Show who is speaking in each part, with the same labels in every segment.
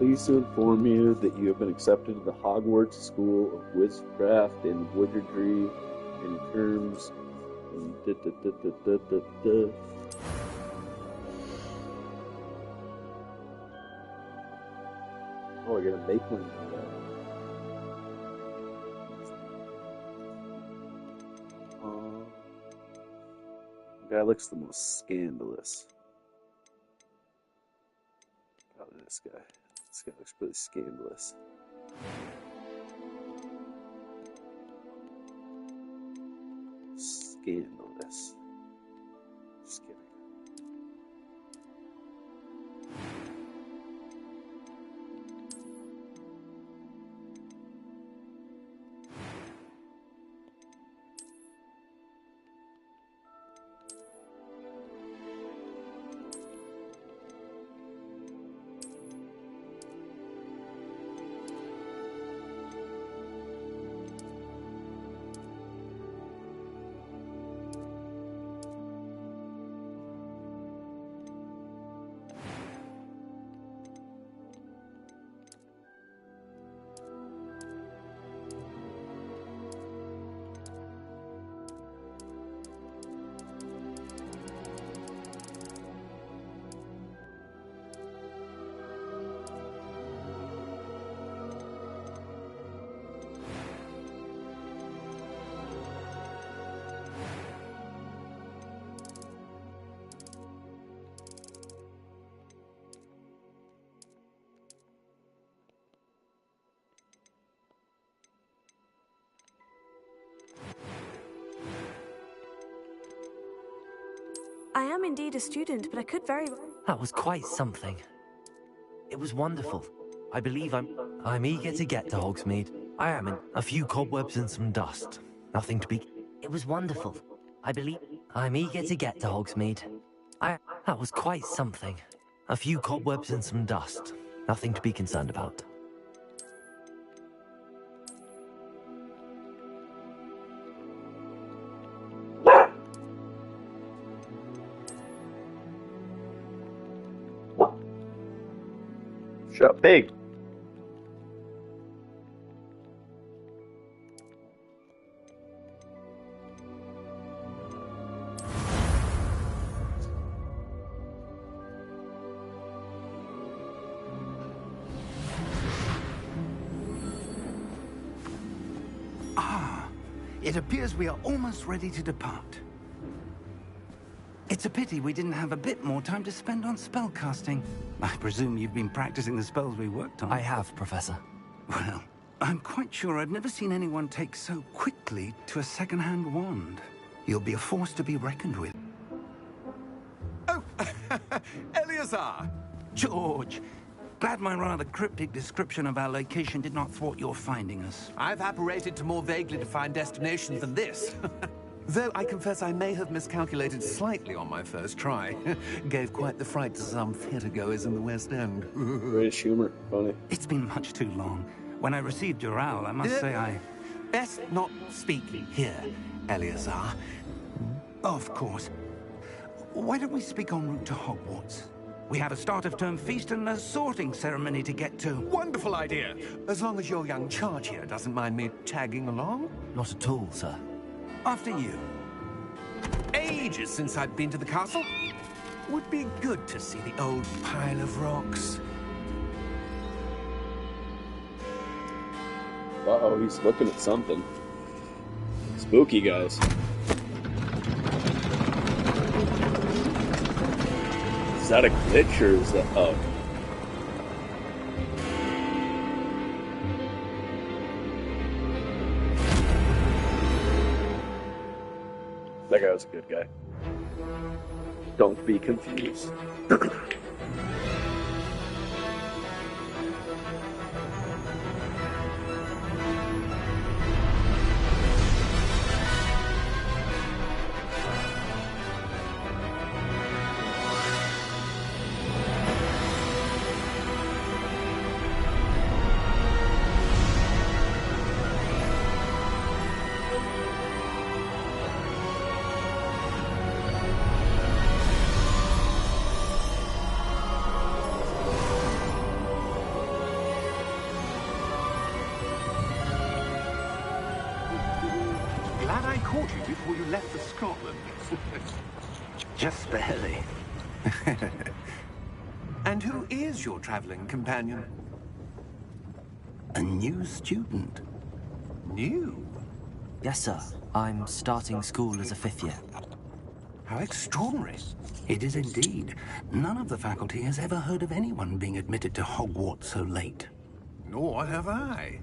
Speaker 1: Pleased to inform you that you have been accepted to the Hogwarts School of Witchcraft and Wizardry in terms and Oh, I gotta make one. Guy looks the most scandalous. Probably this guy. This guy looks pretty scandalous. Scandalous. Just kidding.
Speaker 2: I am indeed a student, but I could very well...
Speaker 3: That was quite something. It was wonderful. I believe I'm eager to get to Hogsmeade. I am in a few cobwebs and some dust. Nothing to be... It was wonderful. I believe I'm eager to get to Hogsmeade. That was quite something. A few cobwebs and some dust. Nothing to be concerned about.
Speaker 1: Shut up, pig.
Speaker 4: It appears we are almost ready to depart. It's a pity we didn't have a bit more time to spend on spellcasting. I presume you've been practicing the spells we worked on.
Speaker 3: I have, Professor.
Speaker 4: Well, I'm quite sure I've never seen anyone take so quickly to a second-hand wand. You'll be a force to be reckoned with.
Speaker 5: Oh, Eleazar!
Speaker 4: George! Glad my rather cryptic description of our location did not thwart your finding us.
Speaker 5: I've apparated to more vaguely defined destinations than this. Though I confess I may have miscalculated slightly on my first try. Gave quite the fright to some theatergoers in the West End.
Speaker 1: British humor, funny.
Speaker 4: It's been much too long. When I received your owl, I must say I...
Speaker 5: Best not speak here, Eleazar.
Speaker 4: Of course. Why don't we speak en route to Hogwarts? We have a start-of-term feast and a sorting ceremony to get to.
Speaker 5: Wonderful idea! As long as your young charge here doesn't mind me tagging along.
Speaker 3: Not at all, sir.
Speaker 4: After you.
Speaker 5: Ages since I've been to the castle. Would be good to see the old pile of rocks.
Speaker 1: Uh-oh, he's looking at something. Spooky, guys. Is that a glitch, or is that... Oh. That guy was a good guy. Don't be confused.
Speaker 5: glad I caught you before you left for Scotland.
Speaker 4: Just barely.
Speaker 5: And who is your traveling companion?
Speaker 4: A new student.
Speaker 5: New?
Speaker 3: Yes, sir. I'm starting school as a 5th year.
Speaker 5: How extraordinary.
Speaker 4: It is indeed. None of the faculty has ever heard of anyone being admitted to Hogwarts so late.
Speaker 5: Nor have I.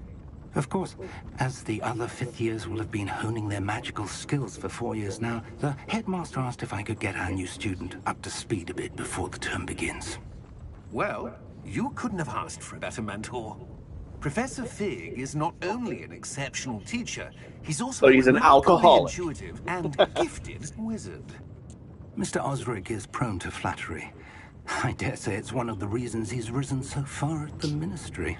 Speaker 4: Of course, as the other 5th years will have been honing their magical skills for 4 years now, the headmaster asked if I could get our new student up to speed a bit before the term begins.
Speaker 5: Well, you couldn't have asked for a better mentor. Professor Fig is not only an exceptional teacher, he's also
Speaker 1: But he's an
Speaker 5: remarkably
Speaker 1: alcoholic.
Speaker 5: intuitive and gifted wizard.
Speaker 4: Mr. Osric is prone to flattery. I dare say it's one of the reasons he's risen so far at the Ministry.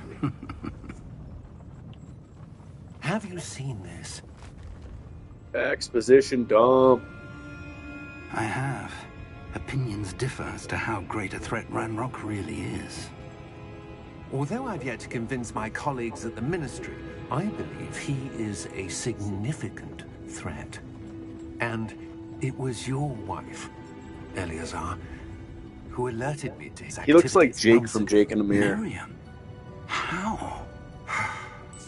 Speaker 5: Have you seen this?
Speaker 1: Exposition dump.
Speaker 4: I have. Opinions differ as to how great a threat Ranrock really is.
Speaker 5: Although I've yet to convince my colleagues at the Ministry, I believe he is a significant threat. And it was your wife, Eleazar, who alerted me to his
Speaker 1: He
Speaker 5: activities.
Speaker 1: looks like Jake
Speaker 5: months
Speaker 1: from
Speaker 5: ago.
Speaker 1: Jake and Amir.
Speaker 4: Miriam? How?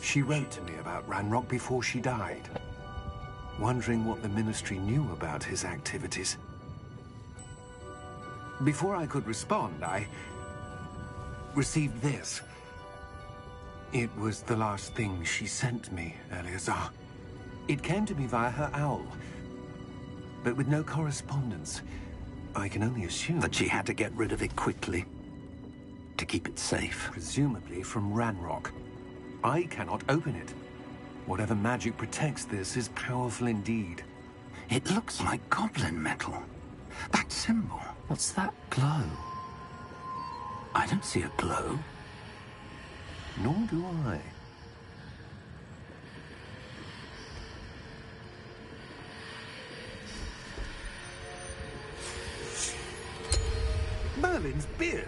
Speaker 5: She wrote to me about Ranrock before she died, wondering what the Ministry knew about his activities. Before I could respond, I received this. It was the last thing she sent me, Eleazar. It came to me via her owl, but with no correspondence. I can only assume
Speaker 4: That she had to get rid of it quickly. To keep it safe.
Speaker 5: presumably from Ranrock. I cannot open it. Whatever magic protects this is powerful indeed.
Speaker 4: It looks like goblin metal. That symbol.
Speaker 3: What's that glow?
Speaker 4: I don't see a glow.
Speaker 5: Nor do I. Merlin's beard.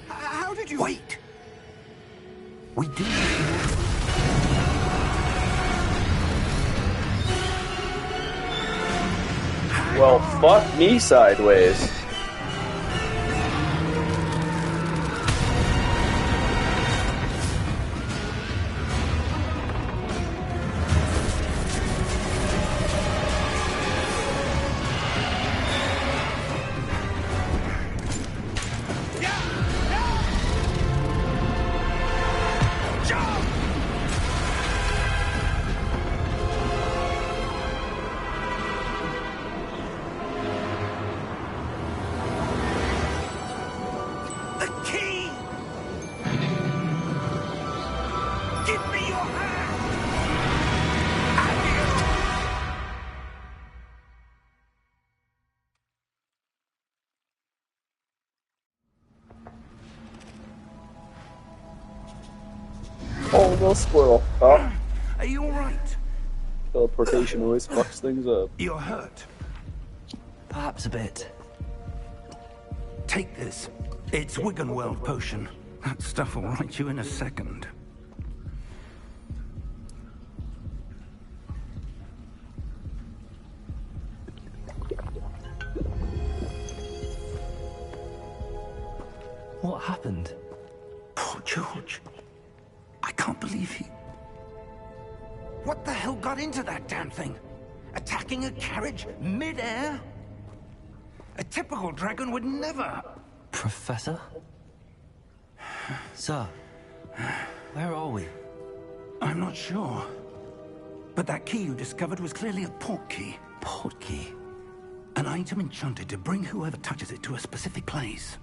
Speaker 5: How did you...
Speaker 4: Wait! We do.
Speaker 1: Well, fuck me sideways.
Speaker 4: The key! Give me your hand!
Speaker 1: Oh, no squirrel. Oh,
Speaker 4: Are you alright?
Speaker 1: teleportation always fucks things up.
Speaker 4: You're hurt.
Speaker 3: Perhaps a bit.
Speaker 4: Take this. It's Wiggenweld potion. That stuff will right you in a second.
Speaker 3: What happened?
Speaker 4: Poor George. I can't believe he... What the hell got into that damn thing? Attacking a carriage mid-air? A typical dragon would never...
Speaker 3: Professor? Sir, where are we?
Speaker 4: I'm not sure. But that key you discovered was clearly a port key.
Speaker 3: Portkey.
Speaker 4: An item enchanted to bring whoever touches it to a specific place.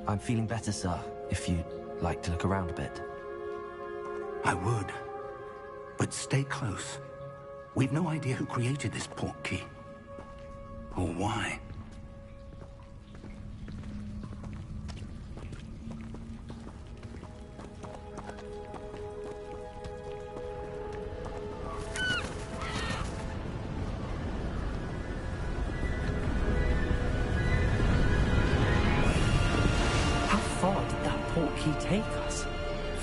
Speaker 3: I'm feeling better, sir, if you'd like to look around a bit.
Speaker 4: I would. But stay close. We've no idea who created this port key. Or why.
Speaker 3: How far did that portkey take us?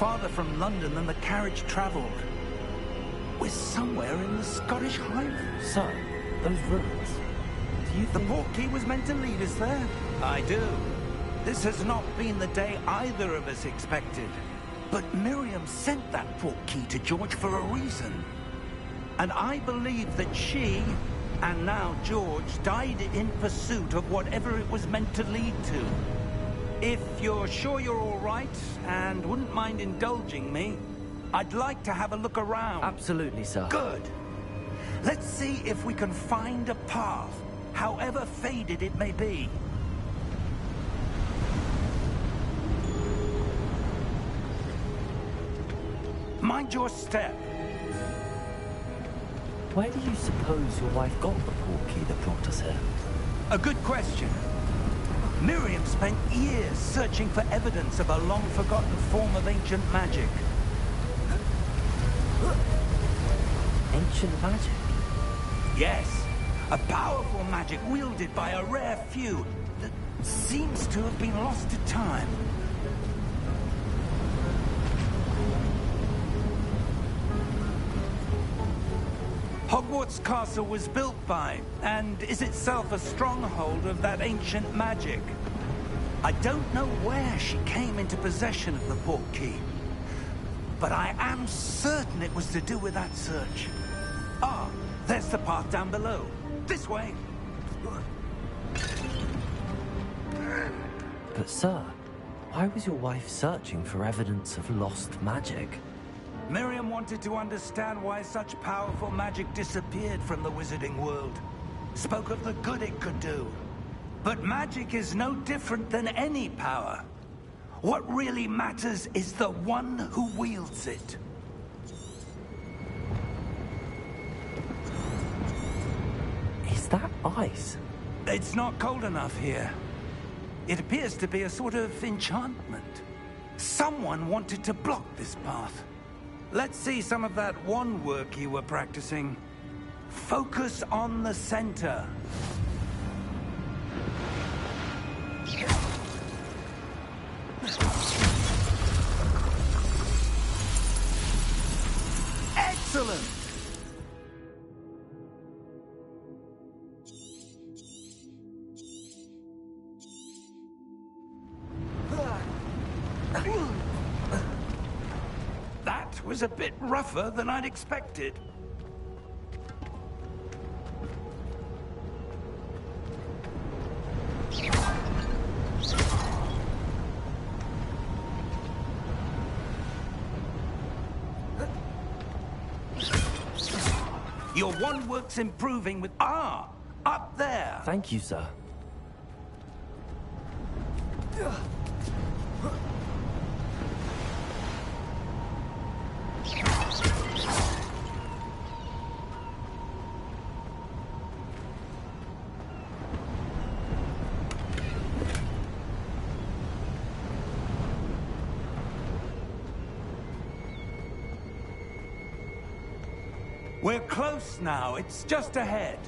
Speaker 4: farther from London than the carriage travelled. We're somewhere in the Scottish Highlands.
Speaker 3: Sir, those ruins. Do you
Speaker 4: The
Speaker 3: think...
Speaker 4: portkey was meant to lead us there? I do. This has not been the day either of us expected. But Miriam sent that portkey to George for a reason. And I believe that she, and now George, died in pursuit of whatever it was meant to lead to. If you're sure you're all right, and wouldn't mind indulging me, I'd like to have a look around.
Speaker 3: Absolutely, sir.
Speaker 4: Good. Let's see if we can find a path, however faded it may be. Mind your step.
Speaker 3: Where do you suppose your wife got the portkey that brought us here?
Speaker 4: A good question. Miriam spent years searching for evidence of a long-forgotten form of ancient magic.
Speaker 3: Ancient magic?
Speaker 4: Yes, a powerful magic wielded by a rare few that seems to have been lost to time. Hogwarts Castle was built by, and is itself a stronghold of that ancient magic. I don't know where she came into possession of the portkey, but I am certain it was to do with that search. Ah, there's the path down below. This way.
Speaker 3: But sir, why was your wife searching for evidence of lost magic?
Speaker 4: Miriam wanted to understand why such powerful magic disappeared from the wizarding world. Spoke of the good it could do. But magic is no different than any power. What really matters is the one who wields it.
Speaker 3: Is that ice?
Speaker 4: It's not cold enough here. It appears to be a sort of enchantment. Someone wanted to block this path. Let's see some of that wand work you were practicing. Focus on the center. Excellent! That was a bit rougher than I'd expected. Your wand work's improving with... Ah! Up there!
Speaker 3: Thank you, sir.
Speaker 4: We're close now. It's just ahead.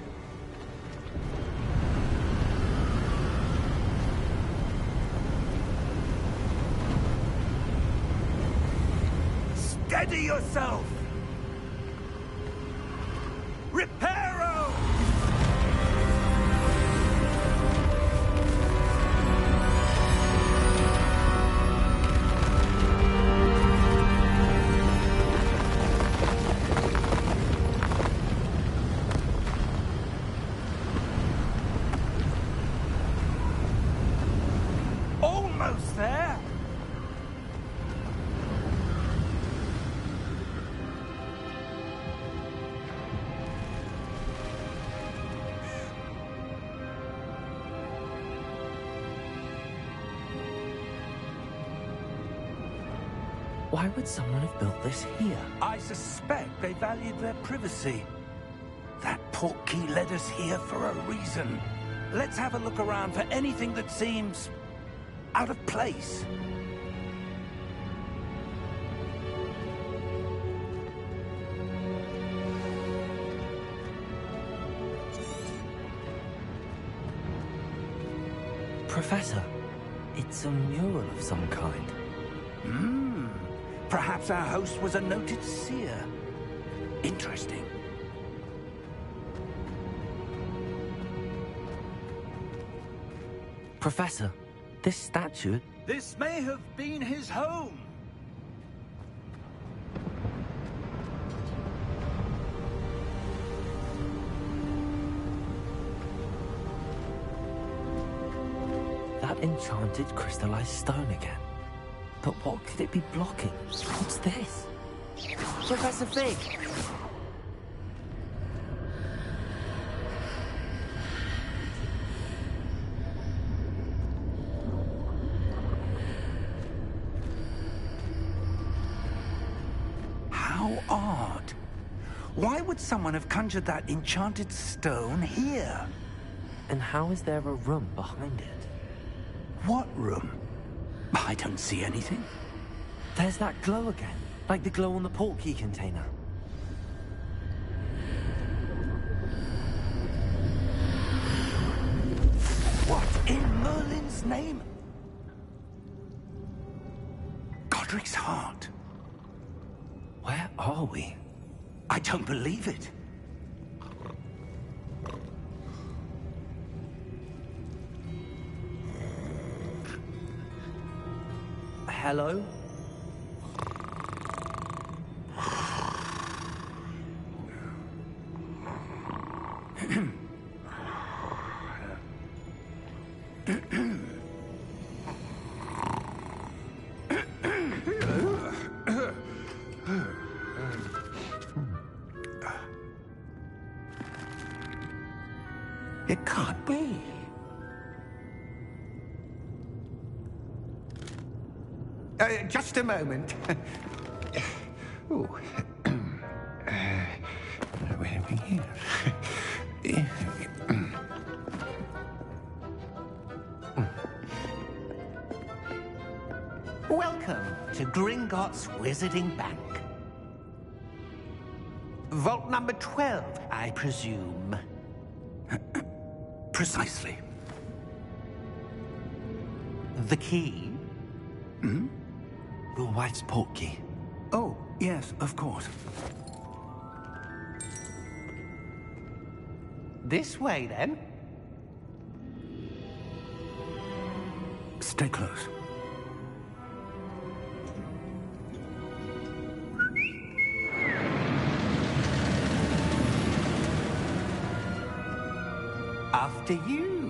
Speaker 4: Steady yourself! Reparo! Almost there!
Speaker 3: Why would someone have built this here?
Speaker 4: I suspect they valued their privacy. That portkey led us here for a reason. Let's have a look around for anything that seems out of place.
Speaker 3: Professor, it's a mural of some kind.
Speaker 4: Perhaps our host was a noted seer. Interesting.
Speaker 3: Professor, this statue...
Speaker 4: This may have been his home.
Speaker 3: That enchanted crystallized stone again. But what could it be blocking? What's this? Professor Fig!
Speaker 4: How odd. Why would someone have conjured that enchanted stone here?
Speaker 3: And how is there a room behind it?
Speaker 4: What room? I don't see anything.
Speaker 3: There's that glow again, like the glow on the portkey container.
Speaker 4: What in Merlin's name? Godric's heart.
Speaker 3: Where are we?
Speaker 4: I don't believe it.
Speaker 3: Hello?
Speaker 4: It can't be. Just a moment. Ooh. Where are we here? Welcome to Gringotts Wizarding Bank. Vault number 12, I presume. Precisely. The key? Hmm?
Speaker 3: Your wife's portkey.
Speaker 4: Oh, yes, of course. This way, then. Stay close. After you.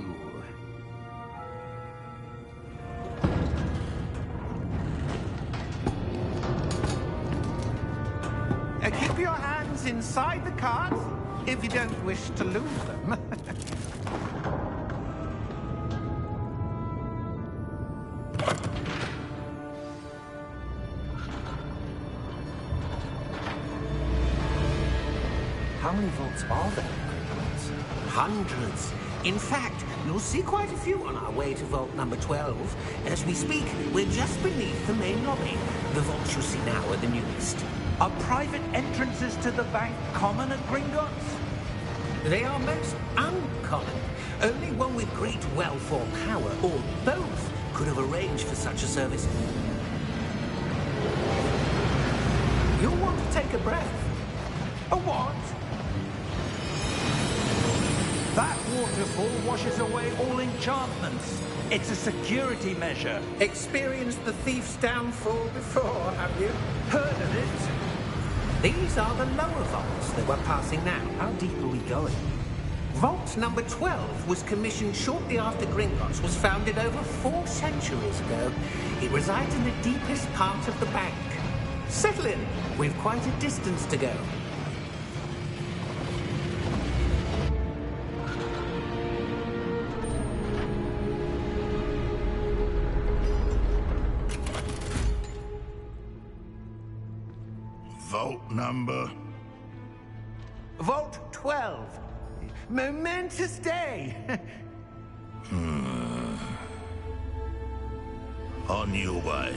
Speaker 4: Keep your hands inside the cart if you don't wish to lose them.
Speaker 3: How many vaults are there?
Speaker 6: Hundreds. In fact, you'll see quite a few on our way to vault number 12. As we speak, we're just beneath the main lobby. The vaults you see now are the newest.
Speaker 4: Are private entrances to the bank common at Gringotts?
Speaker 6: They are most uncommon. Only one with great wealth or power, or both, could have arranged for such a service. You'll want to take a breath.
Speaker 4: A what? That waterfall washes away all enchantments. It's a security measure.
Speaker 6: Experienced the thief's downfall before, have you?
Speaker 4: Heard of it?
Speaker 6: These are the lower vaults that we're passing now.
Speaker 3: How deep are we going?
Speaker 6: Vault number 12 was commissioned shortly after Gringotts was founded over 4 centuries ago. It resides in the deepest part of the bank. Settle in. We've quite a distance to go.
Speaker 7: Vault number?
Speaker 4: Vault 12. Momentous day.
Speaker 7: On your way.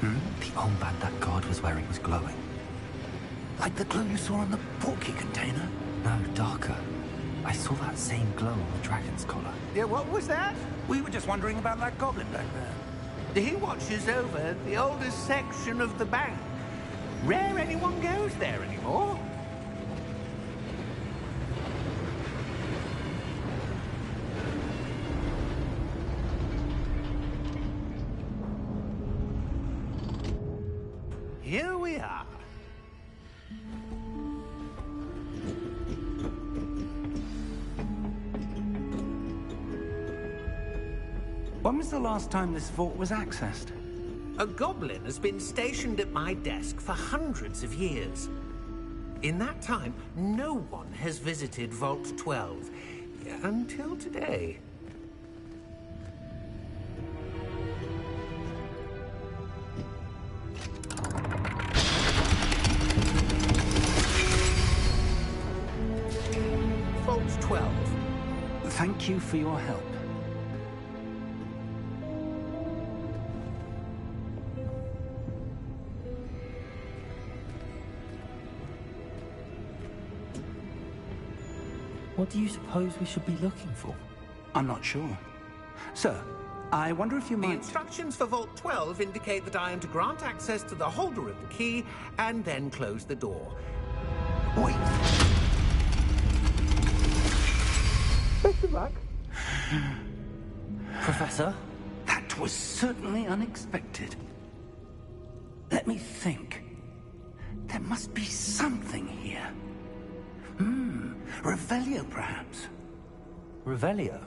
Speaker 3: The armband that guard was wearing was glowing.
Speaker 4: Like the glow you saw on the porky container?
Speaker 3: No, darker. I saw that same glow on the dragon's collar.
Speaker 6: Yeah, what was that?
Speaker 4: We were just wondering about that goblin back there.
Speaker 6: He watches over the oldest section of the bank. Rare anyone goes there anymore. Here we are.
Speaker 4: When was the last time this vault was accessed?
Speaker 6: A goblin has been stationed at my desk for hundreds of years. In that time, no one has visited Vault 12. Until today. Vault 12.
Speaker 4: Thank you for your help.
Speaker 3: What do you suppose we should be looking for?
Speaker 4: I'm not sure. Sir, I wonder if you
Speaker 6: The
Speaker 4: might...
Speaker 6: instructions for Vault 12 indicate that I am to grant access to the holder of the key and then close the door.
Speaker 4: Wait.
Speaker 6: Best of luck.
Speaker 3: Professor?
Speaker 4: That was certainly unexpected. Let me think. There must be something here. Revelio, perhaps?
Speaker 3: Revelio?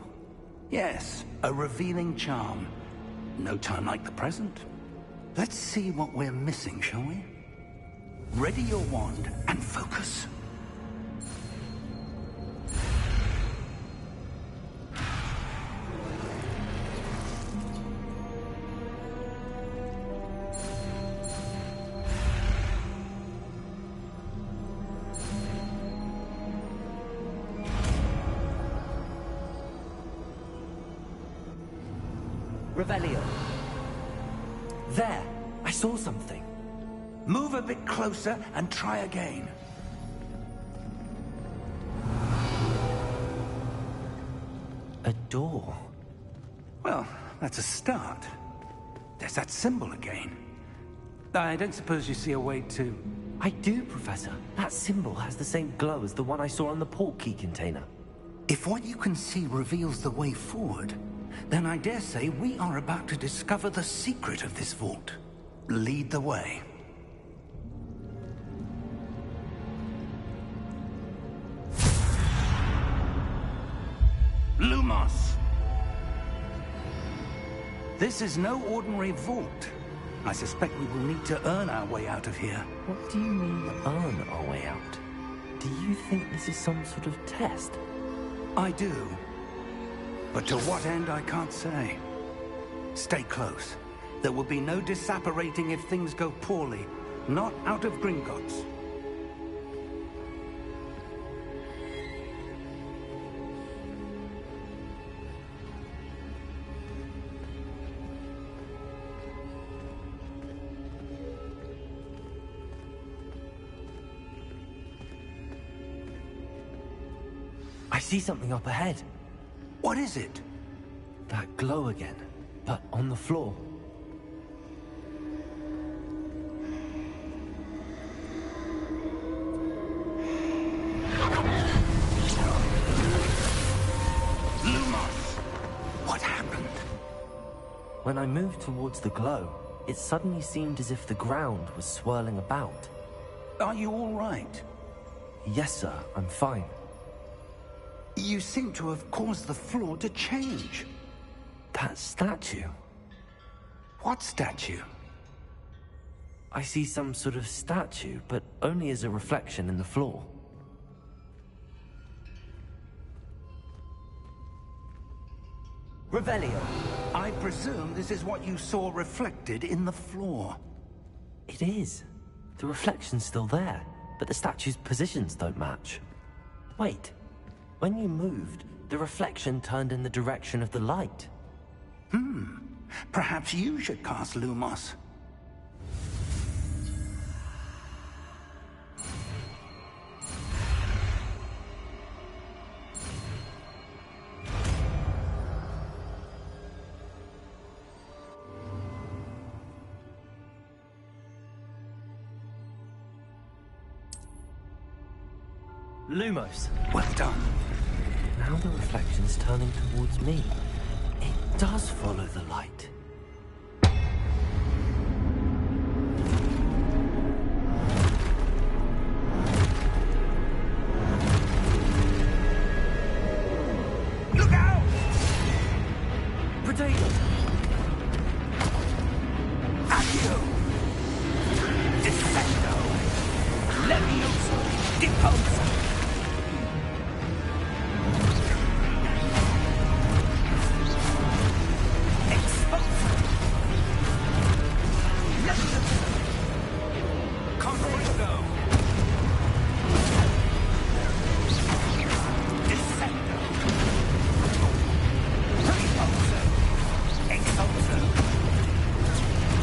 Speaker 4: Yes, a revealing charm. No time like the present. Let's see what we're missing, shall we? Ready your wand and focus.
Speaker 3: Revelio. There! I saw something.
Speaker 4: Move a bit closer and try again.
Speaker 3: A door.
Speaker 4: Well, that's a start. There's that symbol again. I don't suppose you see a way to...
Speaker 3: I do, Professor. That symbol has the same glow as the one I saw on the port key container.
Speaker 4: If what you can see reveals the way forward, then I dare say we are about to discover the secret of this vault. Lead the way. Lumos! This is no ordinary vault. I suspect we will need to earn our way out of here.
Speaker 3: What do you mean, earn our way out? Do you think this is some sort of test?
Speaker 4: I do. But to what end, I can't say. Stay close. There will be no disapparating if things go poorly. Not out of Gringotts.
Speaker 3: I see something up ahead.
Speaker 4: What is it?
Speaker 3: That glow again, but on the floor.
Speaker 4: Lumos! What happened?
Speaker 3: When I moved towards the glow, it suddenly seemed as if the ground was swirling about.
Speaker 4: Are you all right?
Speaker 3: Yes, sir, I'm fine.
Speaker 4: You seem to have caused the floor to change.
Speaker 3: That statue.
Speaker 4: What statue?
Speaker 3: I see some sort of statue, but only as a reflection in the floor. Revelio.
Speaker 4: I presume this is what you saw reflected in the floor.
Speaker 3: It is. The reflection's still there, but the statue's positions don't match. Wait. When you moved, the reflection turned in the direction of the light.
Speaker 4: Perhaps you should cast Lumos.
Speaker 3: Lumos.
Speaker 4: Well done.
Speaker 3: Now the reflection's turning towards me. It does follow the light.
Speaker 4: Look out!
Speaker 3: Potato!
Speaker 4: Accio! Descendo! Levioso! Deposa! Exposa! Levioso! Confringo! Descendo! Riposo! Exposo!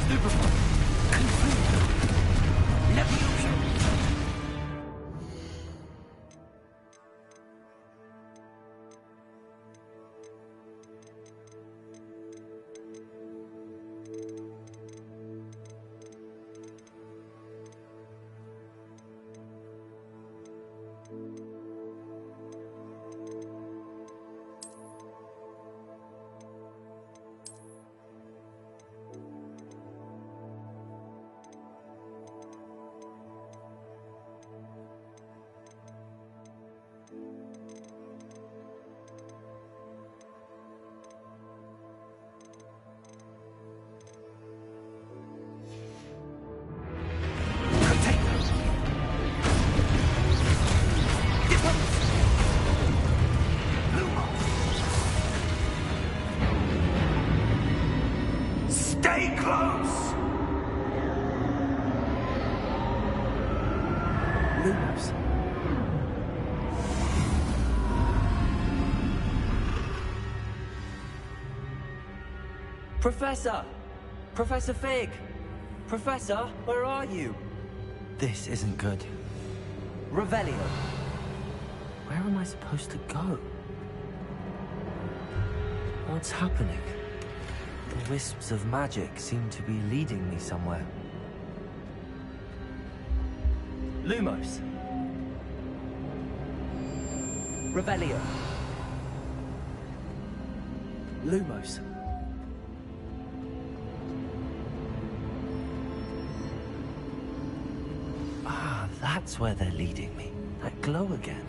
Speaker 3: Stupefy!
Speaker 4: Confringo! Levioso! Stay close!
Speaker 3: Lumos. Professor! Professor Fig! Professor, where are you? This isn't good. Revelio. Where am I supposed to go? What's happening? The wisps of magic seem to be leading me somewhere. Lumos. Revelio. Lumos. Ah, that's where they're leading me. That glow again.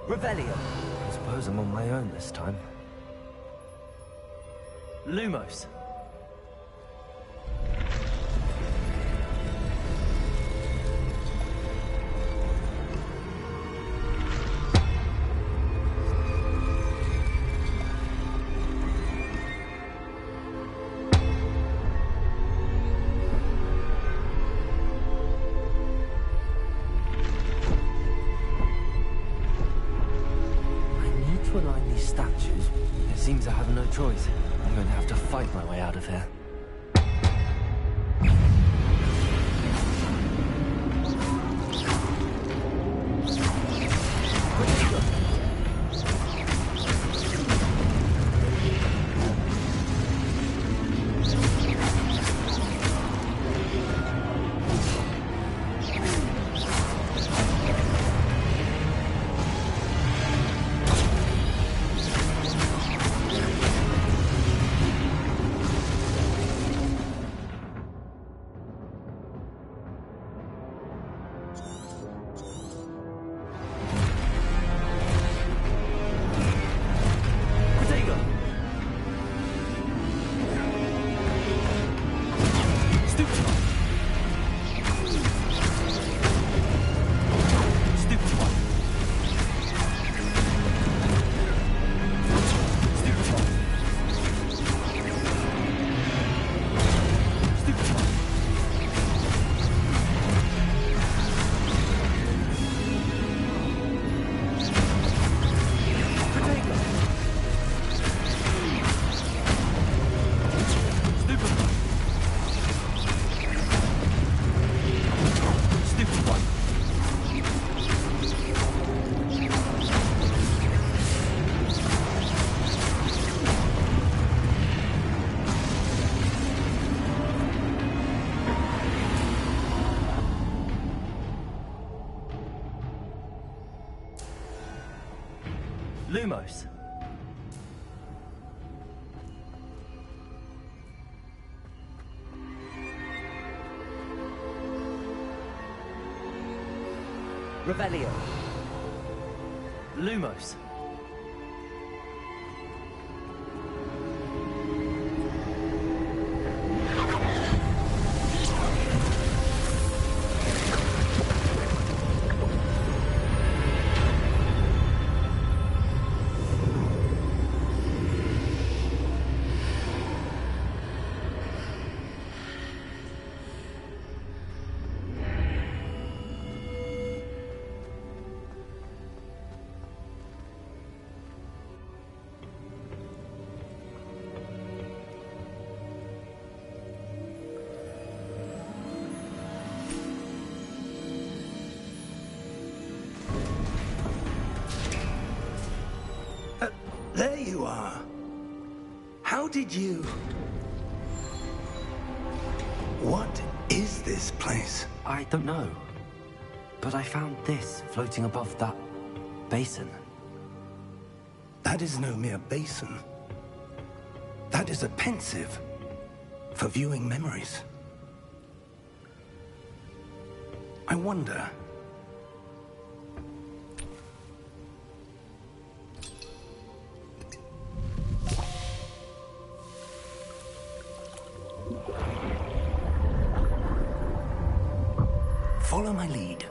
Speaker 3: Revelio. I suppose I'm on my own this time. Lumos. To align these statues, it seems I have no choice. I'm going to have to fight my way out of here. Lumos. Revelio. Lumos.
Speaker 4: There you are. How did you... What is this place?
Speaker 3: I don't know. But I found this floating above that basin.
Speaker 4: That is no mere basin. That is a pensive for viewing memories. I wonder... Follow my lead.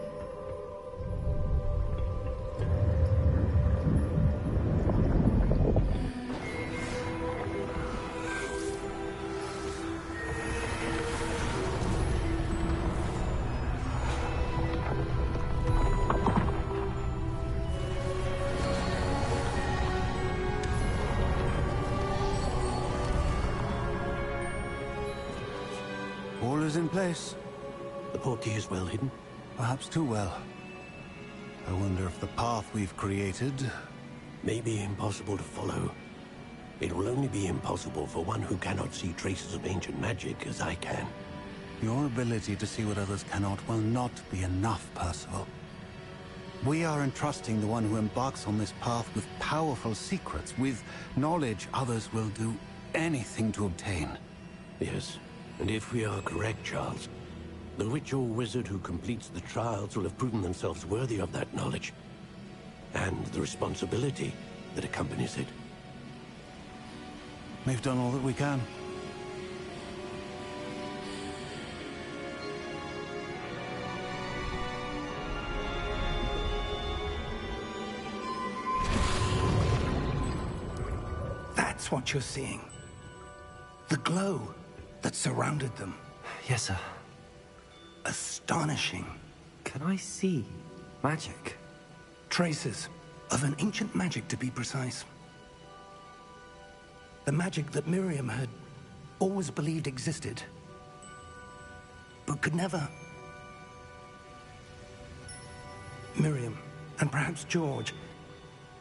Speaker 8: All is in place.
Speaker 6: The portkey is well hidden.
Speaker 8: Perhaps too well. I wonder if the path we've created...
Speaker 6: May be impossible to follow. It will only be impossible for one who cannot see traces of ancient magic as I can.
Speaker 8: Your ability to see what others cannot will not be enough, Percival. We are entrusting the one who embarks on this path with powerful secrets, with knowledge others will do anything to obtain.
Speaker 6: Yes, and if we are correct, Charles, the witch or wizard who completes the trials will have proven themselves worthy of that knowledge, and the responsibility that accompanies it.
Speaker 8: We've done all that we can.
Speaker 4: That's what you're seeing. The glow that surrounded them.
Speaker 3: Yes, sir.
Speaker 4: Astonishing.
Speaker 3: Can I see magic?
Speaker 4: Traces of an ancient magic, to be precise. The magic that Miriam had always believed existed, but could never. Miriam, and perhaps George,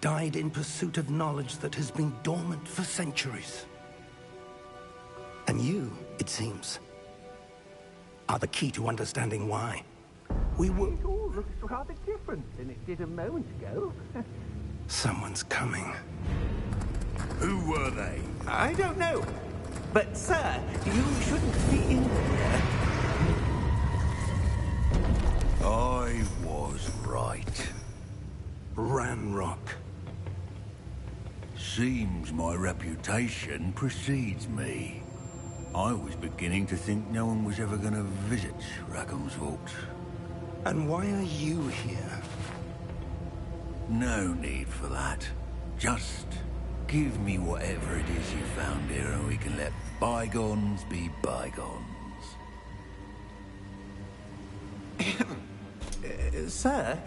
Speaker 4: died in pursuit of knowledge that has been dormant for centuries. And you, it seems, are the key to understanding why. We were...
Speaker 6: It all looks rather different than it did a moment ago.
Speaker 4: Someone's coming.
Speaker 7: Who were they?
Speaker 6: I don't know. But, sir, you shouldn't be in here.
Speaker 7: I was right.
Speaker 4: Ranrock.
Speaker 7: Seems my reputation precedes me. I was beginning to think no one was ever going to visit Rackham's vault.
Speaker 4: And why are you here?
Speaker 7: No need for that. Just give me whatever it is you found here and we can let bygones be bygones.
Speaker 6: Sir,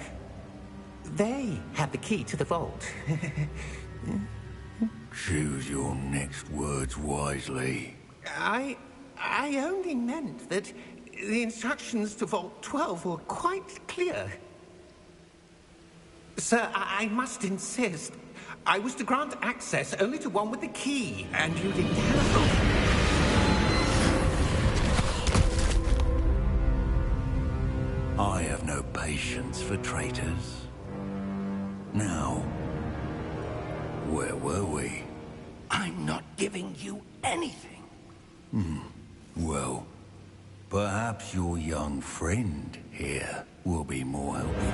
Speaker 6: they have the key to the vault.
Speaker 7: Choose your next words wisely.
Speaker 6: I only meant that the instructions to Vault 12 were quite clear. Sir, I must insist. I was to grant access only to one with the key, and you didn't have...
Speaker 7: I have no patience for traitors. Now, Where were we?
Speaker 4: I'm not giving you anything.
Speaker 7: Well, perhaps your young friend here will be more helpful.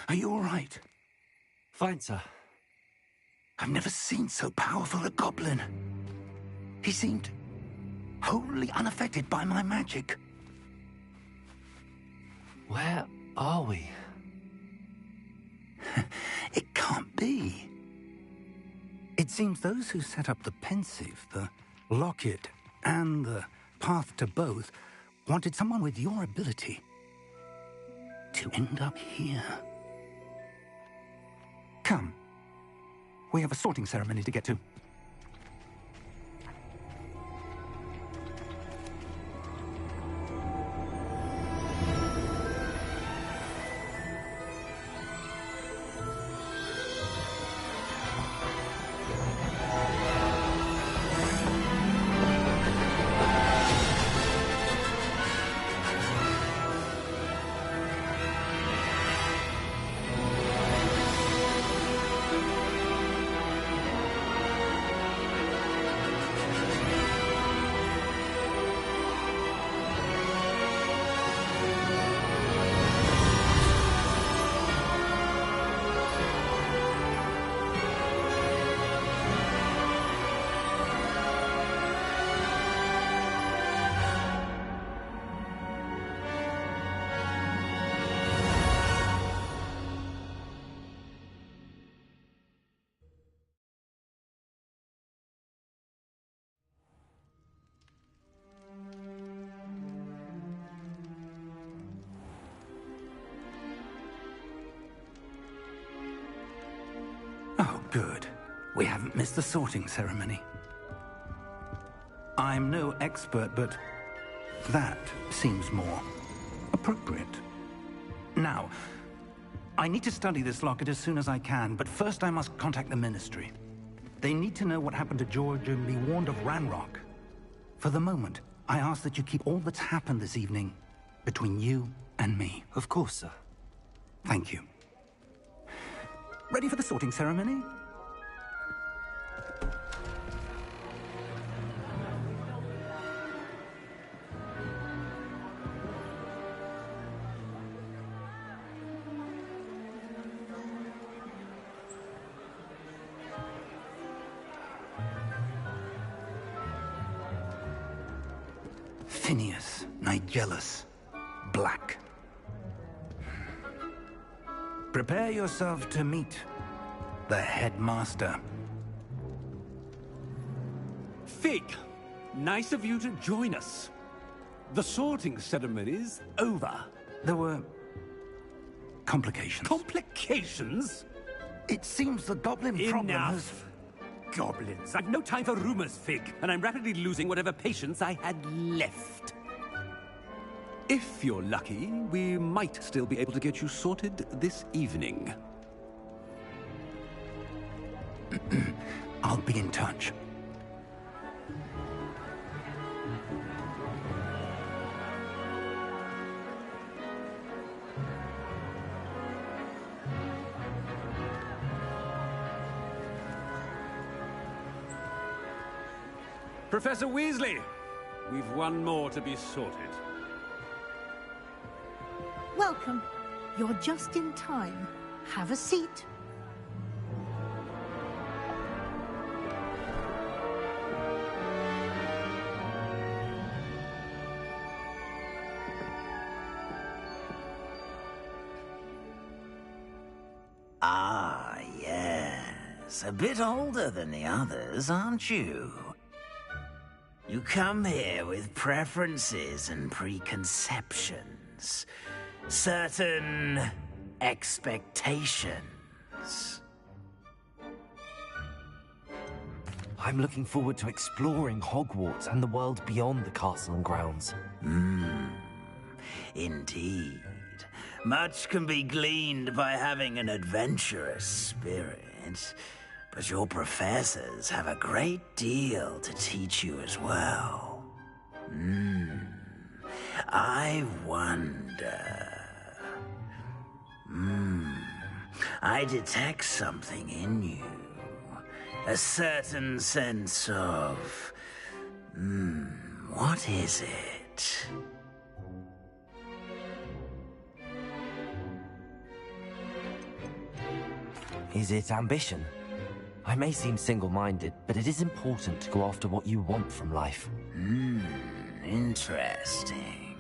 Speaker 4: Are you all right?
Speaker 3: Fine, sir.
Speaker 4: I've never seen so powerful a goblin. He seemed wholly unaffected by my magic.
Speaker 3: Where are we?
Speaker 4: It can't be. It seems those who set up the pensive, the locket, and the path to both wanted someone with your ability to end up here. Come. We have a sorting ceremony to get to. Oh, good. We haven't missed the sorting ceremony. I'm no expert, but that seems more appropriate. Now, I need to study this locket as soon as I can, but first I must contact the Ministry. They need to know what happened to George and be warned of Ranrock. For the moment, I ask that you keep all that's happened this evening between you and me.
Speaker 3: Of course, sir.
Speaker 4: Thank you. Ready for the sorting ceremony? Phineas, Nigellus, Black. Prepare yourself to meet the headmaster.
Speaker 9: Fig, nice of you to join us. The sorting ceremony's over.
Speaker 4: There were complications.
Speaker 9: Complications?
Speaker 4: It seems the goblin problem has...
Speaker 9: Enough. Goblins. I've no time for rumors, Fig, and I'm rapidly losing whatever patience I had left. If you're lucky, we might still be able to get you sorted this evening.
Speaker 4: I'll be in touch.
Speaker 9: Professor Weasley, we've one more to be sorted.
Speaker 10: Welcome. You're just in time. Have a seat.
Speaker 11: Ah, yes. A bit older than the others, aren't you? You come here with preferences and preconceptions. Certain expectations.
Speaker 3: I'm looking forward to exploring Hogwarts and the world beyond the castle and grounds.
Speaker 11: Indeed. Much can be gleaned by having an adventurous spirit, but your professors have a great deal to teach you as well. I wonder... I detect something in you. A certain sense of... what is it?
Speaker 3: Is it ambition? I may seem single-minded, but it is important to go after what you want from life.
Speaker 11: Interesting.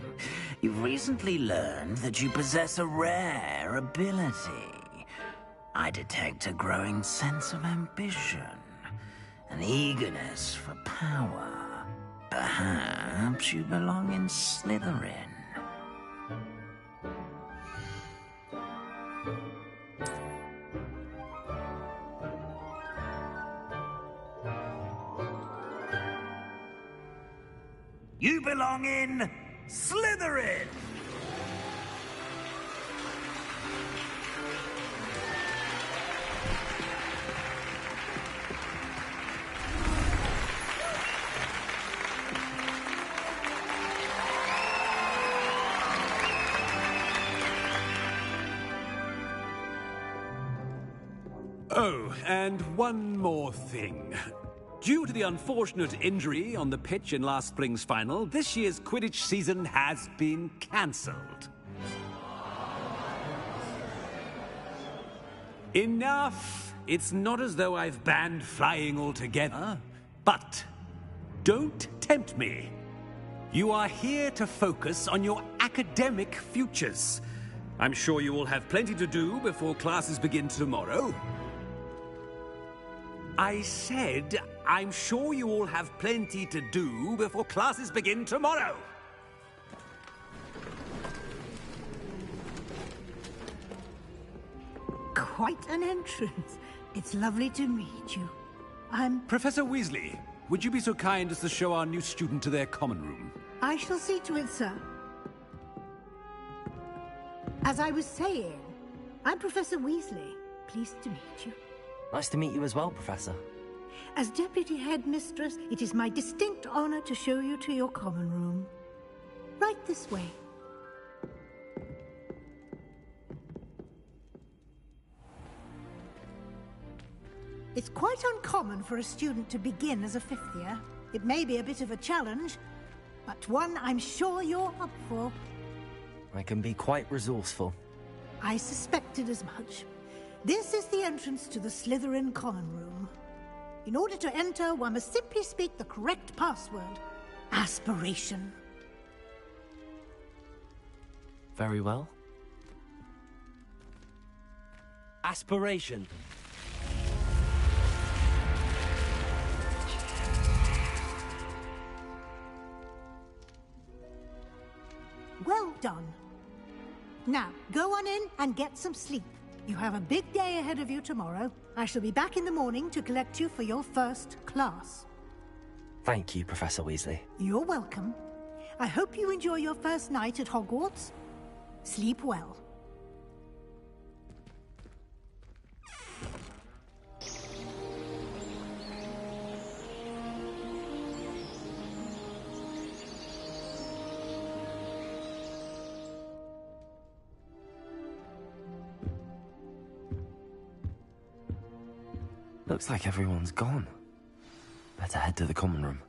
Speaker 11: You've recently learned that you possess a rare ability. I detect a growing sense of ambition, an eagerness for power. Perhaps you belong in Slytherin. You belong in Slytherin!
Speaker 9: Oh, and one more thing. Due to the unfortunate injury on the pitch in last spring's final, this year's Quidditch season has been cancelled. Enough! It's not as though I've banned flying altogether. But don't tempt me. You are here to focus on your academic futures. I'm sure you will have plenty to do before classes begin tomorrow. I said, I'm sure you all have plenty to do before classes begin tomorrow.
Speaker 10: Quite an entrance. It's lovely to meet you. I'm...
Speaker 9: Professor Weasley, would you be so kind as to show our new student to their common room?
Speaker 10: I shall see to it, sir. As I was saying, I'm Professor Weasley. Pleased to meet you.
Speaker 3: Nice to meet you as well, Professor.
Speaker 10: As Deputy Headmistress, it is my distinct honor to show you to your common room. Right this way. It's quite uncommon for a student to begin as a fifth year. It may be a bit of a challenge, but one I'm sure you're up for.
Speaker 3: I can be quite resourceful.
Speaker 10: I suspected as much. This is the entrance to the Slytherin common room. In order to enter, one must simply speak the correct password. Aspiration.
Speaker 3: Very well. Aspiration.
Speaker 10: Well done. Now, go on in and get some sleep. You have a big day ahead of you tomorrow. I shall be back in the morning to collect you for your first class.
Speaker 3: Thank you, Professor Weasley.
Speaker 10: You're welcome. I hope you enjoy your first night at Hogwarts. Sleep well.
Speaker 3: Looks like everyone's gone. Better head to the common room.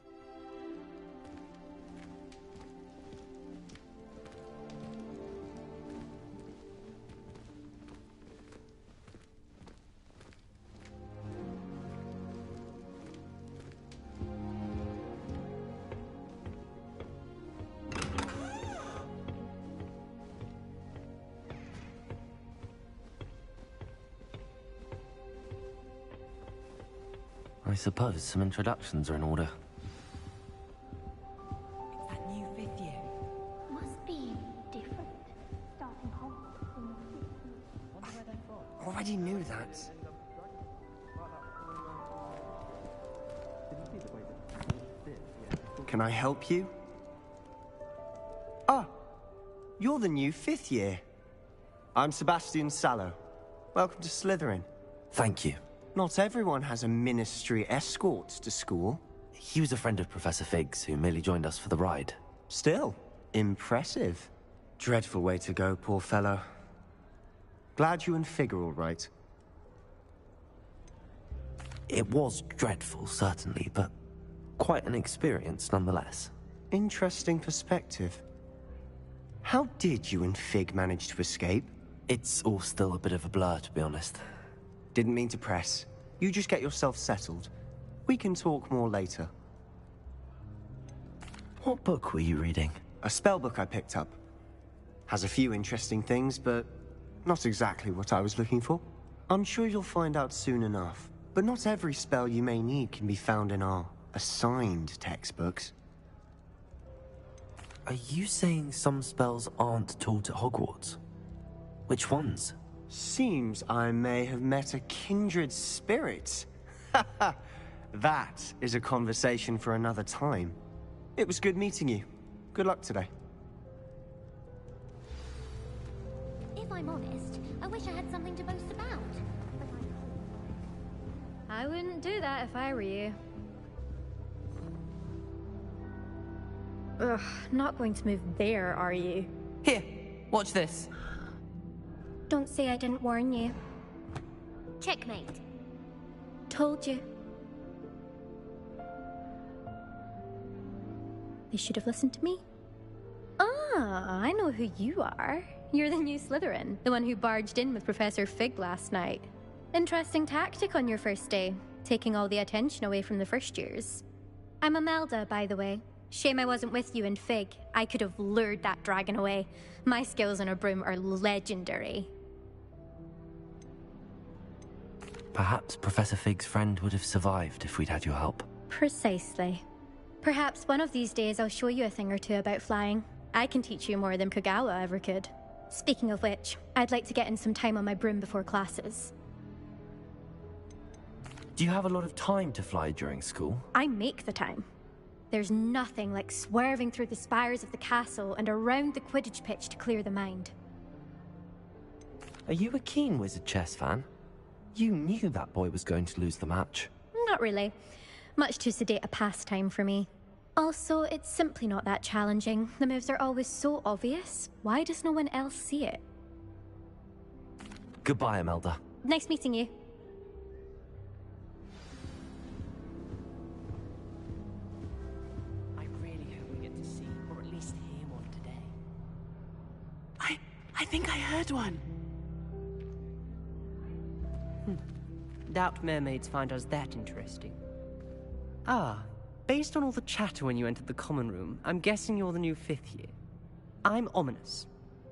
Speaker 3: I suppose some introductions are in order.
Speaker 12: It's that new 5th year.
Speaker 13: Must be different. Starting Hogwarts in the 5th year.
Speaker 12: Wonder where they're from.
Speaker 14: Already knew that. Can I help you? Ah, you're the new 5th year. I'm Sebastian Sallow. Welcome to Slytherin.
Speaker 3: Thank you.
Speaker 14: Not everyone has a ministry escort to school.
Speaker 3: He was a friend of Professor Fig's who merely joined us for the ride.
Speaker 14: Still, impressive. Dreadful way to go, poor fellow. Glad you and Fig are all right.
Speaker 3: It was dreadful, certainly, but quite an experience nonetheless.
Speaker 14: Interesting perspective. How did you and Fig manage to escape?
Speaker 3: It's all still a bit of a blur, to be honest.
Speaker 14: Didn't mean to press. You just get yourself settled. We can talk more later.
Speaker 3: What book were you reading?
Speaker 14: A spell book I picked up. Has a few interesting things, but not exactly what I was looking for. I'm sure you'll find out soon enough. But not every spell you may need can be found in our assigned textbooks.
Speaker 3: Are you saying some spells aren't taught at Hogwarts? Which ones?
Speaker 14: Seems I may have met a kindred spirit. That is a conversation for another time. It was good meeting you. Good luck today.
Speaker 13: If I'm honest, I wish I had something to boast about. But
Speaker 15: I wouldn't do that if I were you. Ugh, not going to move there, are you?
Speaker 12: Here, watch this.
Speaker 13: Don't say I didn't warn you. Checkmate.
Speaker 15: Told you. They should have listened to me. Ah, I know who you are. You're the new Slytherin, the one who barged in with Professor Fig last night. Interesting tactic on your first day, taking all the attention away from the first years. I'm Imelda, by the way. Shame I wasn't with you in Fig. I could have lured that dragon away. My skills on a broom are legendary.
Speaker 3: Perhaps Professor Fig's friend would have survived if we'd had your help.
Speaker 15: Precisely. Perhaps one of these days I'll show you a thing or two about flying. I can teach you more than Kogawa ever could. Speaking of which, I'd like to get in some time on my broom before classes.
Speaker 3: Do you have a lot of time to fly during school?
Speaker 15: I make the time. There's nothing like swerving through the spires of the castle and around the Quidditch pitch to clear the mind.
Speaker 3: Are you a keen Wizard chess fan? You knew that boy was going to lose the match.
Speaker 15: Not really. Much too sedate a pastime for me. Also, it's simply not that challenging. The moves are always so obvious. Why does no one else see it?
Speaker 3: Goodbye, Imelda.
Speaker 15: Nice meeting you.
Speaker 12: I really hope we get to see, or at least hear one today.
Speaker 16: I think I heard one.
Speaker 12: Doubt mermaids find us that interesting. Ah, based on all the chatter when you entered the common room, I'm guessing you're the new 5th year. I'm Ominous.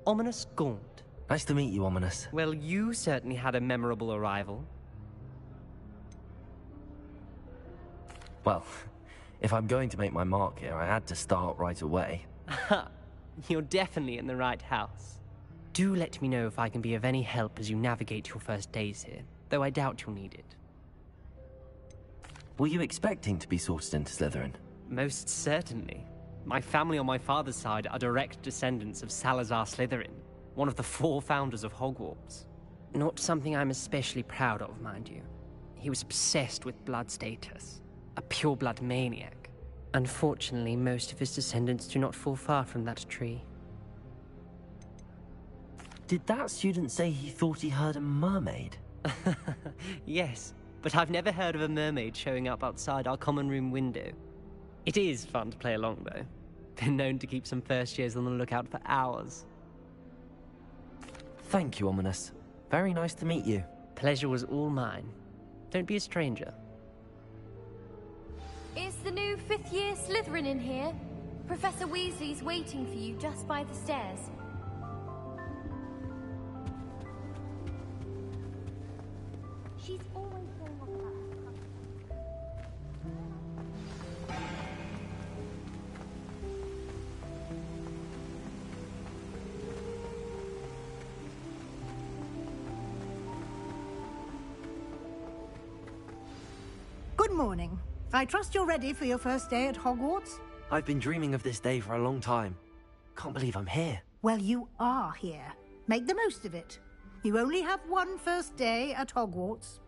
Speaker 12: Ominous Gaunt.
Speaker 3: Nice to meet you, Ominous.
Speaker 12: Well, you certainly had a memorable arrival.
Speaker 3: Well, if I'm going to make my mark here, I had to start right away.
Speaker 12: You're definitely in the right house. Do let me know if I can be of any help as you navigate your first days here, though I doubt you'll need it.
Speaker 3: Were you expecting to be sorted into Slytherin?
Speaker 12: Most certainly. My family on my father's side are direct descendants of Salazar Slytherin, one of the 4 founders of Hogwarts. Not something I'm especially proud of, mind you. He was obsessed with blood status, a pure-blood maniac. Unfortunately, most of his descendants do not fall far from that tree.
Speaker 3: Did that student say he thought he heard a mermaid?
Speaker 12: Yes, but I've never heard of a mermaid showing up outside our common room window. It is fun to play along, though. Been known to keep some first years on the lookout for hours.
Speaker 3: Thank you, Ominous. Very nice to meet you.
Speaker 12: Pleasure was all mine. Don't be a stranger.
Speaker 17: Is the new 5th year Slytherin in here? Professor Weasley's waiting for you just by the stairs.
Speaker 13: She's always going on about
Speaker 10: Good morning. I trust you're ready for your first day at Hogwarts?
Speaker 3: I've been dreaming of this day for a long time. Can't believe I'm here.
Speaker 10: Well, you are here. Make the most of it. You only have one first day at Hogwarts.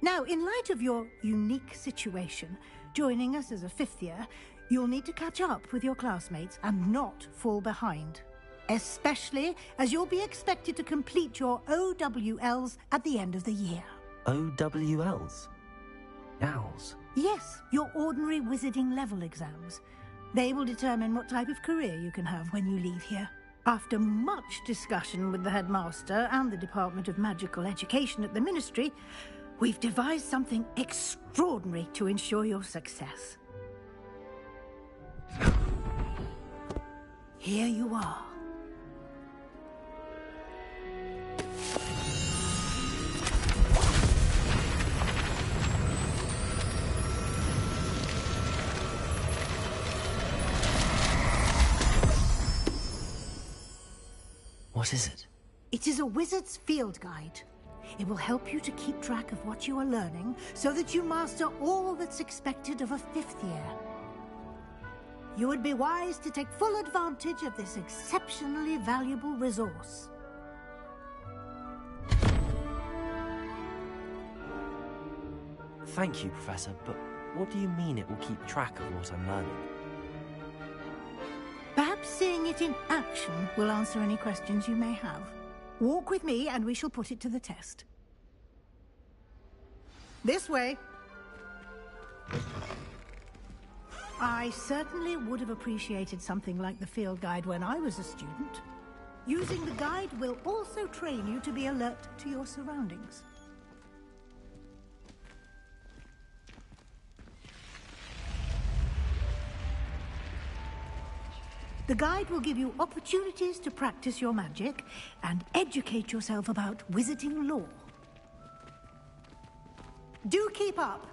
Speaker 10: Now, in light of your unique situation, joining us as a fifth year, you'll need to catch up with your classmates and not fall behind. Especially as you'll be expected to complete your OWLs at the end of the year.
Speaker 3: OWLs? Owls?
Speaker 10: Yes, your ordinary wizarding level exams. They will determine what type of career you can have when you leave here. After much discussion with the headmaster and the Department of Magical Education at the Ministry, we've devised something extraordinary to ensure your success. Here you are.
Speaker 3: What is it?
Speaker 10: It is a wizard's field guide. It will help you to keep track of what you are learning so that you master all that's expected of a fifth year. You would be wise to take full advantage of this exceptionally valuable resource.
Speaker 3: Thank you, Professor, but what do you mean it will keep track of what I'm learning?
Speaker 10: Perhaps seeing it in action will answer any questions you may have. Walk with me and we shall put it to the test. This way. I certainly would have appreciated something like the field guide when I was a student. Using the guide will also train you to be alert to your surroundings. The guide will give you opportunities to practice your magic and educate yourself about wizarding lore. Do keep up!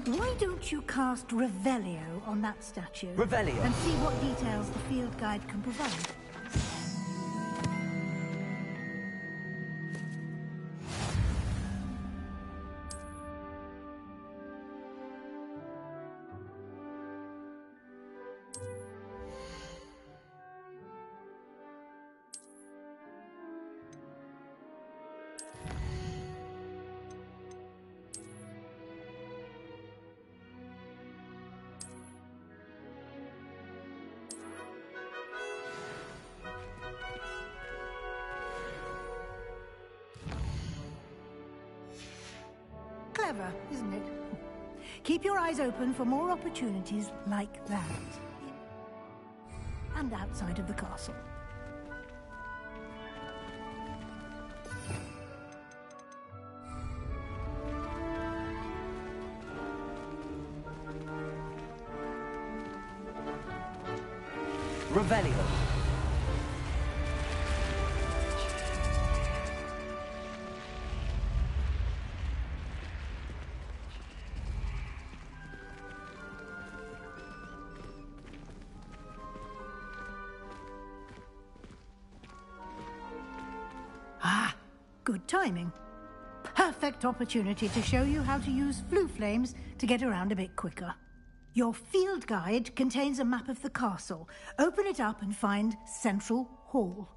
Speaker 10: Why don't you cast Revelio on that statue?
Speaker 3: Revelio?
Speaker 10: And see what details the field guide can provide. Clever, isn't it? Keep your eyes open for more opportunities like that. And outside of the castle.
Speaker 3: Revelio.
Speaker 10: Ah, good timing. Perfect opportunity to show you how to use flue flames to get around a bit quicker. Your field guide contains a map of the castle. Open it up and find Central Hall.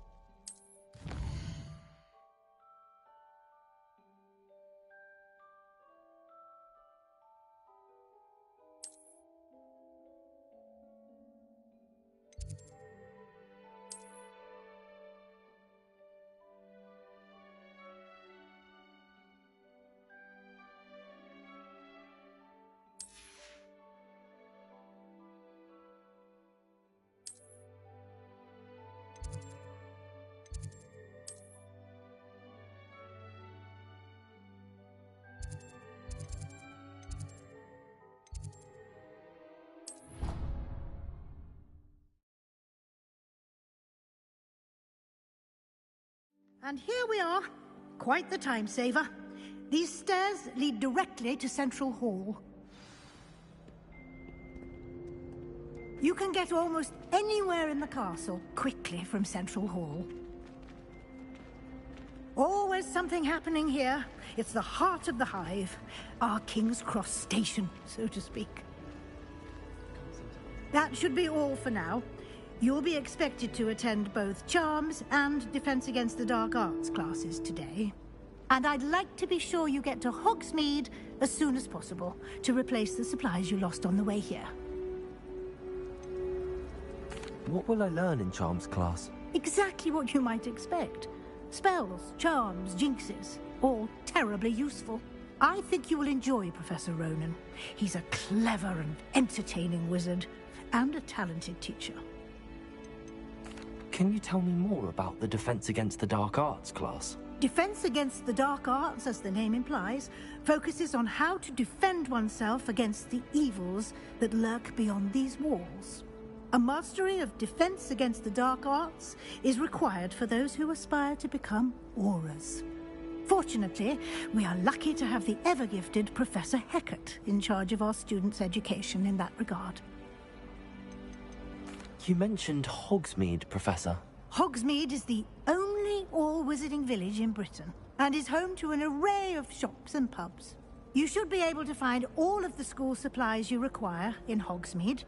Speaker 10: And here we are. Quite the time saver. These stairs lead directly to Central Hall. You can get almost anywhere in the castle quickly from Central Hall. Always something happening here. It's the heart of the hive. Our King's Cross station, so to speak. That should be all for now. You'll be expected to attend both Charms and Defense Against the Dark Arts classes today. And I'd like to be sure you get to Hogsmeade as soon as possible to replace the supplies you lost on the way here.
Speaker 3: What will I learn in Charms class?
Speaker 10: Exactly what you might expect. Spells, charms, jinxes, all terribly useful. I think you will enjoy Professor Ronan. He's a clever and entertaining wizard, and a talented teacher.
Speaker 3: Can you tell me more about the Defense Against the Dark Arts class?
Speaker 10: Defense Against the Dark Arts, as the name implies, focuses on how to defend oneself against the evils that lurk beyond these walls. A mastery of Defense Against the Dark Arts is required for those who aspire to become Aurors. Fortunately, we are lucky to have the ever-gifted Professor Hecat in charge of our students' education in that regard.
Speaker 3: You mentioned Hogsmeade, Professor.
Speaker 10: Hogsmeade is the only all-wizarding village in Britain, and is home to an array of shops and pubs. You should be able to find all of the school supplies you require in Hogsmeade.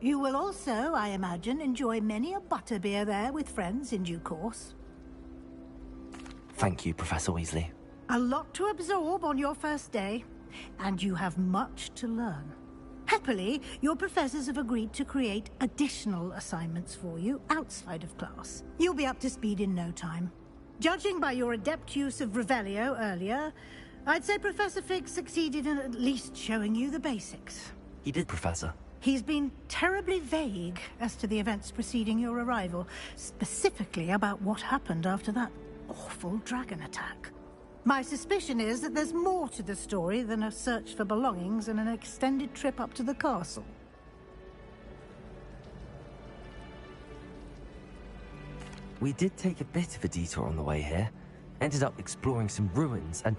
Speaker 10: You will also, I imagine, enjoy many a butterbeer there with friends in due course.
Speaker 3: Thank you, Professor Weasley.
Speaker 10: A lot to absorb on your first day, and you have much to learn. Happily, your professors have agreed to create additional assignments for you outside of class. You'll be up to speed in no time. Judging by your adept use of Revelio earlier, I'd say Professor Fig succeeded in at least showing you the basics.
Speaker 3: He did, Professor.
Speaker 10: He's been terribly vague as to the events preceding your arrival, specifically about what happened after that awful dragon attack. My suspicion is that there's more to the story than a search for belongings and an extended trip up to the castle.
Speaker 3: We did take a bit of a detour on the way here. Ended up exploring some ruins, and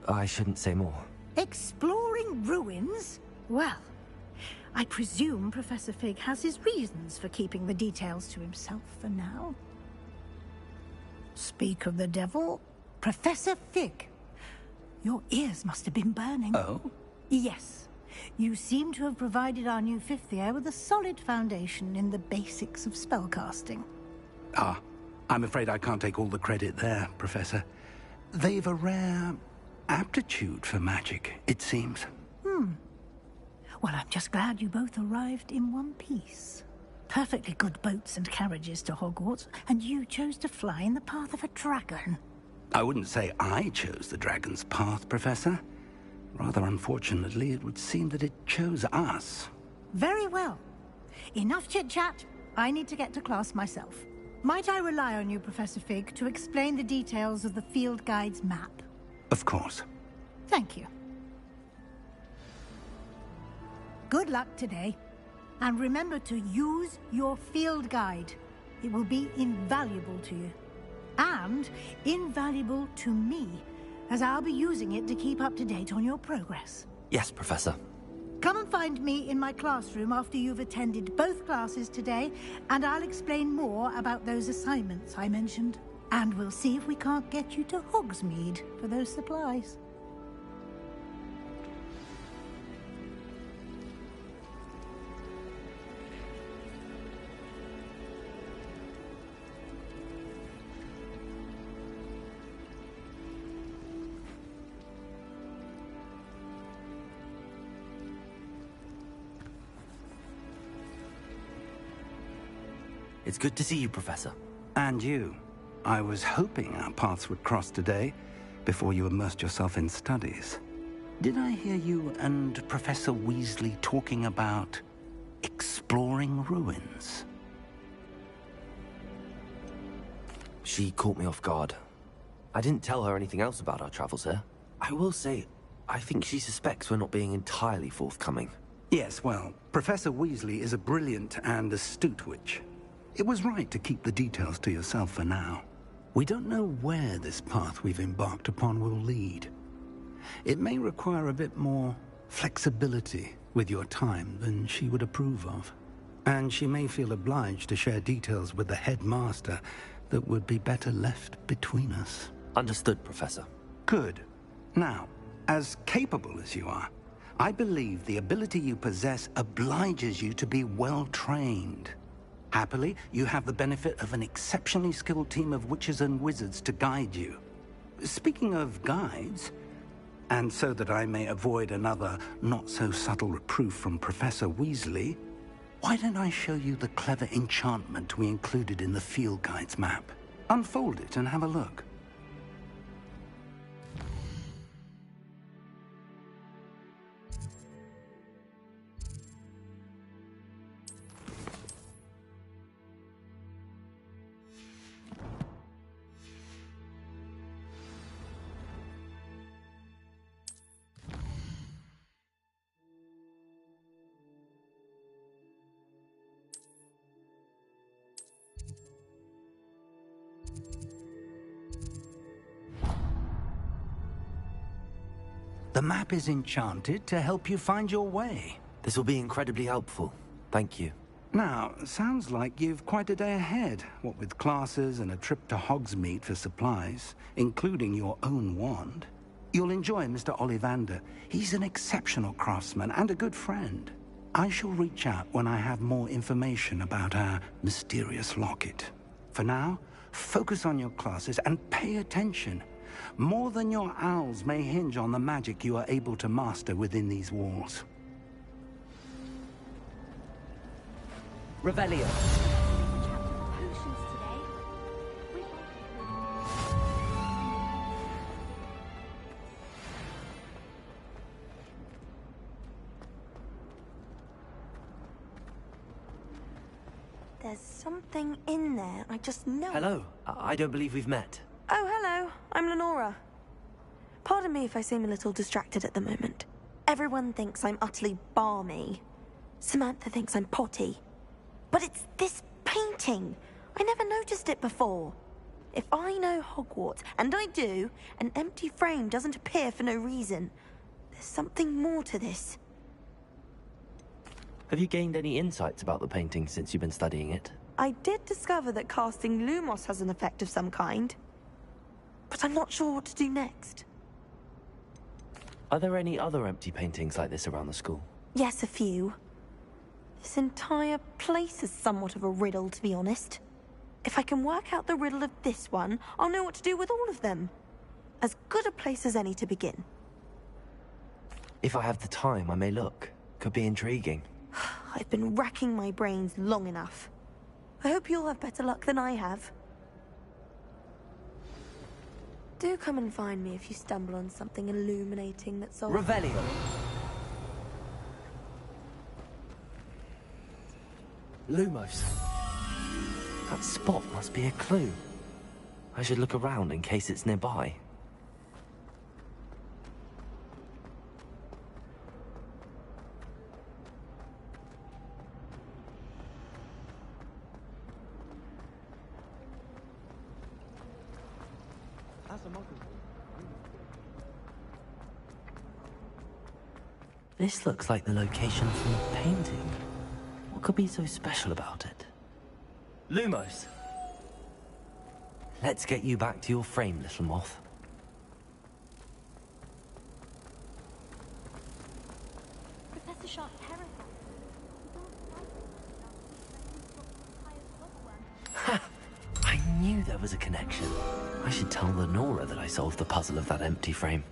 Speaker 3: I shouldn't say more.
Speaker 10: Exploring ruins? Well, I presume Professor Fig has his reasons for keeping the details to himself for now. Speak of the devil, Professor Fig. Your ears must have been burning.
Speaker 6: Oh?
Speaker 10: Yes. You seem to have provided our new fifth year with a solid foundation in the basics of spellcasting.
Speaker 6: Ah, I'm afraid I can't take all the credit there, Professor. They've a rare aptitude for magic, it seems.
Speaker 10: Well, I'm just glad you both arrived in one piece. Perfectly good boats and carriages to Hogwarts, and you chose to fly in the path of a dragon.
Speaker 6: I wouldn't say I chose the dragon's path, Professor. Rather unfortunately, it would seem that it chose us.
Speaker 10: Very well. Enough chit-chat. I need to get to class myself. Might I rely on you, Professor Fig, to explain the details of the field guide's map?
Speaker 6: Of course.
Speaker 10: Thank you. Good luck today. And remember to use your field guide. It will be invaluable to you. And invaluable to me, as I'll be using it to keep up to date on your progress.
Speaker 3: Yes, Professor.
Speaker 10: Come and find me in my classroom after you've attended both classes today, and I'll explain more about those assignments I mentioned. And we'll see if we can't get you to Hogsmeade for those supplies.
Speaker 3: It's good to see you, Professor.
Speaker 6: And you. I was hoping our paths would cross today, before you immersed yourself in studies. Did I hear you and Professor Weasley talking about exploring ruins?
Speaker 3: She caught me off guard. I didn't tell her anything else about our travels here. I will say, I think she suspects we're not being entirely forthcoming.
Speaker 6: Yes, well, Professor Weasley is a brilliant and astute witch. It was right to keep the details to yourself for now. We don't know where this path we've embarked upon will lead. It may require a bit more flexibility with your time than she would approve of. And she may feel obliged to share details with the headmaster
Speaker 4: that would be better left between us.
Speaker 3: Understood, Professor.
Speaker 4: Good. Now, as capable as you are, I believe the ability you possess obliges you to be well trained. Happily, you have the benefit of an exceptionally skilled team of witches and wizards to guide you. Speaking of guides, and so that I may avoid another not-so-subtle reproof from Professor Weasley, why don't I show you the clever enchantment we included in the field guide's map? Unfold it and have a look. The map is enchanted to help you find your way.
Speaker 3: This will be incredibly helpful. Thank you.
Speaker 4: Now, sounds like you've quite a day ahead, what with classes and a trip to Hogsmeade for supplies, including your own wand. You'll enjoy Mr. Ollivander. He's an exceptional craftsman and a good friend. I shall reach out when I have more information about our mysterious locket. For now, focus on your classes and pay attention. More than your owls may hinge on the magic you are able to master within these walls.
Speaker 3: Revelio.
Speaker 2: There's something in there. I just know.
Speaker 3: Hello. I don't believe we've met.
Speaker 2: Oh, hello. I'm Lenora. Pardon me if I seem a little distracted at the moment. Everyone thinks I'm utterly balmy. Samantha thinks I'm potty. But it's this painting. I never noticed it before. If I know Hogwarts, and I do, an empty frame doesn't appear for no reason. There's something more to this.
Speaker 3: Have you gained any insights about the painting since you've been studying it?
Speaker 2: I did discover that casting Lumos has an effect of some kind. But I'm not sure what to do next.
Speaker 3: Are there any other empty paintings like this around the school?
Speaker 2: Yes, a few. This entire place is somewhat of a riddle, to be honest. If I can work out the riddle of this one, I'll know what to do with all of them. As good a place as any to begin.
Speaker 3: If I have the time, I may look. Could be intriguing.
Speaker 2: I've been racking my brains long enough. I hope you'll have better luck than I have. Do come and find me if you stumble on something illuminating that's all...
Speaker 3: Revelio! Lumos. That spot must be a clue. I should look around in case it's nearby. This looks like the location from the painting. What could be so special about it? Lumos! Let's get you back to your frame, little moth.
Speaker 17: Professor Sharp terrified.
Speaker 3: Ha! I knew there was a connection. I should tell Lenora that I solved the puzzle of that empty frame.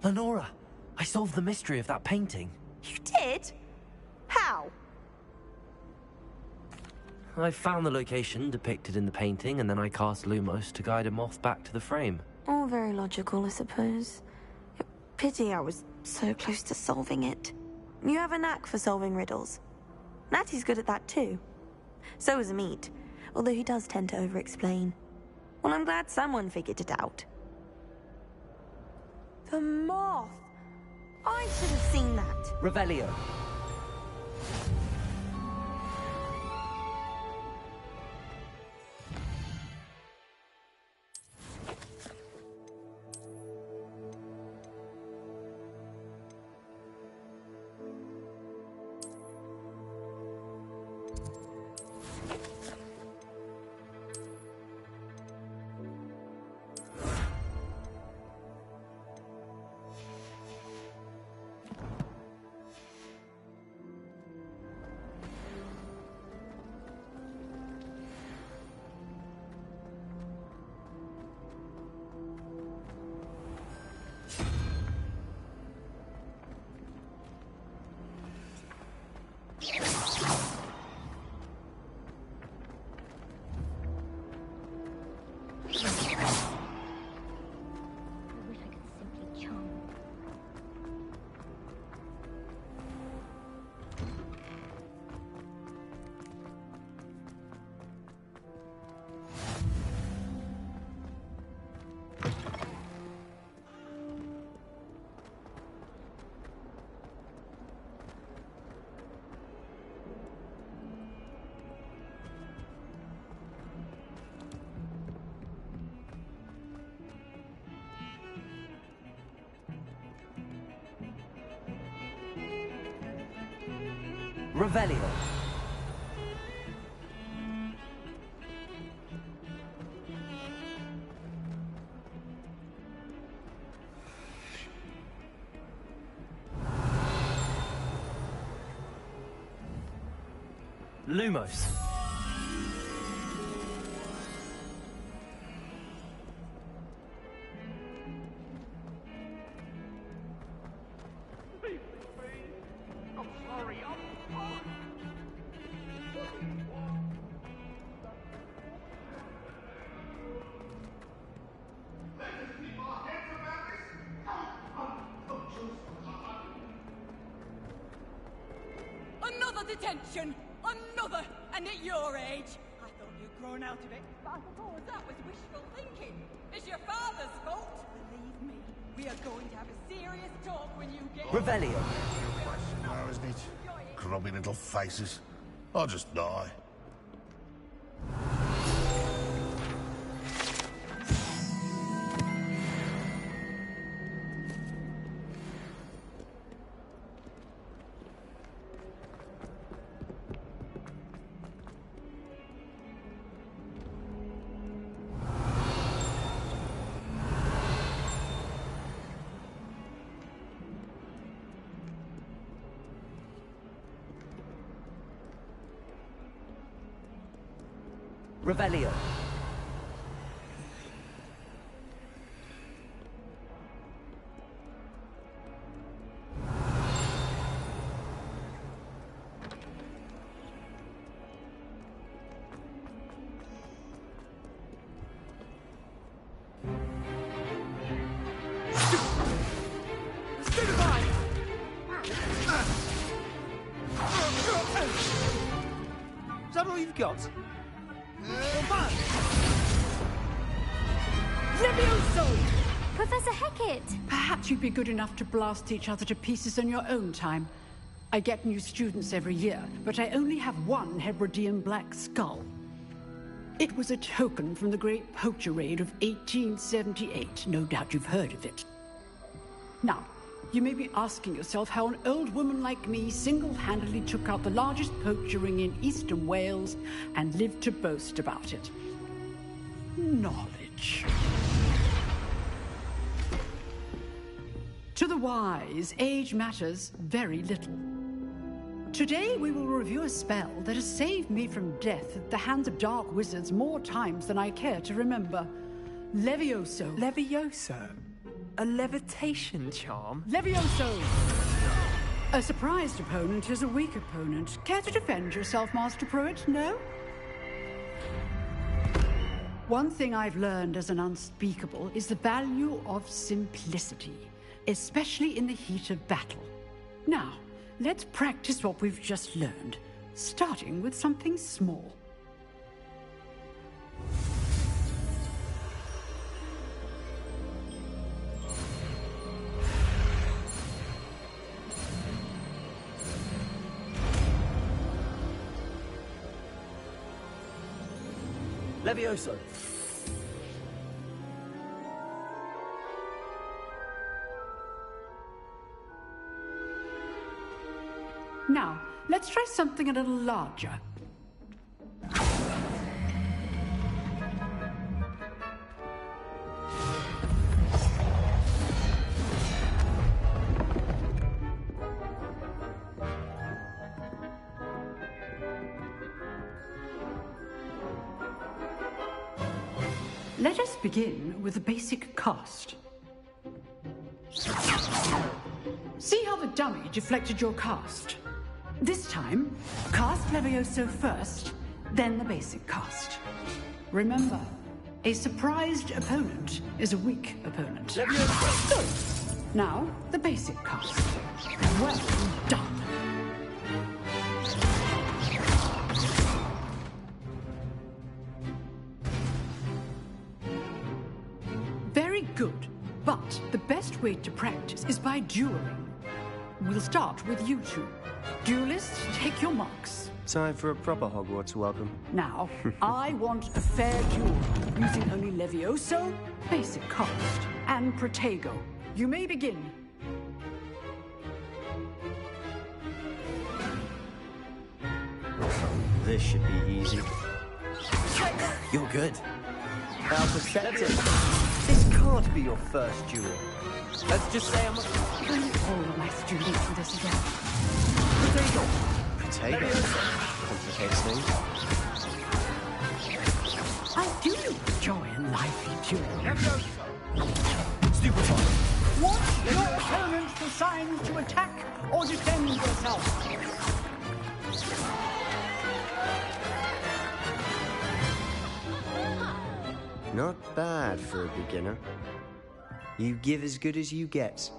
Speaker 3: Lenora, I solved the mystery of that painting.
Speaker 2: You did? How?
Speaker 3: I found the location depicted in the painting, and then I cast Lumos to guide a moth back to the frame.
Speaker 2: All very logical, I suppose. Pity I was so close to solving it. You have a knack for solving riddles. Natty's good at that too. So is Amit, although he does tend to over-explain. Well, I'm glad someone figured it out. The moth! I should have seen that.
Speaker 3: Revelio. Revelio. Lumos.
Speaker 16: Another detention! Another! And at your age! I thought you'd grown out of it, but I suppose that was wishful thinking. It's your father's fault. Believe me, we are going to have a serious talk when you get...
Speaker 3: Revelio.
Speaker 18: Now, isn't it? Grubby little faces. I'll just die.
Speaker 3: Revelio.
Speaker 16: Is that all you've got?
Speaker 19: Levioso!
Speaker 15: Professor Hecat!
Speaker 19: Perhaps you'd be good enough to blast each other to pieces on your own time. I get new students every year, but I only have one Hebridean black skull. It was a token from the Great Poacher Raid of 1878. No doubt you've heard of it. Now, you may be asking yourself how an old woman like me single-handedly took out the largest poacher ring in eastern Wales and lived to boast about it. Knowledge. To the wise, age matters very little. Today we will review a spell that has saved me from death at the hands of dark wizards more times than I care to remember. Levioso.
Speaker 20: Levioso? A levitation charm?
Speaker 19: Levioso! A surprised opponent is a weak opponent. Care to defend yourself, Master Pruitt? No? One thing I've learned as an unspeakable is the value of simplicity, especially in the heat of battle. Now, let's practice what we've just learned, starting with something small.
Speaker 3: Levioso!
Speaker 19: Now, let's try something a little larger. Let us begin with the basic cast. See how the dummy deflected your cast? This time, cast Levioso first, then the basic cast. Remember, a surprised opponent is a weak opponent. Levioso! Good. Now, the basic cast. Well done. Very good. But the best way to practice is by dueling. We'll start with you two. Duelists, take your marks.
Speaker 14: Time for a proper Hogwarts welcome.
Speaker 19: Now, I want a fair duel, using only Levioso, basic cast, and Protego. You may begin.
Speaker 14: This should be easy.
Speaker 3: You're good.
Speaker 14: How pathetic. This can't be your first duel.
Speaker 3: Let's just say I'm a...
Speaker 19: Bring all of my students to this again.
Speaker 14: Potato. Complicates things.
Speaker 19: I do enjoy a lively duel.
Speaker 3: Stupid one.
Speaker 19: Watch your opponent for signs to attack or defend yourself.
Speaker 14: Not bad for a beginner. You give as good as you get.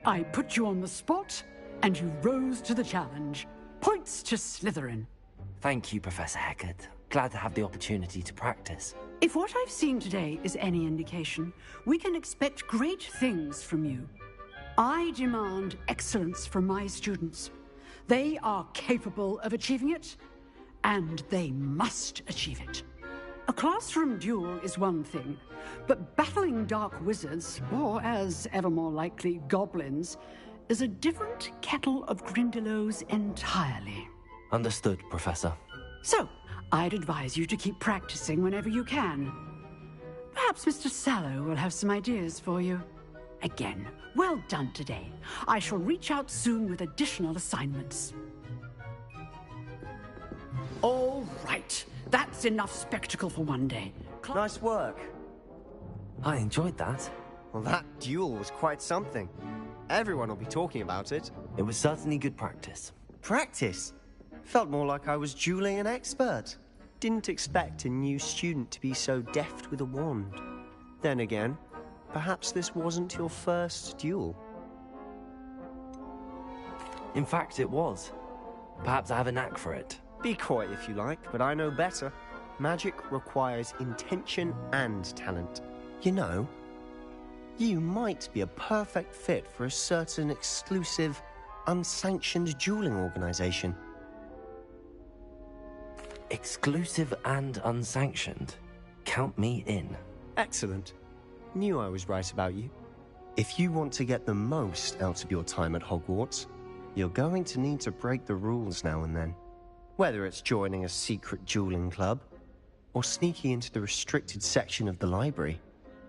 Speaker 19: I put you on the spot, and you rose to the challenge. Points to Slytherin.
Speaker 3: Thank you, Professor Hecat. Glad to have the opportunity to practice.
Speaker 19: If what I've seen today is any indication, we can expect great things from you. I demand excellence from my students. They are capable of achieving it, and they must achieve it. A classroom duel is one thing, but battling dark wizards, or as ever more likely, goblins, is a different kettle of Grindylows entirely.
Speaker 3: Understood, Professor.
Speaker 19: So, I'd advise you to keep practicing whenever you can. Perhaps Mr. Sallow will have some ideas for you. Again, well done today. I shall reach out soon with additional assignments. All right. That's enough spectacle for one day.
Speaker 14: Nice work.
Speaker 3: I enjoyed that.
Speaker 14: Well, that duel was quite something. Everyone will be talking about it.
Speaker 3: It was certainly good practice.
Speaker 14: Practice? Felt more like I was dueling an expert. Didn't expect a new student to be so deft with a wand. Then again, perhaps this wasn't your first duel.
Speaker 3: In fact, it was. Perhaps I have a knack for it.
Speaker 14: Be coy if you like, but I know better. Magic requires intention and talent. You know, you might be a perfect fit for a certain exclusive, unsanctioned dueling organization.
Speaker 3: Exclusive and unsanctioned? Count me in.
Speaker 14: Excellent. Knew I was right about you. If you want to get the most out of your time at Hogwarts, you're going to need to break the rules now and then. Whether it's joining a secret dueling club, or sneaking into the restricted section of the library,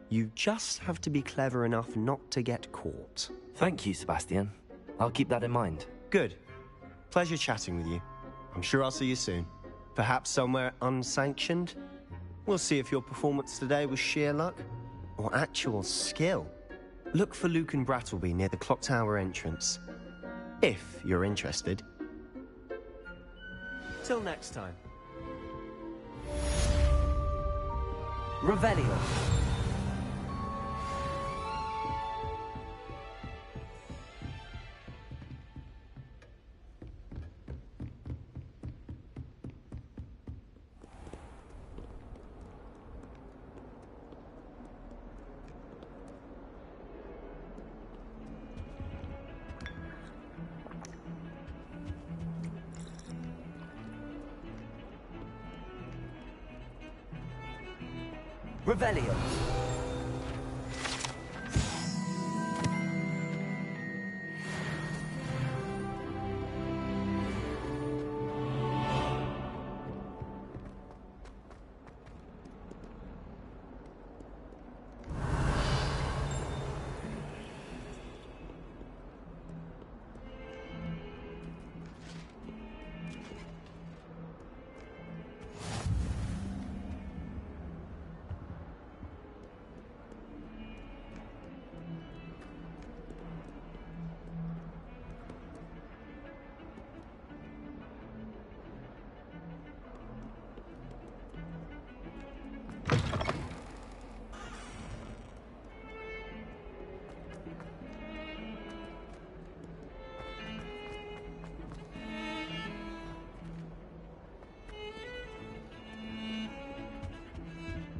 Speaker 14: you just have to be clever enough not to get caught.
Speaker 3: Thank you, Sebastian. I'll keep that in mind.
Speaker 14: Good. Pleasure chatting with you. I'm sure I'll see you soon. Perhaps somewhere unsanctioned? We'll see if your performance today was sheer luck, or actual skill. Look for Luke and Brattleby near the clock tower entrance. If you're interested. Till next time.
Speaker 3: Revelio. Revelio.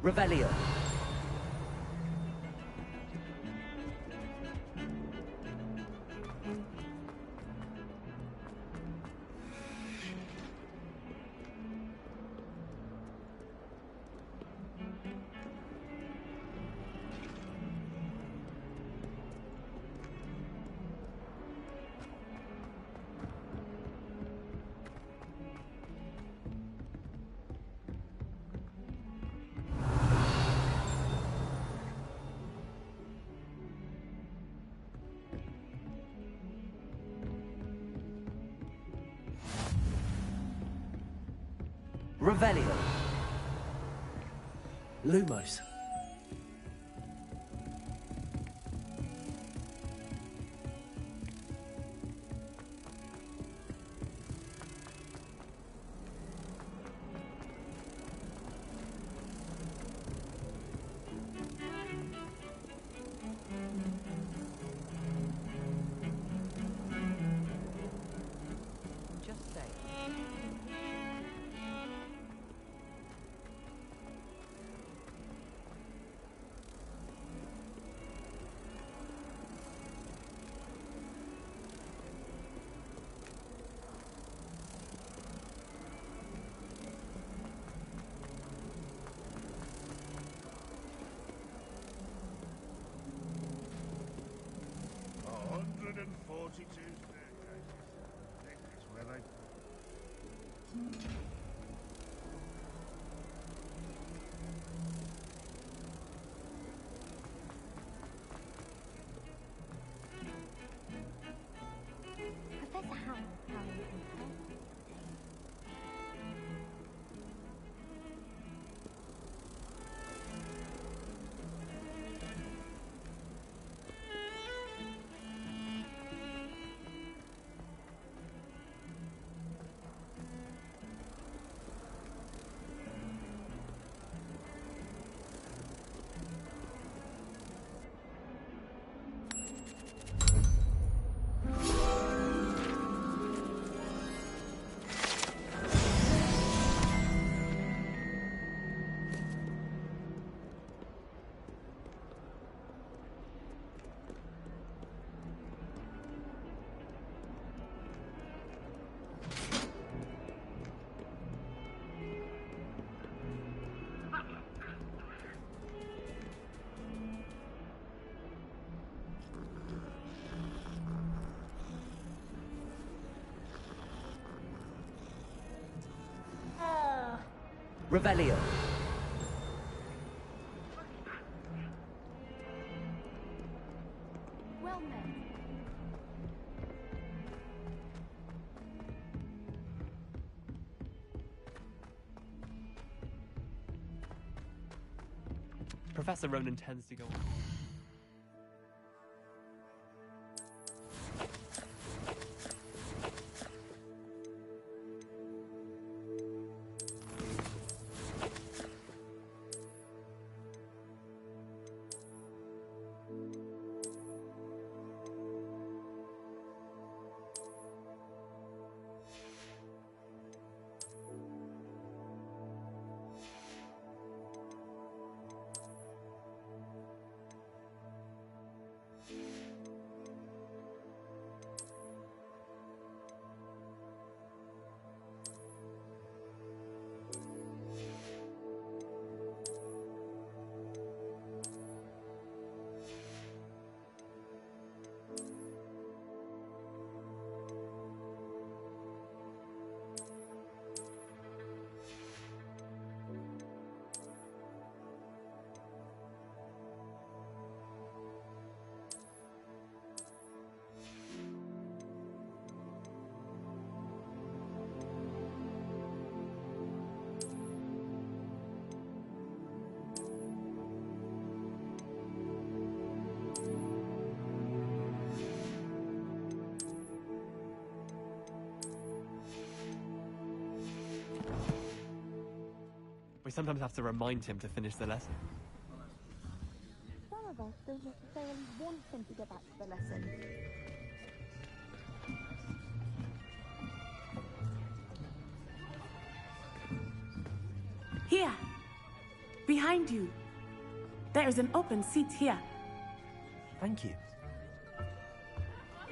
Speaker 3: Revelio. Revelio.
Speaker 20: Lumos.
Speaker 12: Just say.
Speaker 13: Professor Howell, how are you?
Speaker 3: Revelio.
Speaker 13: Well met.
Speaker 12: Professor Ronan tends to go on.
Speaker 20: We sometimes have to remind him to finish the lesson.
Speaker 2: Some of us don't necessarily want him to get back to the lesson.
Speaker 21: Here! Behind you! There is an open seat here.
Speaker 3: Thank you.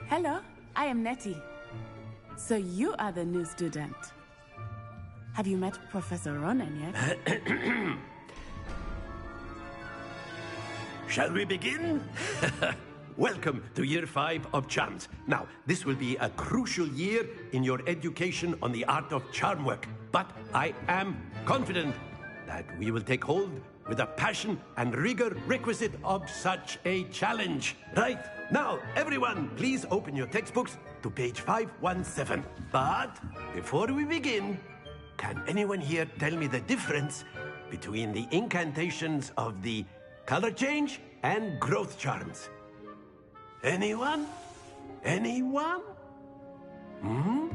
Speaker 21: Hello, I am Nettie. So you are the new student. Have you met Professor Ronan yet?
Speaker 22: Shall we begin? Welcome to Year 5 of Charms. Now, this will be a crucial year in your education on the art of charm work. But I am confident that we will take hold with the passion and rigor requisite of such a challenge. Right, now, everyone, please open your textbooks to page 517. But before we begin, can anyone here tell me the difference between the incantations of the color change and growth charms? Anyone? Anyone? Hmm?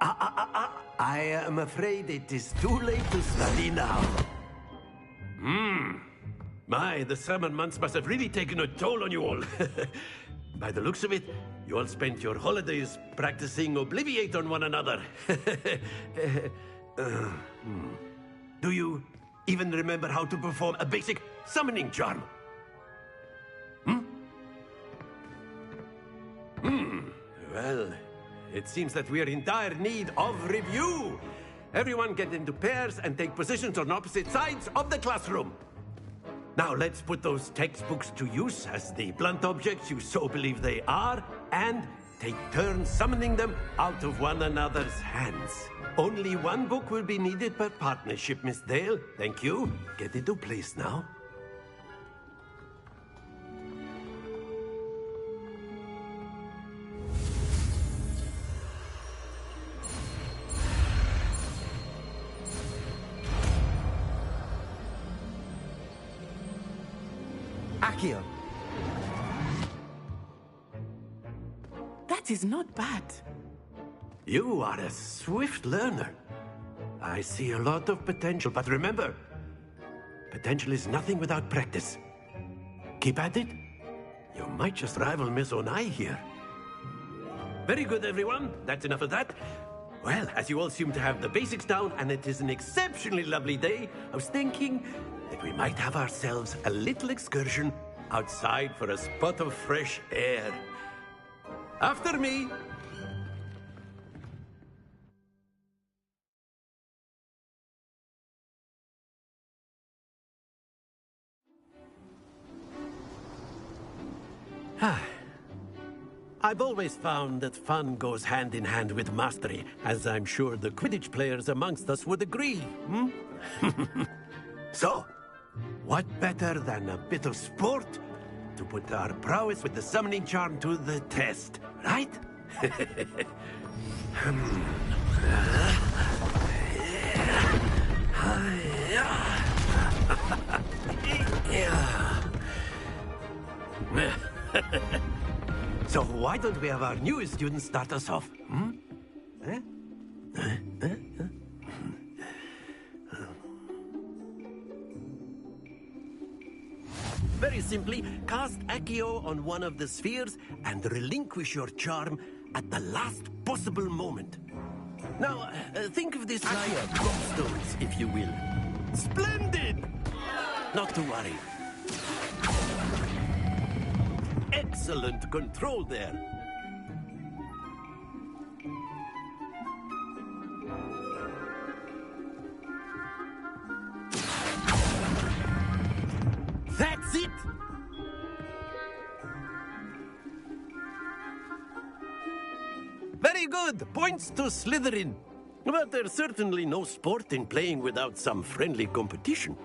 Speaker 22: I am afraid it is too late to study now. My, the summer months must have really taken a toll on you all. By the looks of it, you all spent your holidays practicing Obliviate on one another. Do you even remember how to perform a basic summoning charm? Well, it seems that we are in dire need of review. Everyone get into pairs and take positions on opposite sides of the classroom. Now let's put those textbooks to use as the blunt objects you so believe they are, and take turns summoning them out of one another's hands. Only one book will be needed per partnership, Miss Dale. Thank you. Get into place now.
Speaker 21: Accio. That is not bad.
Speaker 22: You are a swift learner. I see a lot of potential, but remember, potential is nothing without practice. Keep at it. You might just rival Miss Onai here. Very good, everyone. That's enough of that. Well, as you all seem to have the basics down, and it is an exceptionally lovely day, I was thinking that we might have ourselves a little excursion outside for a spot of fresh air. After me. I've always found that fun goes hand in hand with mastery, as I'm sure the Quidditch players amongst us would agree, So, what better than a bit of sport to put our prowess with the summoning charm to the test, right? So why don't we have our newest student start us off? Very simply, cast Accio on one of the spheres and relinquish your charm at the last possible moment. Now, think of this like gobstones, if you will. Splendid! Not to worry. Excellent control there. That's it! Very good! Points to Slytherin. But there's certainly no sport in playing without some friendly competition.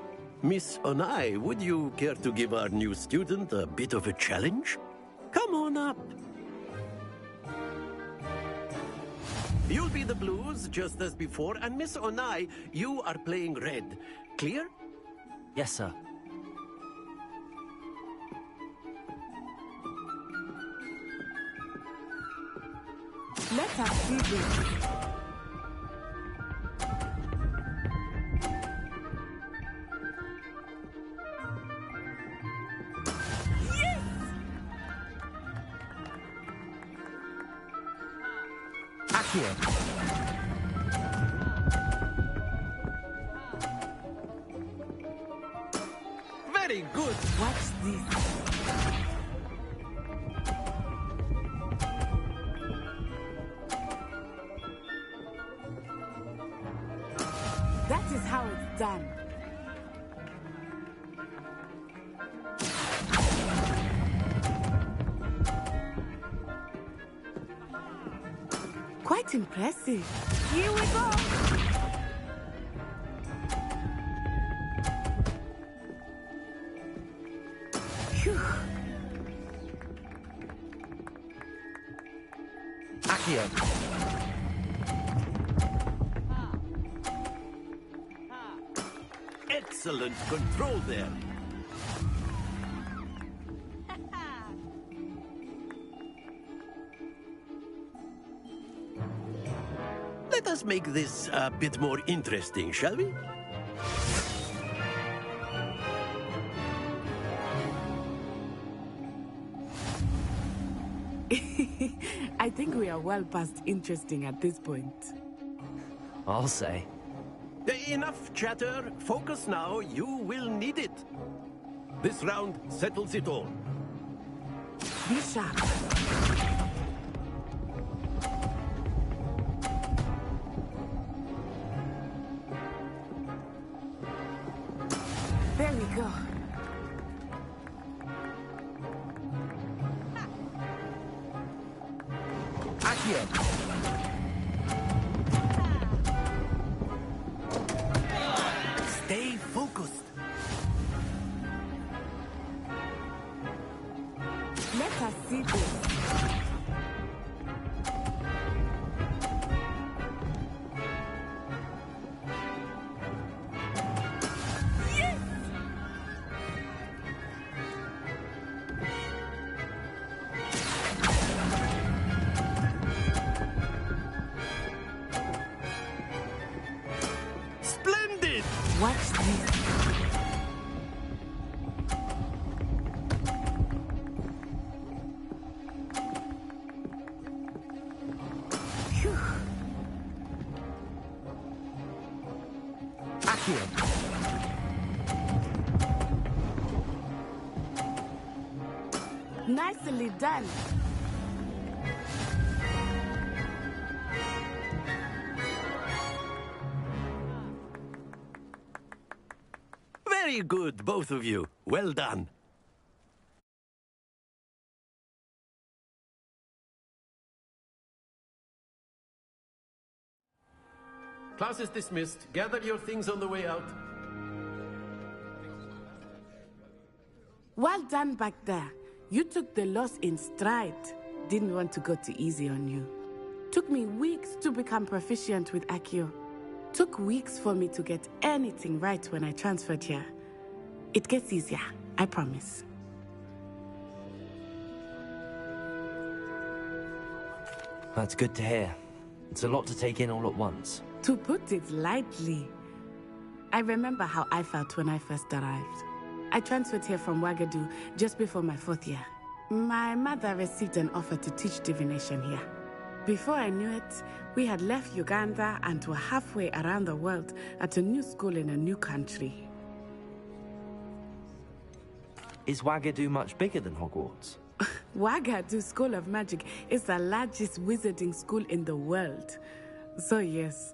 Speaker 22: Miss Onai, would you care to give our new student a bit of a challenge? Come on up. You'll be the blues, just as before, and Miss Onai, you are playing red. Clear?
Speaker 3: Yes, sir.
Speaker 21: Let us begin.
Speaker 3: Accio.
Speaker 22: Very good.
Speaker 21: What's this? That is how it's done. Quite impressive. Here we go. Phew.
Speaker 3: Accio.
Speaker 22: Excellent control there. Let us make this a bit more interesting, shall we?
Speaker 21: I think we are well past interesting at this point.
Speaker 3: I'll say.
Speaker 22: Enough chatter. Focus now. You will need it. This round settles it all.
Speaker 21: Be sharp. There we go.
Speaker 3: Accio.
Speaker 22: Stay focused.
Speaker 21: Let us see this. Yes!
Speaker 22: Splendid!
Speaker 21: Watch this. Phew.
Speaker 3: Accio.
Speaker 21: Nicely done.
Speaker 22: Very good, both of you. Well done. Class is dismissed. Gather your things on the way out.
Speaker 21: Well done back there. You took the loss in stride. Didn't want to go too easy on you. Took me weeks to become proficient with Accio. Took weeks for me to get anything right when I transferred here. It gets easier, I promise.
Speaker 3: That's good to hear. It's a lot to take in all at once.
Speaker 21: To put it lightly, I remember how I felt when I first arrived. I transferred here from Wagadu just before my 4th year. My mother received an offer to teach divination here. Before I knew it, we had left Uganda and were halfway around the world at a new school in a new country.
Speaker 3: Is Wagadu much bigger than Hogwarts?
Speaker 21: Wagadu School of Magic is the largest wizarding school in the world. So yes,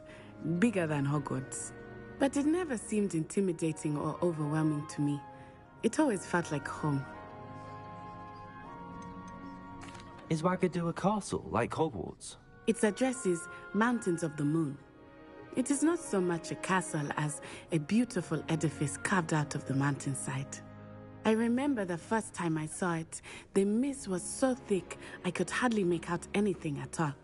Speaker 21: bigger than Hogwarts. But it never seemed intimidating or overwhelming to me. It always felt like home.
Speaker 3: Is Wagadu a castle, like Hogwarts?
Speaker 21: Its address is Mountains of the Moon. It is not so much a castle as a beautiful edifice carved out of the mountainside. I remember the first time I saw it, the mist was so thick I could hardly make out anything at all.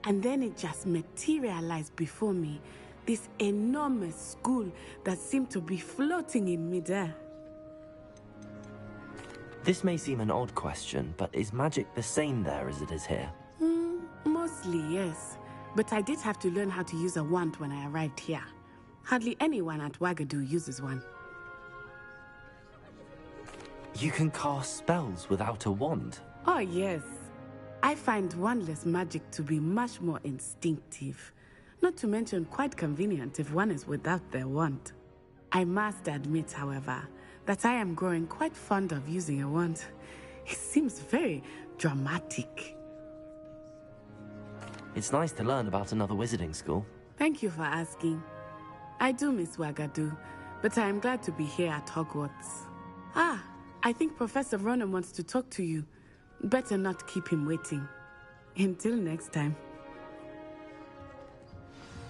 Speaker 21: And then it just materialized before me, this enormous school that seemed to be floating in midair.
Speaker 3: This may seem an odd question, but is magic the same there as it is here?
Speaker 21: Mostly, yes. But I did have to learn how to use a wand when I arrived here. Hardly anyone at Wagadu uses one.
Speaker 3: You can cast spells without a wand?
Speaker 21: Oh, yes. I find wandless magic to be much more instinctive. Not to mention quite convenient if one is without their wand. I must admit, however, that I am growing quite fond of using a wand. It seems very dramatic.
Speaker 3: It's nice to learn about another wizarding school.
Speaker 21: Thank you for asking. I do miss Wagadu, but I am glad to be here at Hogwarts. Ah, I think Professor Ronan wants to talk to you. Better not keep him waiting. Until next time.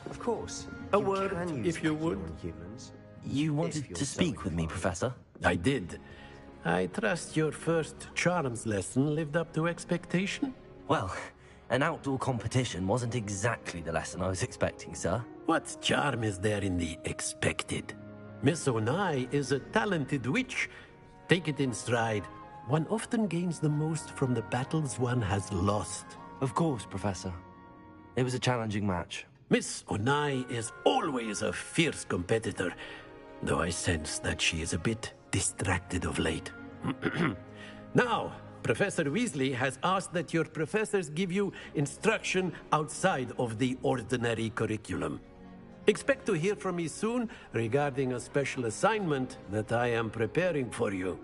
Speaker 14: Of course.
Speaker 22: A word, if you would.
Speaker 14: Humans.
Speaker 3: You wanted to speak with me, Professor?
Speaker 22: I did. I trust your first charms lesson lived up to expectation?
Speaker 3: Well, an outdoor competition wasn't exactly the lesson I was expecting, sir.
Speaker 22: What charm is there in the expected? Miss Onai is a talented witch. Take it in stride. One often gains the most from the battles one has lost.
Speaker 3: Of course, Professor. It was a challenging match.
Speaker 22: Miss Onai is always a fierce competitor, though I sense that she is a bit distracted of late. Now, Professor Weasley has asked that your professors give you instruction outside of the ordinary curriculum. Expect to hear from me soon regarding a special assignment that I am preparing for you.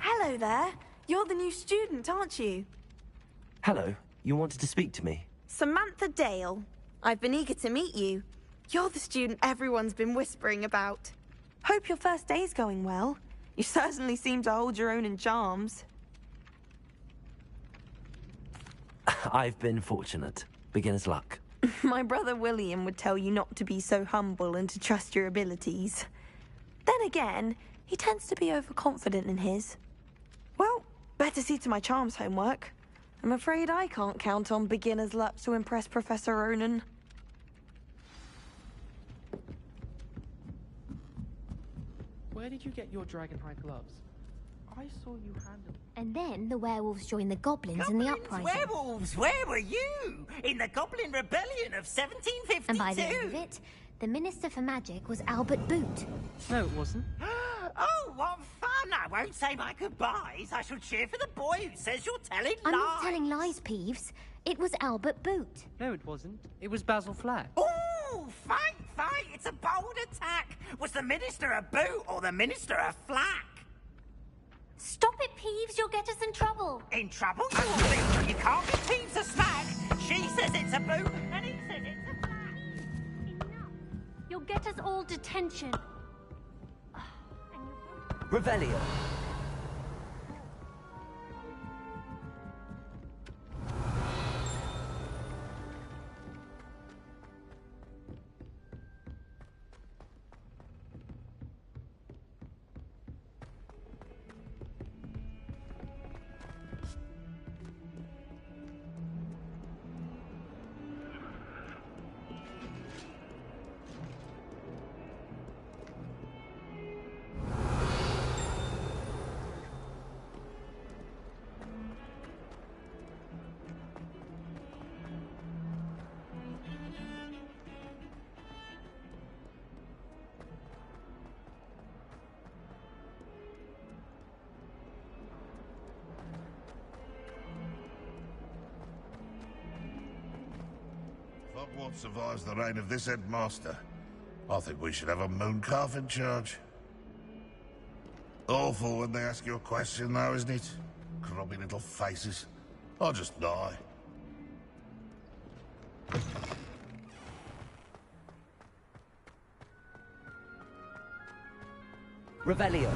Speaker 2: Hello there. You're the new student, aren't you?
Speaker 3: Hello. You wanted to speak to me?
Speaker 2: Samantha Dale. I've been eager to meet you. You're the student everyone's been whispering about. Hope your first day's going well. You certainly seem to hold your own in charms.
Speaker 3: I've been fortunate. Beginner's luck.
Speaker 2: My brother William would tell you not to be so humble and to trust your abilities. Then again, he tends to be overconfident in his. Well, better see to my charms homework. I'm afraid I can't count on beginner's luck to impress Professor Ronan.
Speaker 20: Where did you get your dragonhide gloves? I saw you handle.
Speaker 17: And then the werewolves joined the goblins in the uprising.
Speaker 1: Werewolves, where were you? In the Goblin Rebellion of 1752?
Speaker 17: And by the end of it, the Minister for Magic was Albert Boot.
Speaker 12: No, it wasn't.
Speaker 1: Oh, what fun! I won't say my goodbyes. I shall cheer for the boy who says you're telling
Speaker 17: I'm
Speaker 1: lies.
Speaker 17: not telling lies, Peeves. It was Albert Boot.
Speaker 12: No, it wasn't. It was Basil Flack.
Speaker 1: Oh, fight, fight! It's a bold attack. Was the Minister a boot or the Minister a flack?
Speaker 17: Stop it, Peeves. You'll get us in trouble.
Speaker 1: In trouble? You can't be Peeves a slack. She says it's a boot, and he says it's a flack.
Speaker 17: You'll get us all detention.
Speaker 3: Revelio.
Speaker 18: Hogwarts survives the reign of this headmaster. I think we should have a mooncalf in charge. Awful when they ask you a question, though, isn't it? Grubby little faces. I'll just die.
Speaker 3: Revelio.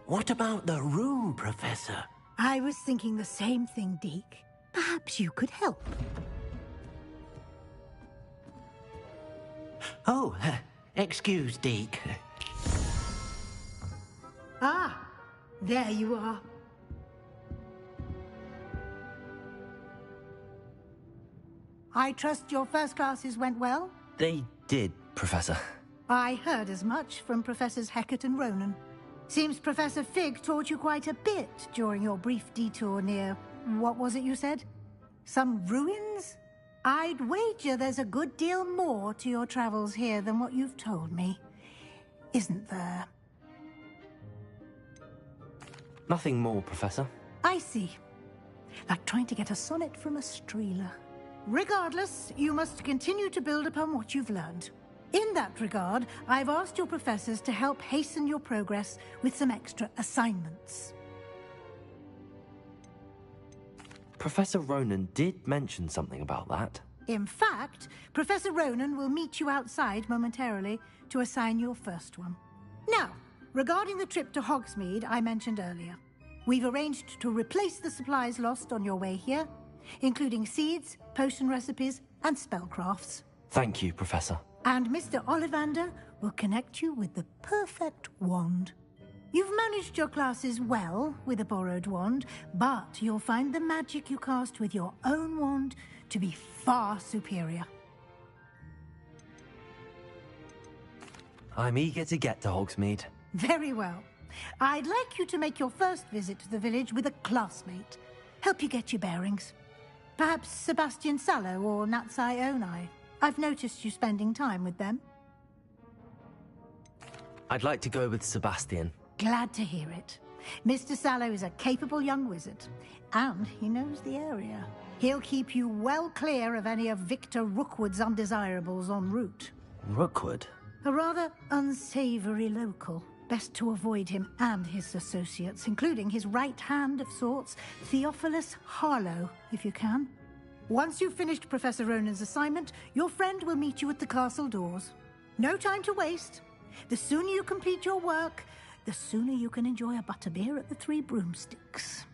Speaker 22: What about the room, Professor?
Speaker 10: I was thinking the same thing, Deke. Perhaps perhaps you could help.
Speaker 11: Oh, excuse, Deke.
Speaker 10: Ah, there you are. I trust your first classes went well?
Speaker 3: They did, Professor.
Speaker 10: I heard as much from Professors Hecat and Ronan. Seems Professor Fig taught you quite a bit during your brief detour near... what was it you said? Some ruins? I'd wager there's a good deal more to your travels here than what you've told me. Isn't there?
Speaker 3: Nothing more, Professor.
Speaker 10: I see. Like trying to get a sonnet from a streeler. Regardless, you must continue to build upon what you've learned. In that regard, I've asked your professors to help hasten your progress with some extra assignments.
Speaker 3: Professor Ronan did mention something about that.
Speaker 10: In fact, Professor Ronan will meet you outside momentarily to assign your first one. Now, regarding the trip to Hogsmeade I mentioned earlier, we've arranged to replace the supplies lost on your way here, including seeds, potion recipes, and spellcrafts.
Speaker 3: Thank you, Professor.
Speaker 10: And Mr. Ollivander will connect you with the perfect wand. You've managed your classes well with a borrowed wand, but you'll find the magic you cast with your own wand to be far superior.
Speaker 3: I'm eager to get to Hogsmeade.
Speaker 10: Very well. I'd like you to make your first visit to the village with a classmate. Help you get your bearings. Perhaps Sebastian Sallow or Natsai Onai. I've noticed you spending time with them.
Speaker 3: I'd like to go with Sebastian.
Speaker 10: Glad to hear it. Mr. Sallow is a capable young wizard, and he knows the area. He'll keep you well clear of any of Victor Rookwood's undesirables en route.
Speaker 3: Rookwood?
Speaker 10: A rather unsavory local. Best to avoid him and his associates, including his right hand of sorts, Theophilus Harlow, if you can. Once you've finished Professor Ronan's assignment, your friend will meet you at the castle doors. No time to waste. The sooner you complete your work, the sooner you can enjoy a butterbeer at the Three Broomsticks.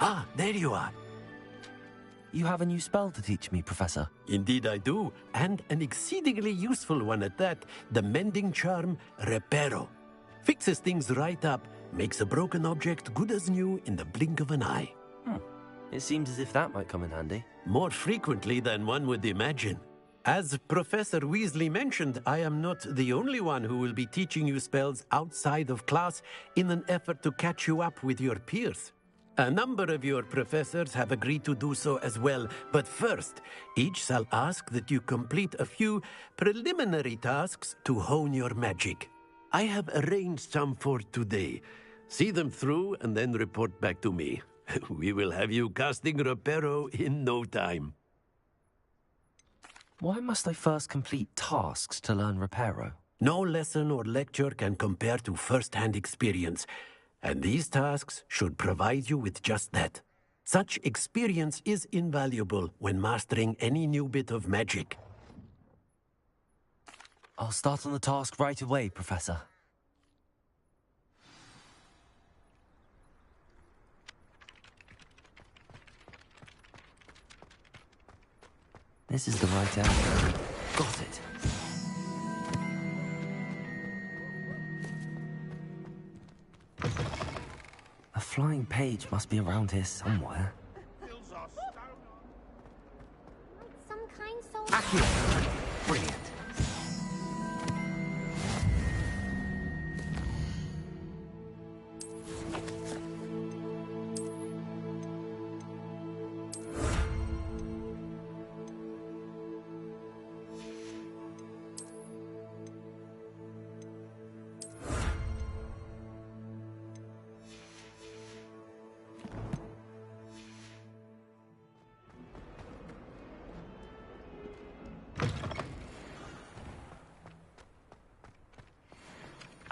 Speaker 22: Ah, there you are.
Speaker 3: You have a new spell to teach me, Professor.
Speaker 22: Indeed I do, and an exceedingly useful one at that, the mending charm Reparo. Fixes things right up, makes a broken object good as new in the blink of an eye.
Speaker 3: It seems as if that might come in handy.
Speaker 22: More frequently than one would imagine. As Professor Weasley mentioned, I am not the only one who will be teaching you spells outside of class in an effort to catch you up with your peers. A number of your professors have agreed to do so as well, but first, each shall ask that you complete a few preliminary tasks to hone your magic. I have arranged some for today. See them through and then report back to me. We will have you casting Reparo in no time.
Speaker 3: Why must I first complete tasks to learn Reparo?
Speaker 22: No lesson or lecture can compare to first-hand experience. And these tasks should provide you with just that. Such experience is invaluable when mastering any new bit of magic.
Speaker 3: I'll start on the task right away, Professor. This is the right area. Got it. A flying page must be around here somewhere.
Speaker 13: Some kind soul.
Speaker 22: Accurate. Brilliant.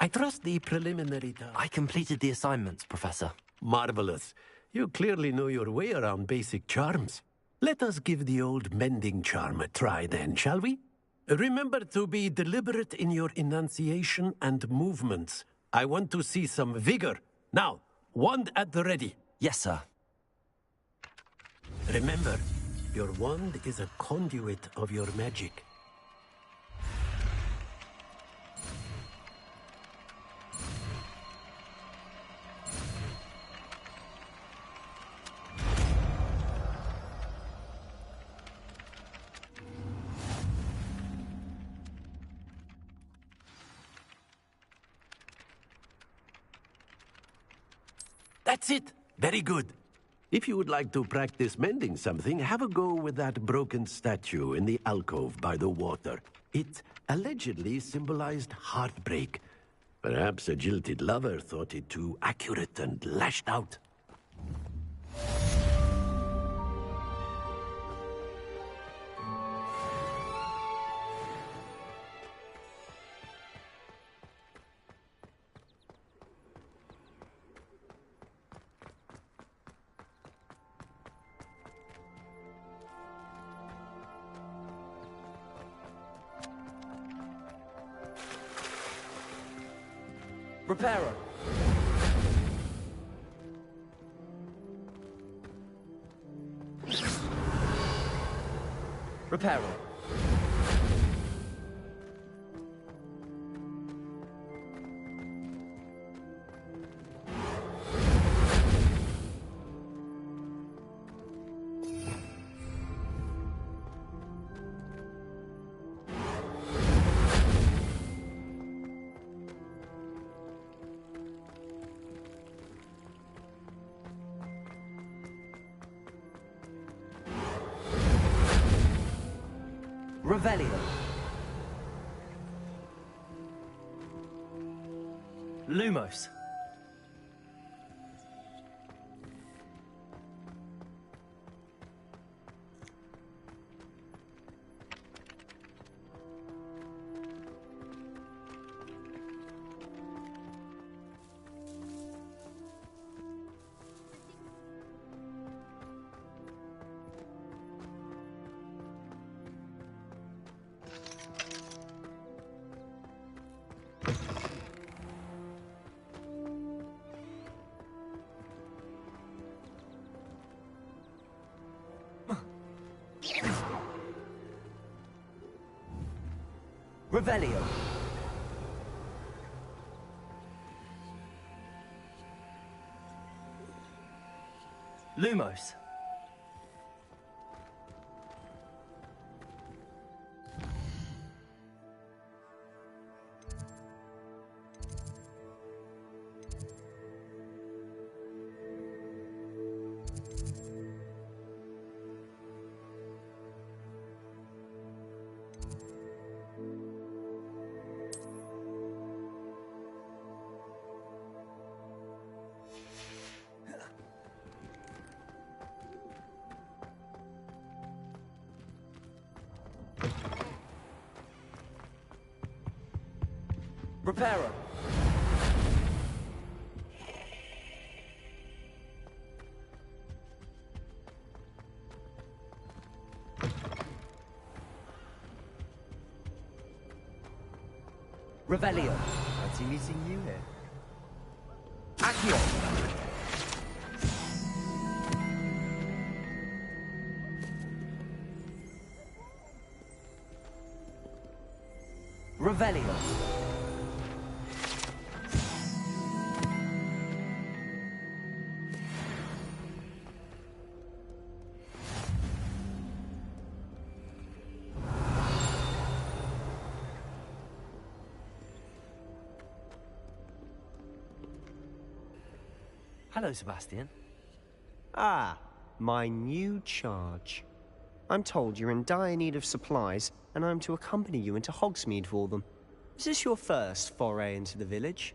Speaker 22: I trust the preliminary
Speaker 3: I completed the assignments, Professor.
Speaker 22: Marvelous. You clearly know your way around basic charms. Let us give the old mending charm a try then, shall we? Remember to be deliberate in your enunciation and movements. I want to see some vigor. Now, wand at the ready.
Speaker 3: Yes, sir.
Speaker 22: Remember, your wand is a conduit of your magic. That's it. Very good. If you would like to practice mending something, have a go with that broken statue in the alcove by the water. It allegedly symbolized heartbreak. Perhaps a jilted lover thought it too accurate and lashed out.
Speaker 3: Repairer. Repairer. Revelio. Lumos. Revelio. Lumos. Repairer. Revelio.
Speaker 14: Fancy meeting you here.
Speaker 3: Accio. Revelio. Hello, Sebastian.
Speaker 14: Ah, my new charge. I'm told you're in dire need of supplies, and I'm to accompany you into Hogsmeade for them. Is this your first foray into the village?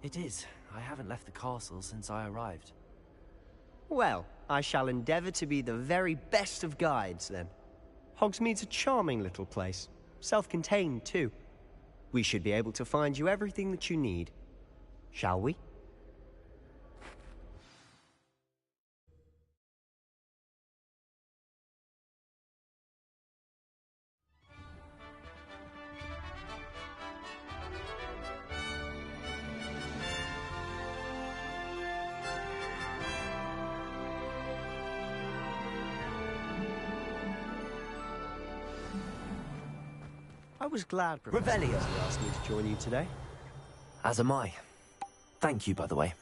Speaker 3: It is. I haven't left the castle since I arrived.
Speaker 14: Well, I shall endeavour to be the very best of guides, then. Hogsmeade's a charming little place. Self-contained, too. We should be able to find you everything that you need. Shall we? I was glad Professor Weasley asked me to join you today.
Speaker 3: As am I. Thank you, by the way.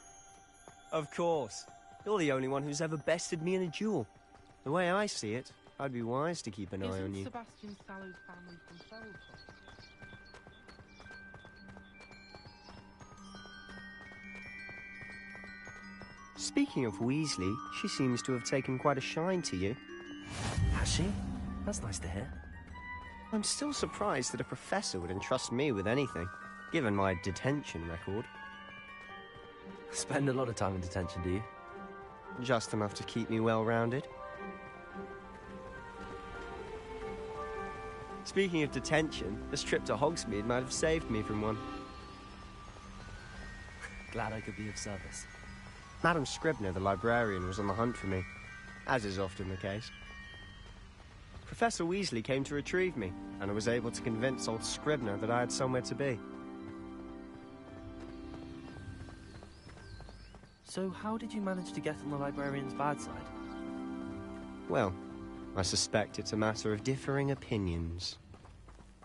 Speaker 14: Of course. You're the only one who's ever bested me in a duel. The way I see it, I'd be wise to keep an eye on you.
Speaker 20: Sebastian Sallow's family from Feldcroft?
Speaker 14: Speaking of Weasley, she seems to have taken quite a shine to you.
Speaker 3: Has she? That's nice to hear.
Speaker 14: I'm still surprised that a professor would entrust me with anything, given my detention record.
Speaker 3: Spend a lot of time in detention, do you?
Speaker 14: Just enough to keep me well-rounded. Speaking of detention, this trip to Hogsmeade might have saved me from one.
Speaker 3: Glad I could be of service.
Speaker 14: Madam Scribner, the librarian, was on the hunt for me, as is often the case. Professor Weasley came to retrieve me, and I was able to convince old Scribner that I had somewhere to be.
Speaker 3: So how did you manage to get on the librarian's bad side?
Speaker 14: Well, I suspect it's a matter of differing opinions.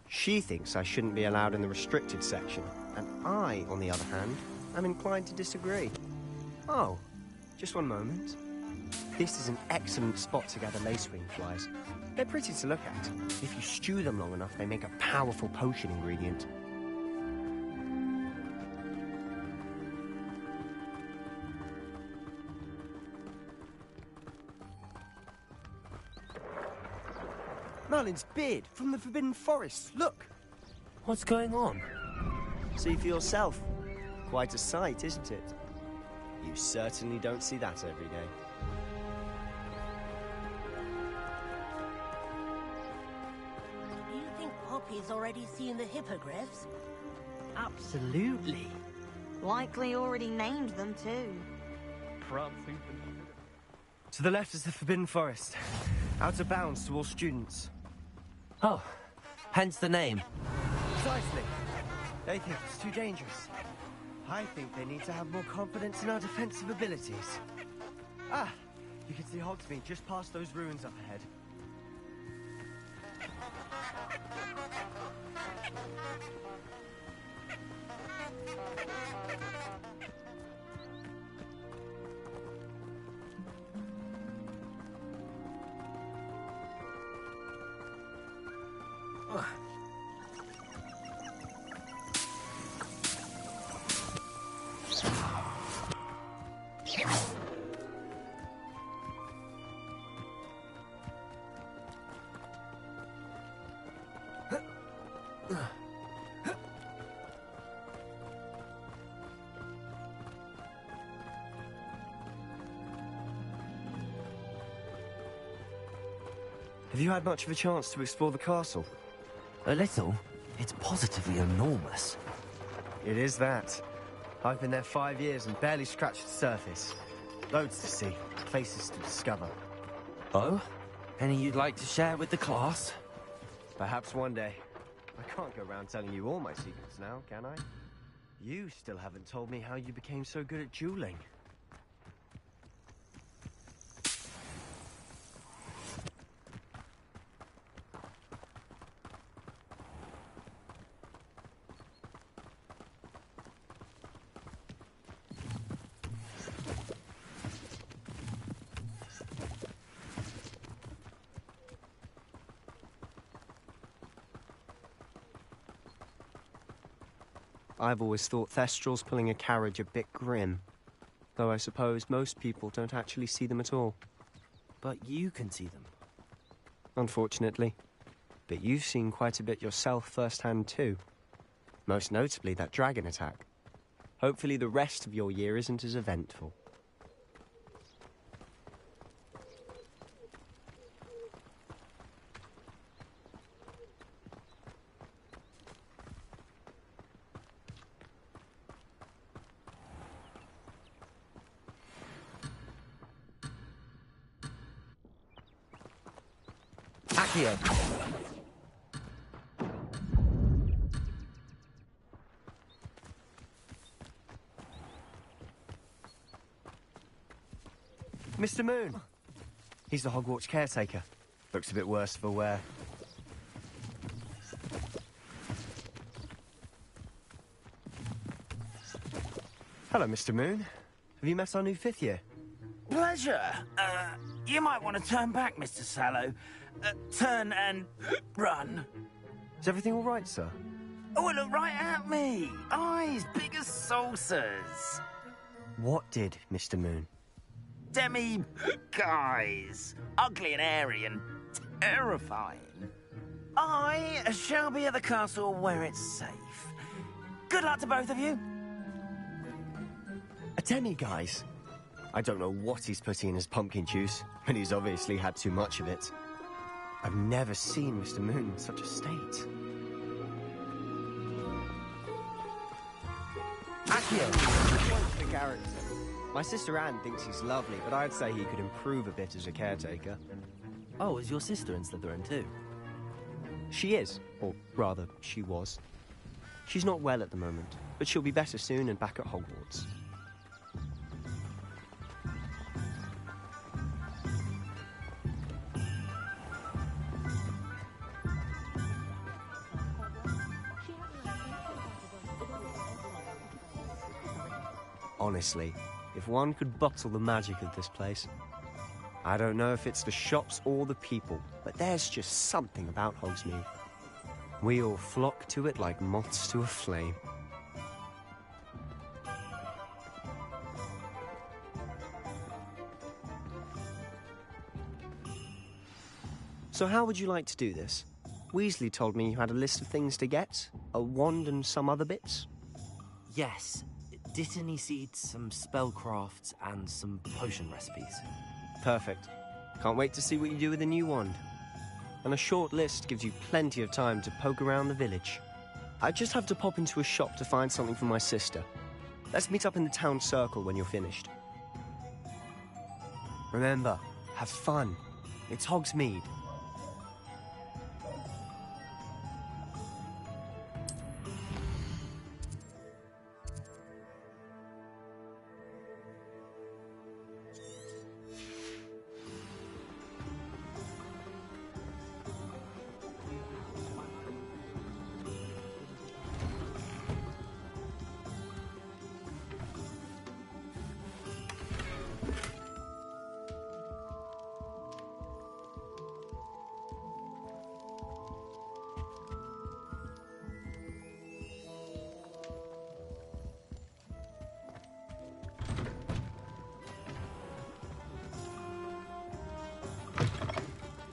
Speaker 14: She thinks I shouldn't be allowed in the restricted section, and I, on the other hand, am inclined to disagree. Oh, just one moment. This is an excellent spot to gather lacewing flies. They're pretty to look at. If you stew them long enough, they make a powerful potion ingredient. Merlin's beard from the Forbidden Forest. Look!
Speaker 3: What's going on?
Speaker 14: See for yourself. Quite a sight, isn't it? You certainly don't see that every day.
Speaker 5: Do you think Poppy's already seen the hippogriffs?
Speaker 12: Absolutely.
Speaker 2: Likely already named them too.
Speaker 12: Prancing.
Speaker 14: To the left is the Forbidden Forest. Out of bounds to all students.
Speaker 3: Oh, hence the name.
Speaker 14: Precisely. They think it's too dangerous. I think they need to have more confidence in our defensive abilities. Ah, you can see Hogsmeade just past those ruins up ahead. Have you had much of a chance to explore the castle?
Speaker 3: A little. It's positively enormous.
Speaker 14: It is that. I've been there 5 years and barely scratched the surface. Loads to see, places to discover.
Speaker 3: Oh? Any you'd like to share with the class?
Speaker 14: Perhaps one day. I can't go around telling you all my secrets now, can I? You still haven't told me how you became so good at dueling. I've always thought Thestrals pulling a carriage a bit grim. Though I suppose most people don't actually see them at all.
Speaker 3: But you can see them.
Speaker 14: Unfortunately. But you've seen quite a bit yourself firsthand too. Most notably that dragon attack. Hopefully the rest of your year isn't as eventful.
Speaker 3: Accio!
Speaker 14: Mr. Moon. He's the Hogwarts caretaker. Looks a bit worse for wear. Hello, Mr. Moon. Have you met our new fifth year?
Speaker 11: Pleasure. You might want to turn back, Mr. Sallow. Turn and run.
Speaker 14: Is everything all right, sir?
Speaker 11: Oh, look right at me. Eyes big as saucers.
Speaker 14: What did, Mr. Moon?
Speaker 11: Guys. Ugly and airy and terrifying. I shall be at the castle where it's safe. Good luck to both of you.
Speaker 14: A guys. I don't know what he's putting in his pumpkin juice, but he's obviously had too much of it. I've never seen Mr. Moon in such a state. Accio! The character. My sister Anne thinks he's lovely, but I'd say he could improve a bit as a caretaker.
Speaker 3: Oh, is your sister in Slytherin too?
Speaker 14: She is, or rather, she was. She's not well at the moment, but she'll be better soon and back at Hogwarts. Honestly, if one could bottle the magic of this place. I don't know if it's the shops or the people, but there's just something about Hogsmeade. We all flock to it like moths to a flame. So how would you like to do this? Weasley told me you had a list of things to get, a wand and some other bits.
Speaker 3: Yes. Dittany seeds, some spellcrafts, and some potion recipes.
Speaker 14: Perfect. Can't wait to see what you do with the new wand. And a short list gives you plenty of time to poke around the village. I just have to pop into a shop to find something for my sister. Let's meet up in the town circle when you're finished. Remember, have fun. It's Hogsmeade.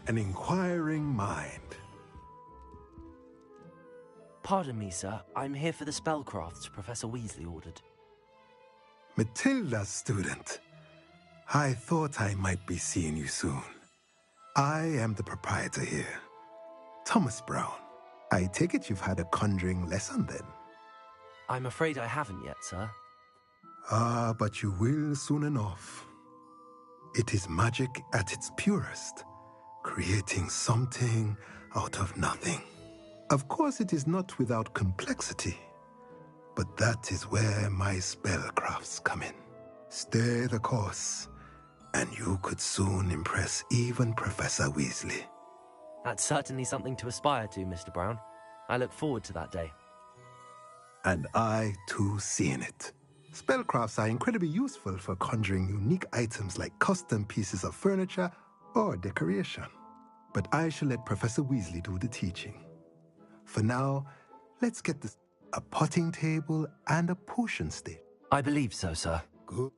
Speaker 7: An inquiring mind.
Speaker 3: Pardon me, sir. I'm here for the spellcrafts Professor Weasley ordered.
Speaker 7: Matilda's student. I thought I might be seeing you soon. I am the proprietor here, Thomas Brown. I take it you've had a conjuring lesson then?
Speaker 3: I'm afraid I haven't yet, sir.
Speaker 7: Ah, but you will soon enough. It is magic at its purest, creating something out of nothing. Of course, it is not without complexity, but that is where my spellcrafts come in. Stay the course, and you could soon impress even Professor Weasley.
Speaker 3: That's certainly something to aspire to, Mr. Brown. I look forward to that day.
Speaker 7: And I, too, seeing it. Spellcrafts are incredibly useful for conjuring unique items like custom pieces of furniture or decoration. But I shall let Professor Weasley do the teaching. For now, let's get this: a potting table and a potion station.
Speaker 3: I believe so, sir.
Speaker 7: Good.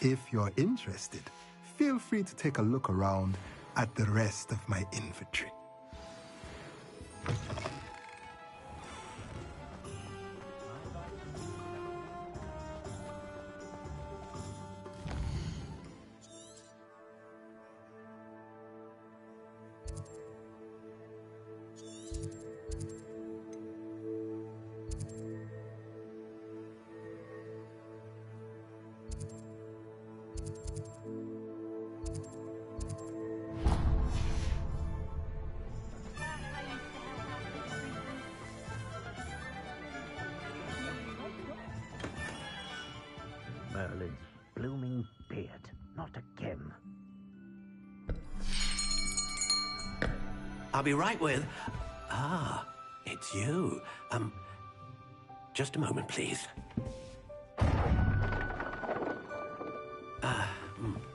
Speaker 7: If you're interested, feel free to take a look around at the rest of my inventory.
Speaker 11: Merlin's blooming beard. Not again.
Speaker 22: I'll be right with... Ah, it's you. Just a moment, please.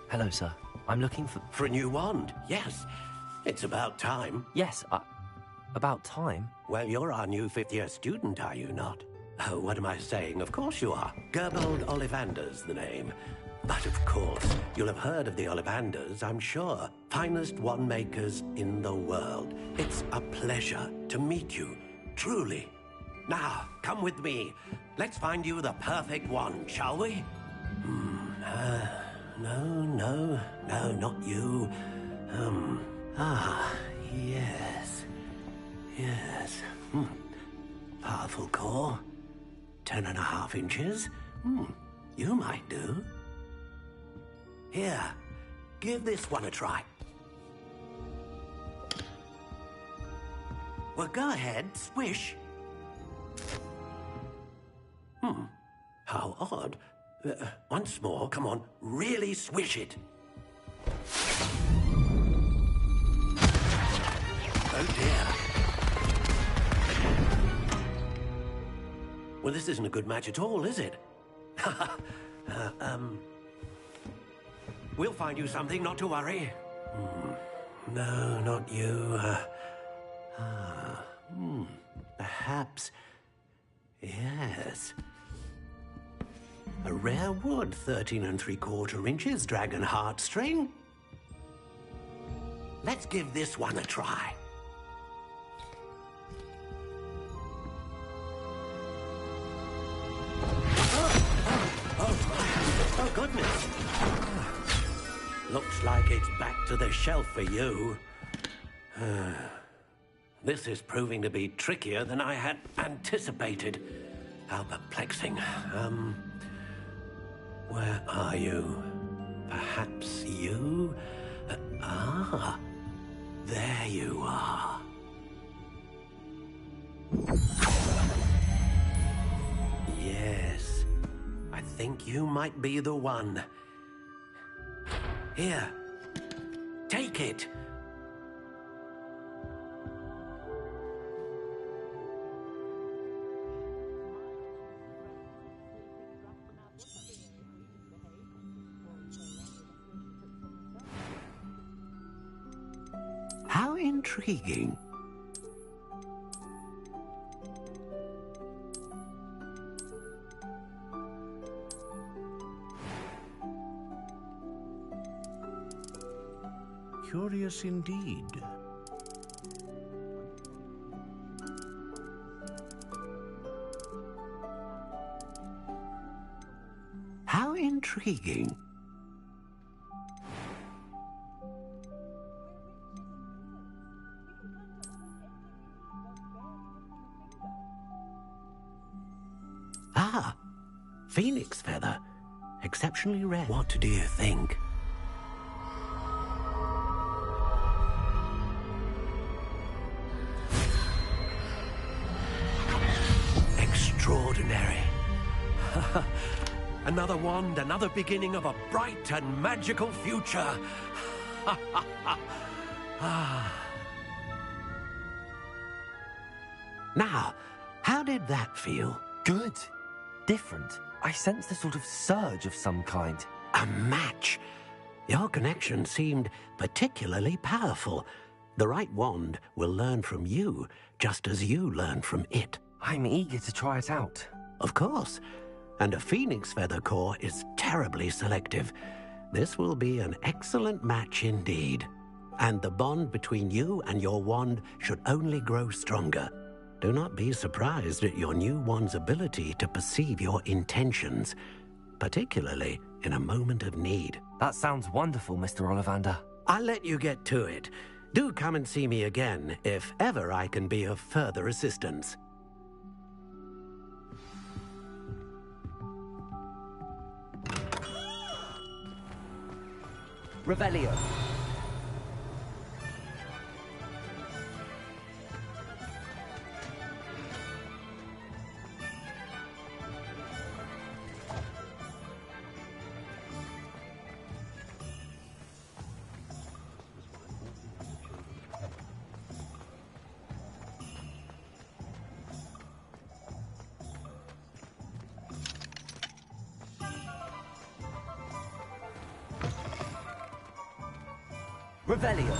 Speaker 3: Hello, sir. I'm looking for...
Speaker 22: For a new wand, yes. It's about time.
Speaker 3: Yes, about time?
Speaker 22: Well, you're our new fifth-year student, are you not? Oh, what am I saying? Of course you are. Gerbold Ollivander's the name. But of course, you'll have heard of the Ollivanders, I'm sure. Finest wand makers in the world. It's a pleasure to meet you, truly. Now, come with me. Let's find you the perfect wand, shall we? No, not you. Yes. Powerful core. 10.5 inches. You might do. Here, give this one a try. Well, go ahead, swish. How odd. Once more, come on, really swish it. Oh dear. Well, this isn't a good match at all, is it? We'll find you something, not to worry. No, not you. Perhaps... Yes. A rare wood, 13 3/4 inches, dragon heartstring. Let's give this one a try. Oh, goodness. Looks like it's back to the shelf for you. This is proving to be trickier than I had anticipated. How perplexing. Where are you? Perhaps you? There you are. Yes, I think you might be the one. Here, take it. How intriguing.
Speaker 8: Curious indeed.
Speaker 22: How intriguing. Ah, phoenix feather. Exceptionally rare. What do you think? Extraordinary. Another wand, another beginning of a bright and magical future. Now, how did that feel?
Speaker 3: Good. Different. I sensed a sort of surge of some kind.
Speaker 22: A match. Your connection seemed particularly powerful. The right wand will learn from you, just as you learn from it.
Speaker 3: I'm eager to try it out.
Speaker 22: Of course. And a phoenix feather core is terribly selective. This will be an excellent match indeed. And the bond between you and your wand should only grow stronger. Do not be surprised at your new wand's ability to perceive your intentions, particularly in a moment of need.
Speaker 3: That sounds wonderful, Mr. Ollivander.
Speaker 22: I'll let you get to it. Do come and see me again if ever I can be of further assistance.
Speaker 3: Revelio. Revelio.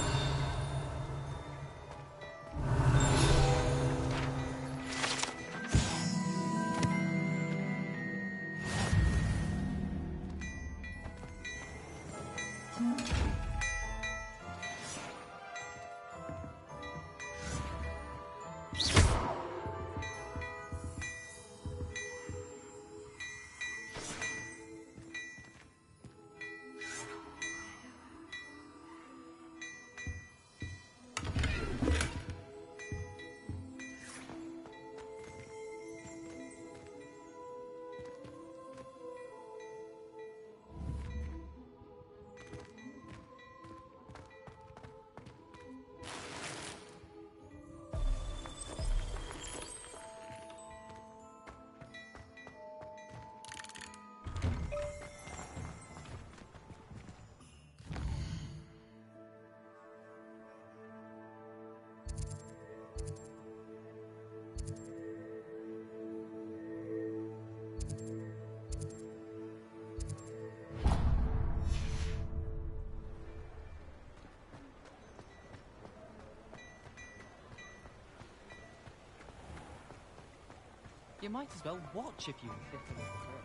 Speaker 20: You might as well watch if you fit in the throne.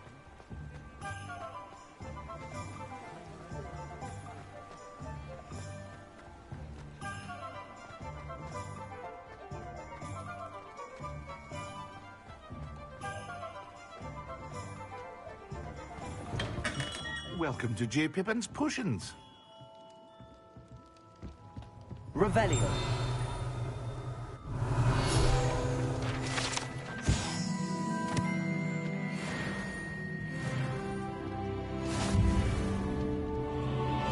Speaker 18: Welcome to J. Pippin's Potions.
Speaker 3: Revelio.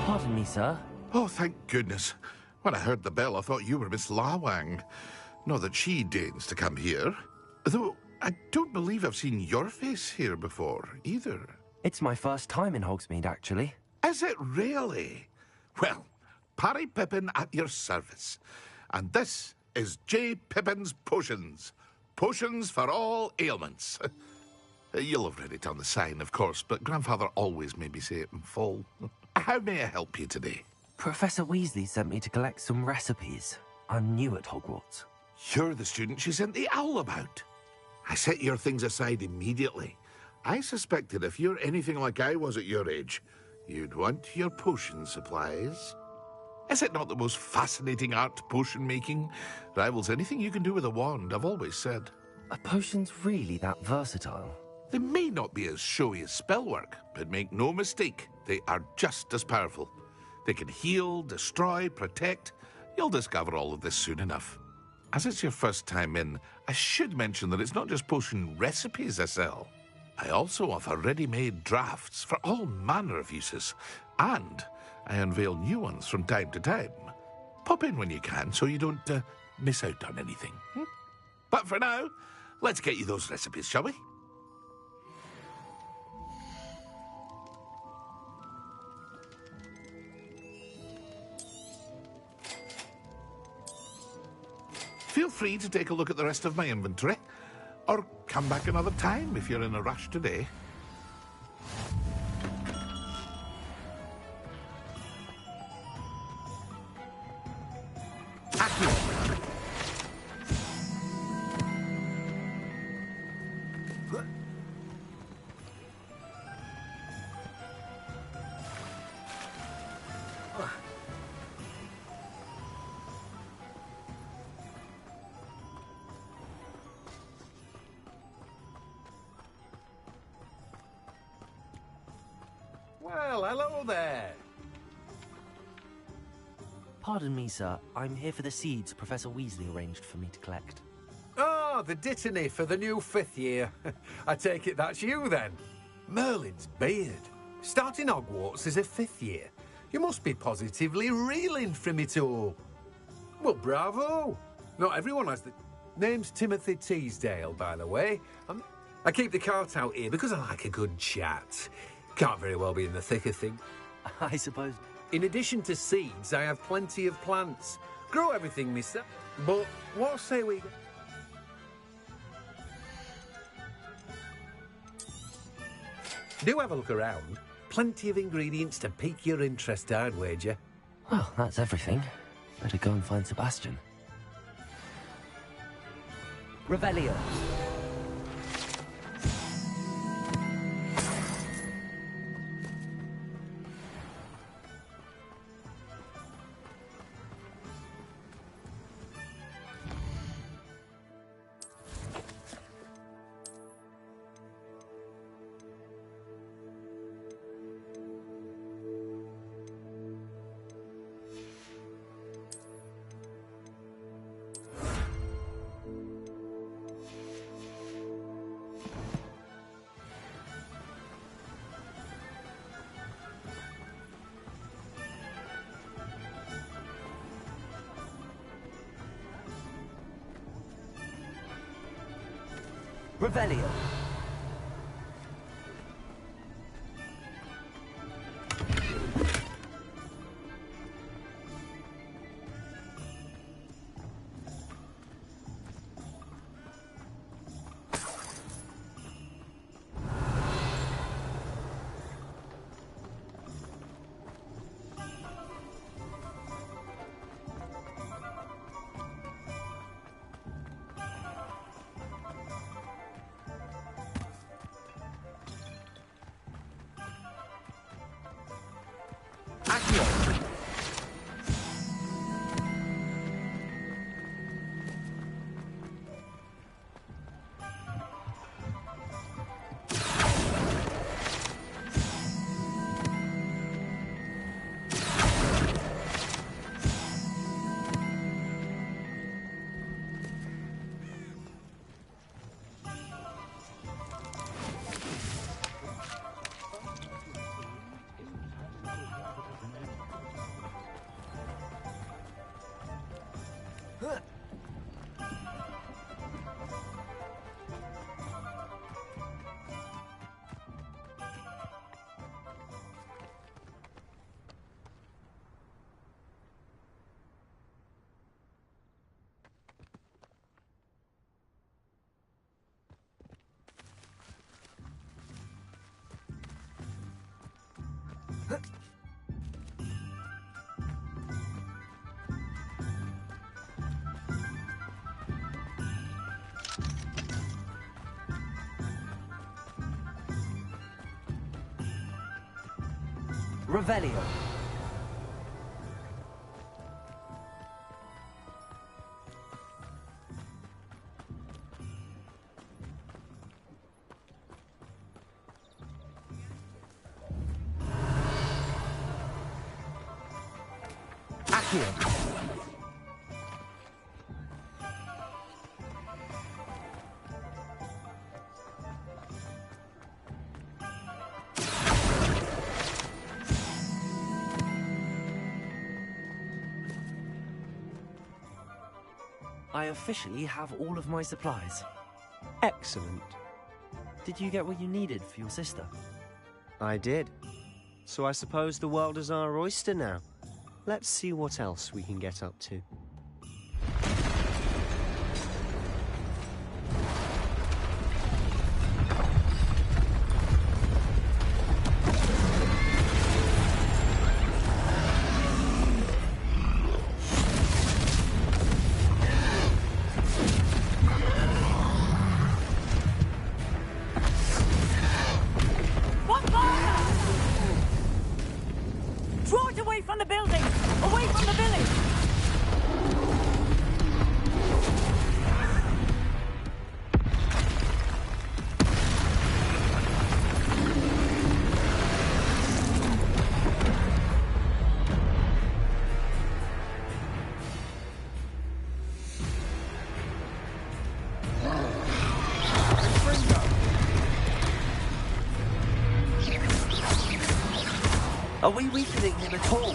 Speaker 3: Pardon me, sir.
Speaker 18: Oh, thank goodness. When I heard the bell, I thought you were Miss Lawang. Not that she deigns to come here. Though, I don't believe I've seen your face here before, either.
Speaker 3: It's my first time in Hogsmeade, actually.
Speaker 18: Is it really? Well, Parry Pippin at your service. And this is J. Pippin's Potions. Potions for all ailments. You'll have read it on the sign, of course, but Grandfather always made me say it in full. How may I help you today?
Speaker 3: Professor Weasley sent me to collect some recipes. I'm new at Hogwarts.
Speaker 18: You're the student she sent the owl about. I set your things aside immediately. I suspected if you're anything like I was at your age, you'd want your potion supplies. Is it not the most fascinating art, potion making? Rivals anything you can do with a wand, I've always said.
Speaker 3: Are potions really that versatile?
Speaker 18: They may not be as showy as spellwork, but make no mistake, they are just as powerful. They can heal, destroy, protect. You'll discover all of this soon enough. As it's your first time in, I should mention that it's not just potion recipes I sell. I also offer ready-made drafts for all manner of uses, and I unveil new ones from time to time. Pop in when you can so you don't miss out on anything. But for now, let's get you those recipes, shall we? Feel free to take a look at the rest of my inventory, or come back another time if you're in a rush today.
Speaker 6: Well, hello there.
Speaker 3: Pardon me, sir. I'm here for the seeds Professor Weasley arranged for me to collect.
Speaker 6: Oh, the dittany for the new 5th year. I take it that's you, then. Merlin's beard. Starting Hogwarts as a 5th year. You must be positively reeling from it all. Well, bravo. Not everyone has the... Name's Timothy Teasdale, by the way. I keep the cart out here because I like a good chat. Can't very well be in the thick of things.
Speaker 3: I suppose.
Speaker 6: In addition to seeds, I have plenty of plants. Grow everything, mister. But what say we... Do have a look around. Plenty of ingredients to pique your interest, I'd wager.
Speaker 3: Well, that's everything. Better go and find Sebastian. Revelio. Revelio. Revelio. Accio. I officially have all of my supplies.
Speaker 14: Excellent.
Speaker 3: Did you get what you needed for your sister?
Speaker 14: I did. So I suppose the world is our oyster now. Let's see what else we can get up to.
Speaker 3: Are we weakening him at all?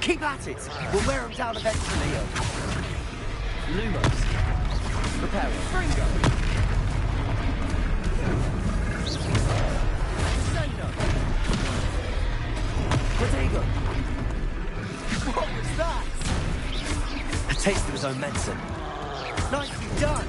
Speaker 3: Keep at it! We'll wear him down eventually. Lumos. Prepare it. Fringo! Protego! What was that? A taste of his own medicine. Nicely done!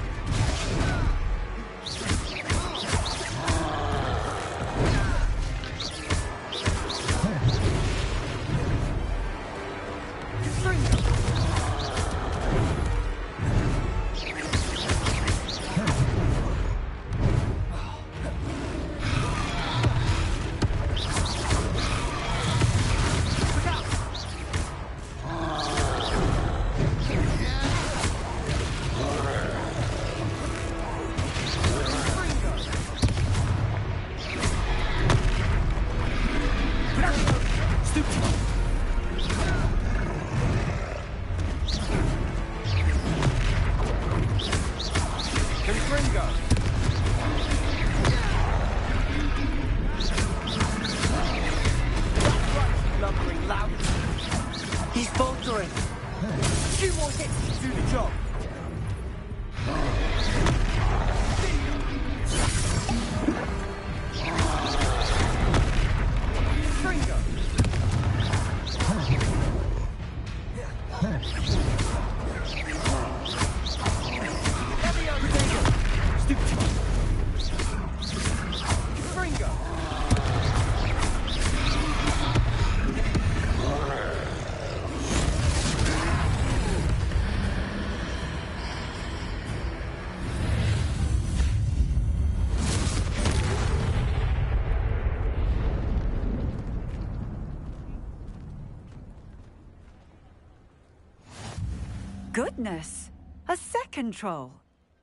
Speaker 4: Goodness! A second troll!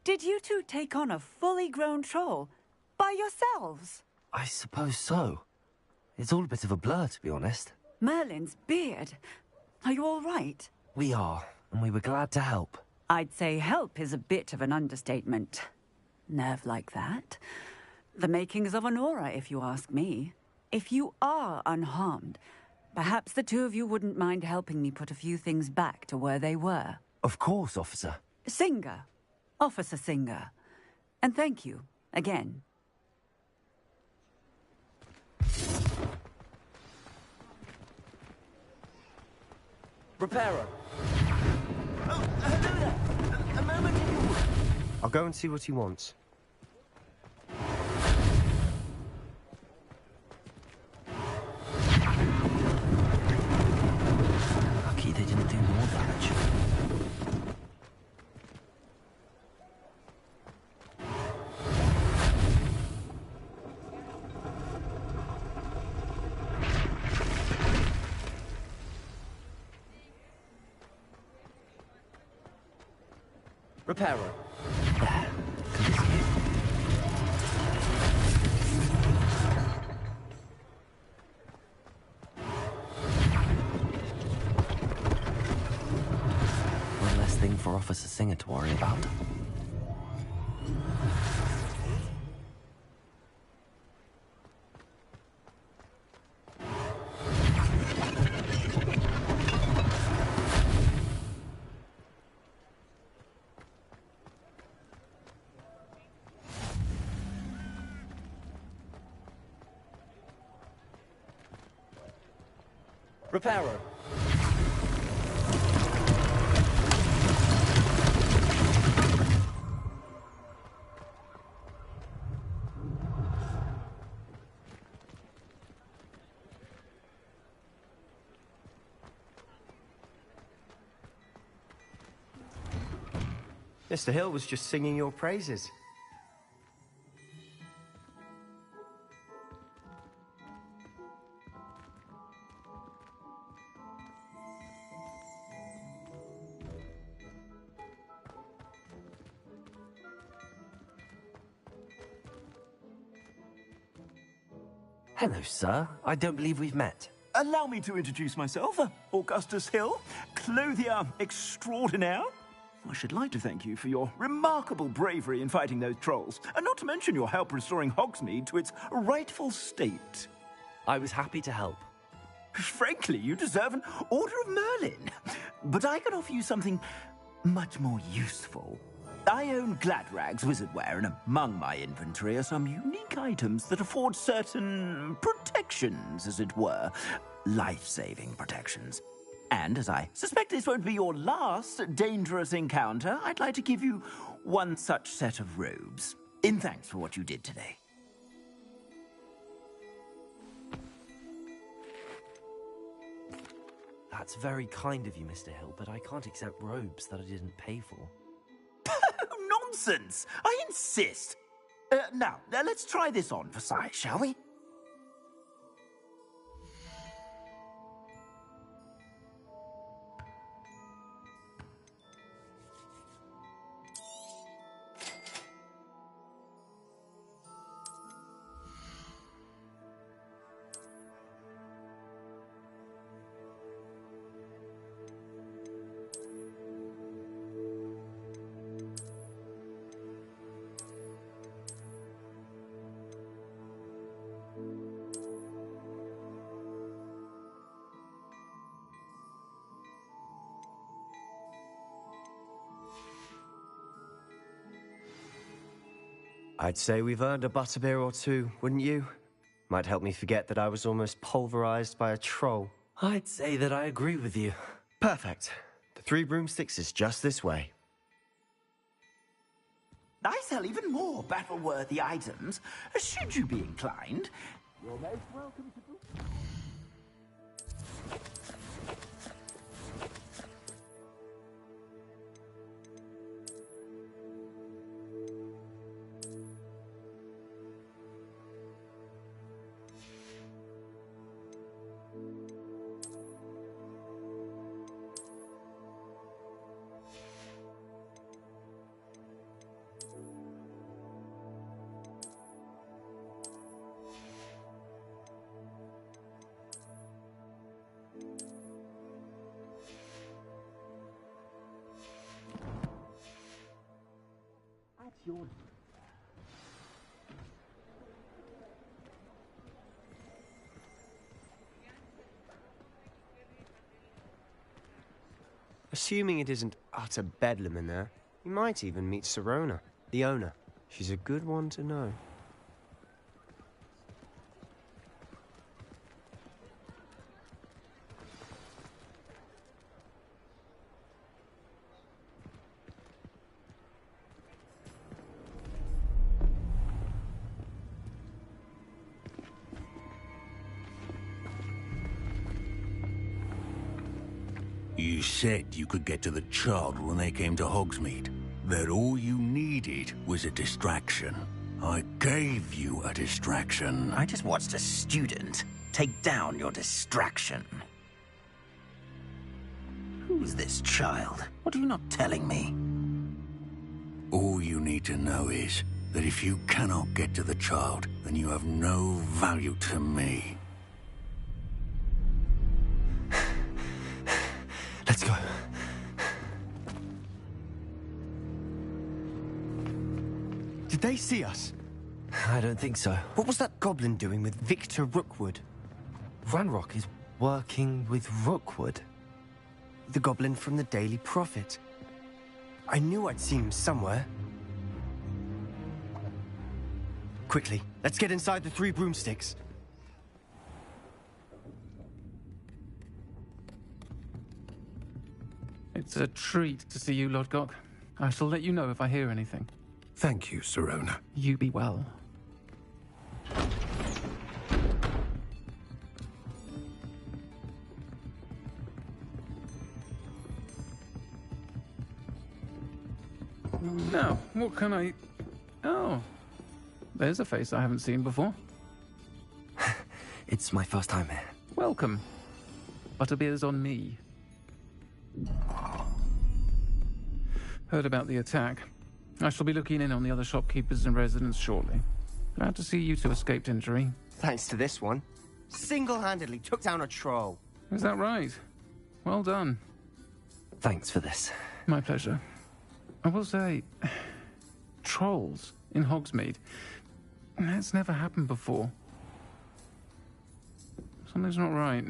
Speaker 4: Did you two take on a fully grown troll? By yourselves?
Speaker 3: I suppose so. It's all a bit of a blur, to be honest.
Speaker 4: Merlin's beard. Are you all right?
Speaker 3: We are, and we were glad to help.
Speaker 4: I'd say help is a bit of an understatement. Nerve like that. The makings of an aura, if you ask me. If you are unharmed, perhaps the two of you wouldn't mind helping me put a few things back to where they were.
Speaker 3: Of course, officer.
Speaker 4: Singer. Officer Singer. And thank you, again.
Speaker 3: Repairer.
Speaker 14: Oh, hello there. A moment if you would. I'll go and see what he wants.
Speaker 3: Lucky they didn't do more damage. Repairer. There. Good as new. One less thing for Officer Singer to worry about. Repairer.
Speaker 14: Mr. Hill was just singing your praises.
Speaker 3: Hello, sir. I don't believe we've met.
Speaker 9: Allow me to introduce myself, Augustus Hill, clothier extraordinaire. I should like to thank you for your remarkable bravery in fighting those trolls, and not to mention your help restoring Hogsmeade to its rightful state.
Speaker 3: I was happy to help.
Speaker 9: Frankly, you deserve an Order of Merlin. But I can offer you something much more useful. I own Gladrag's wizardware, and among my inventory are some unique items that afford certain protections, as it were. Life-saving protections. And as I suspect this won't be your last dangerous encounter, I'd like to give you one such set of robes, in thanks for what you did today.
Speaker 3: That's very kind of you, Mr. Hill, but I can't accept robes that I didn't pay for.
Speaker 9: Nonsense! I insist! Now, let's try this on for size, shall we?
Speaker 14: I'd say we've earned a butterbeer or two, wouldn't you? Might help me forget that I was almost pulverized by a troll.
Speaker 3: I'd say that I agree with you.
Speaker 14: Perfect. The 3 broomsticks is just this way.
Speaker 9: I sell even more battle-worthy items, should you be inclined. You're most welcome to do. your...
Speaker 14: Assuming it isn't utter bedlam in there, you might even meet Sirona, the owner. She's a good one to know.
Speaker 15: You said you could get to the child when they came to Hogsmeade. That all you needed was a distraction. I gave you a distraction.
Speaker 11: I just watched a student take down your distraction. Who's this child? What are you not telling me?
Speaker 15: All you need to know is that if you cannot get to the child, then you have no value to me.
Speaker 3: Let's go.
Speaker 14: Did they see us?
Speaker 3: I don't think so.
Speaker 14: What was that goblin doing with Victor Rookwood?
Speaker 3: Ranrock is working with Rookwood.
Speaker 14: The goblin from the Daily Prophet. I knew I'd seen him somewhere. Quickly, let's get inside the 3 broomsticks.
Speaker 16: It's a treat to see you, Lodgok. I shall let you know if I hear anything.
Speaker 6: Thank you, Sirona.
Speaker 16: You be well. Now, what can I... Oh, there's a face I haven't seen before.
Speaker 3: It's my first time here.
Speaker 16: Welcome. Butterbeer's on me. Heard about the attack. I shall be looking in on the other shopkeepers and residents shortly. Glad to see you two escaped injury.
Speaker 14: Thanks to this one. Single-handedly took down a troll.
Speaker 16: Is that right? Well done.
Speaker 3: Thanks for this.
Speaker 16: My pleasure. I will say, trolls in Hogsmeade. That's never happened before. Something's not right.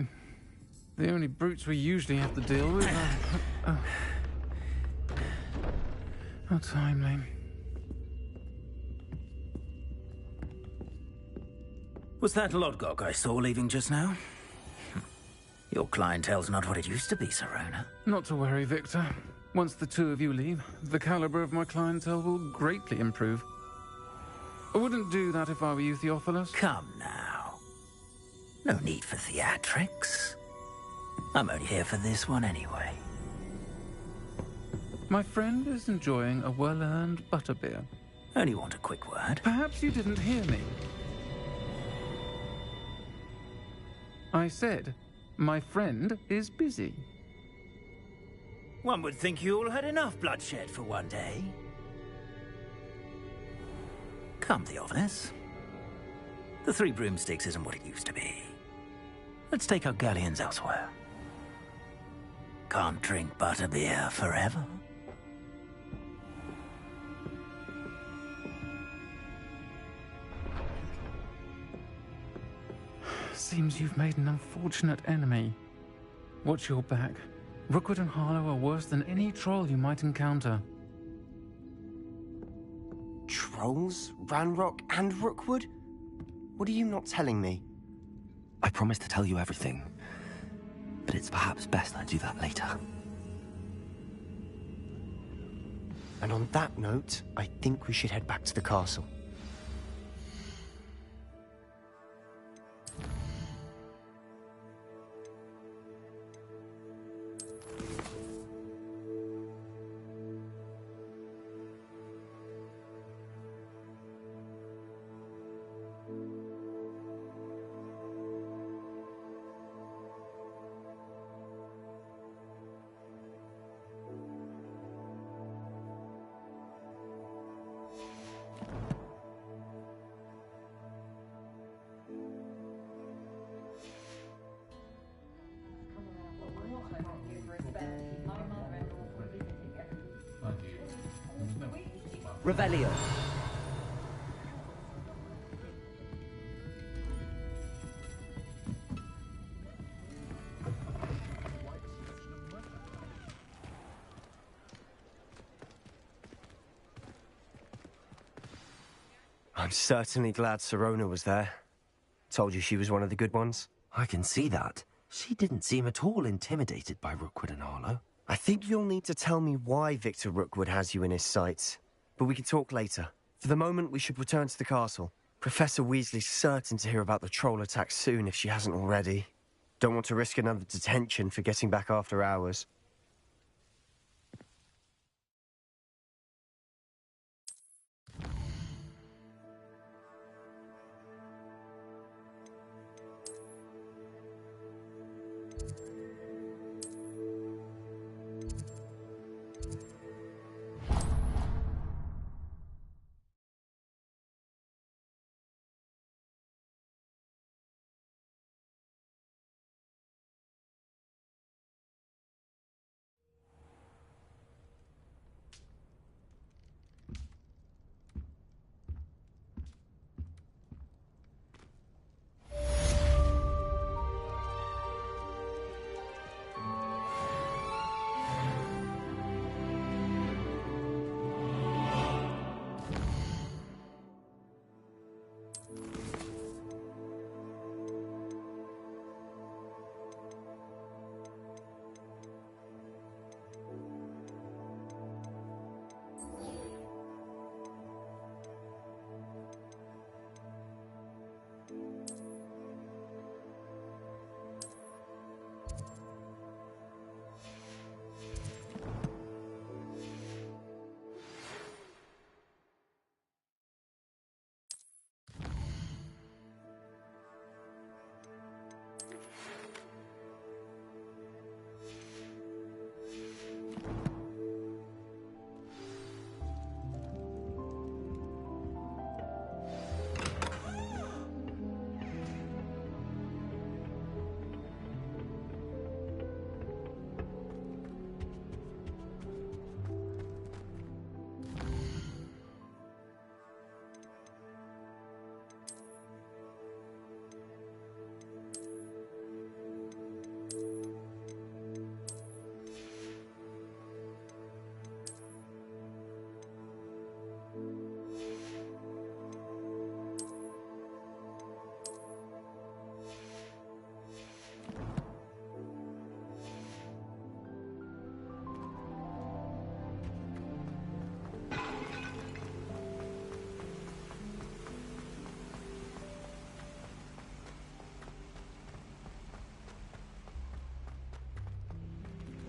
Speaker 16: The only brutes we usually have to deal with are... How timely.
Speaker 11: Was that Lodgok I saw leaving just now? Your clientele's not what it used to be, Sirona.
Speaker 16: Not to worry, Victor. Once the two of you leave, the caliber of my clientele will greatly improve. I wouldn't do that if I were you, Theophilus.
Speaker 11: Come now. No need for theatrics. I'm only here for this one anyway.
Speaker 16: My friend is enjoying a well-earned butterbeer.
Speaker 11: Only want a quick word.
Speaker 16: Perhaps you didn't hear me. I said, my friend is busy.
Speaker 11: One would think you all had enough bloodshed for one day. Come, Theophilus. The 3 broomsticks isn't what it used to be. Let's take our galleons elsewhere. Can't drink butterbeer forever.
Speaker 16: Seems you've made an unfortunate enemy. Watch your back. Rookwood and Harlow are worse than any troll you might encounter.
Speaker 14: Trolls? Ranrock and Rookwood? What are you not telling me?
Speaker 3: I promised to tell you everything, but it's perhaps best I do that later.
Speaker 14: And on that note, I think we should head back to the castle.
Speaker 3: Revelio.
Speaker 14: I'm certainly glad Sirona was there. Told you she was one of the good ones.
Speaker 3: I can see that. She didn't seem at all intimidated by Rookwood and Harlow.
Speaker 14: I think you'll need to tell me why Victor Rookwood has you in his sights. But we can talk later. For the moment, we should return to the castle. Professor Weasley's certain to hear about the troll attack soon if she hasn't already. Don't want to risk another detention for getting back after hours.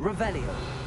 Speaker 3: Revelio.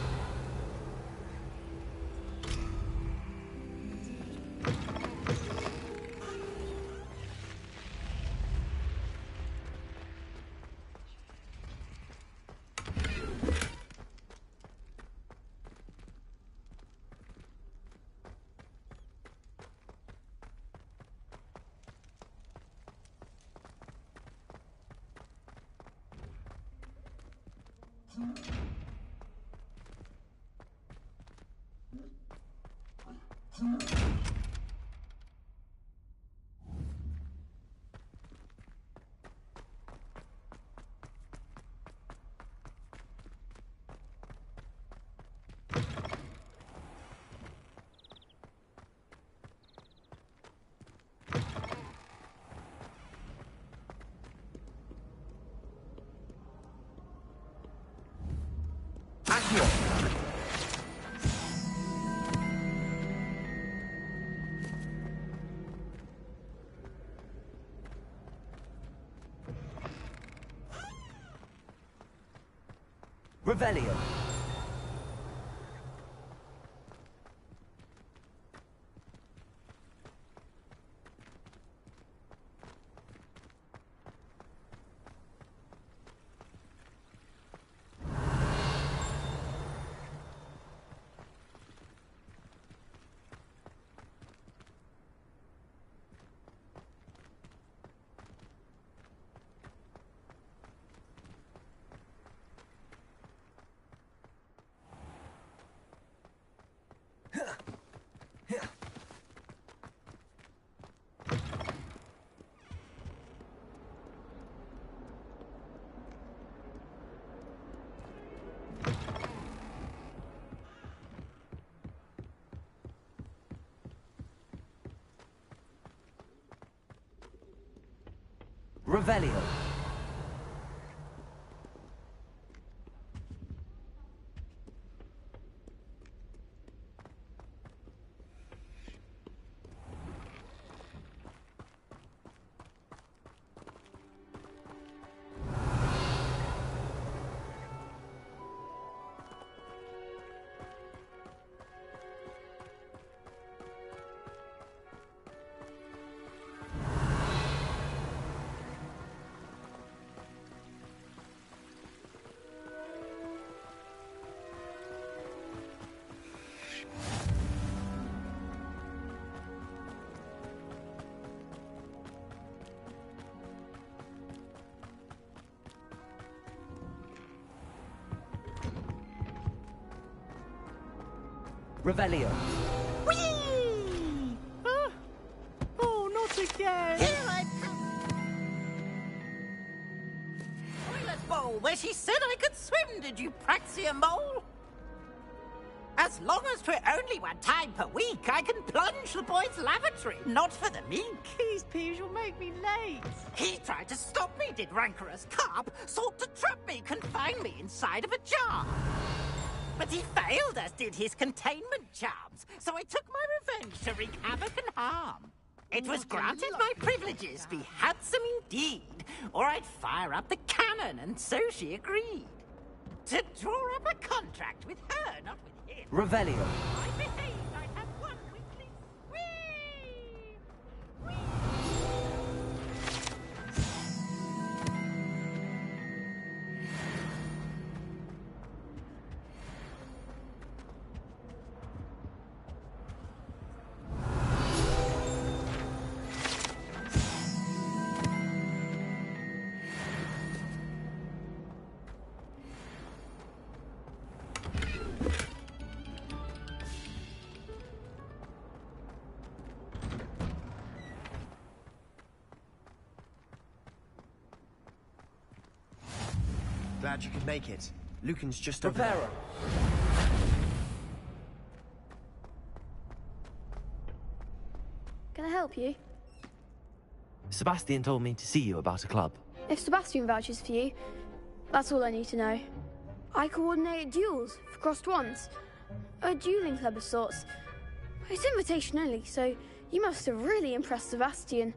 Speaker 3: Revelio. Revelio. Revelio.
Speaker 5: Whee! Oh, not again!
Speaker 1: Here I come! Toilet bowl, where she said I could swim, did you praxia mole? As long as 'twere only one time per week, I can plunge the boy's lavatory, not for the meek.
Speaker 5: These peas will make me late.
Speaker 1: He tried to stop me, did rancorous carp, sought to trap me, confine me inside of a jar. But he failed, as did his containment charms, so I took my revenge to wreak havoc and harm. It was granted my privileges be handsome indeed, or I'd fire up the cannon, and so she agreed. To draw up a contract with her, not with him.
Speaker 3: Revelio.
Speaker 1: I behaved, I'd have one weekly whee!
Speaker 14: Glad you could make it. Lucan's just over
Speaker 3: Prepare
Speaker 14: there.
Speaker 19: Can I help you?
Speaker 3: Sebastian told me to see you about a club.
Speaker 19: If Sebastian vouches for you, that's all I need to know. I coordinate duels for crossed wands. A dueling club of sorts. It's invitation only, so you must have really impressed Sebastian.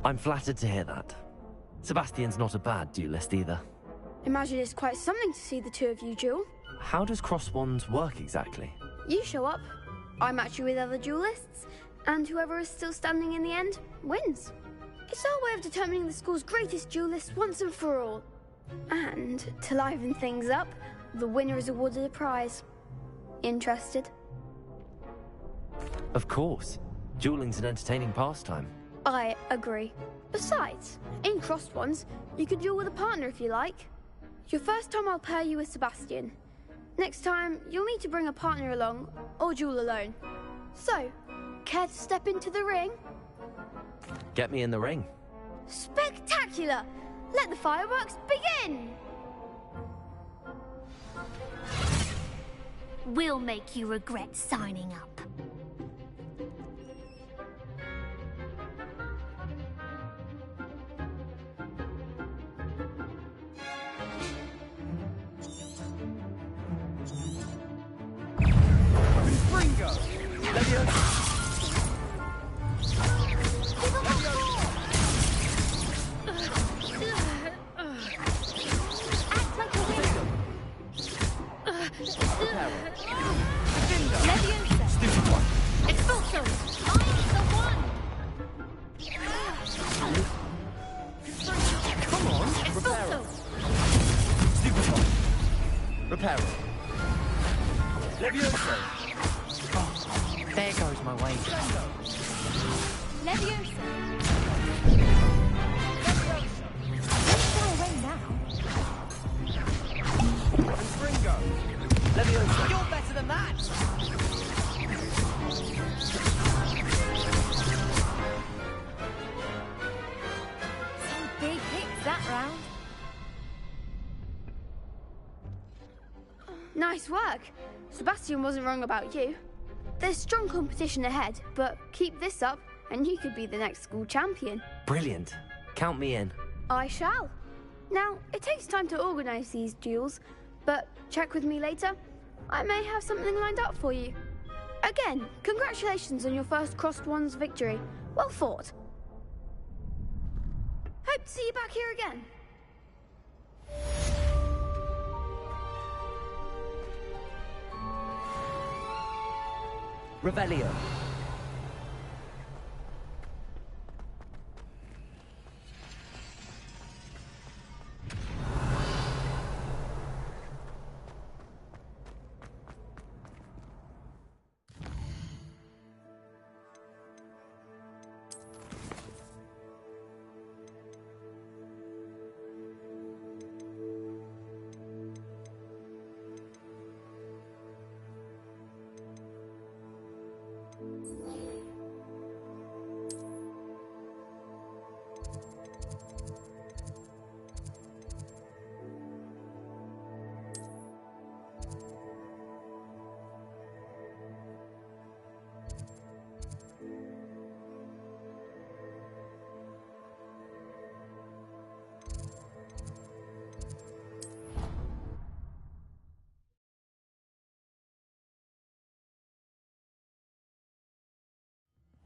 Speaker 3: I'm flattered to hear that. Sebastian's not a bad duelist either.
Speaker 19: Imagine it's quite something to see the two of you duel.
Speaker 3: How does cross wands work exactly?
Speaker 19: You show up, I match you with other duelists, and whoever is still standing in the end wins. It's our way of determining the school's greatest duelist once and for all. And to liven things up, the winner is awarded a prize. Interested?
Speaker 3: Of course. Dueling's an entertaining pastime.
Speaker 19: I agree. Besides, in crossed ones, you can duel with a partner if you like. Your first time I'll pair you with Sebastian. Next time, you'll need to bring a partner along, or duel alone. So, care to step into the ring?
Speaker 3: Get me in the ring.
Speaker 19: Spectacular! Let the fireworks begin!
Speaker 13: We'll make you regret signing up.
Speaker 5: Ringo!
Speaker 13: Act like a winner. Leviosa.
Speaker 5: Stupid one.
Speaker 13: Expulso. I'm the one.
Speaker 5: Come on.
Speaker 13: Expulso.
Speaker 5: Stupid one.
Speaker 3: Reparo.
Speaker 5: Leviosa.
Speaker 12: There goes my way.
Speaker 13: Leviosa.
Speaker 5: Don't go away now. Ringo.
Speaker 3: Leviosa.
Speaker 5: You're better than that.
Speaker 17: Some big hits that round.
Speaker 19: Nice work. Sebastian wasn't wrong about you. There's strong competition ahead, but keep this up and you could be the next school champion.
Speaker 3: Brilliant. Count me in.
Speaker 19: I shall. Now, it takes time to organise these duels, but check with me later. I may have something lined up for you. Again, congratulations on your first Crossed Wands victory. Well fought. Hope to see you back here again.
Speaker 3: Revelio.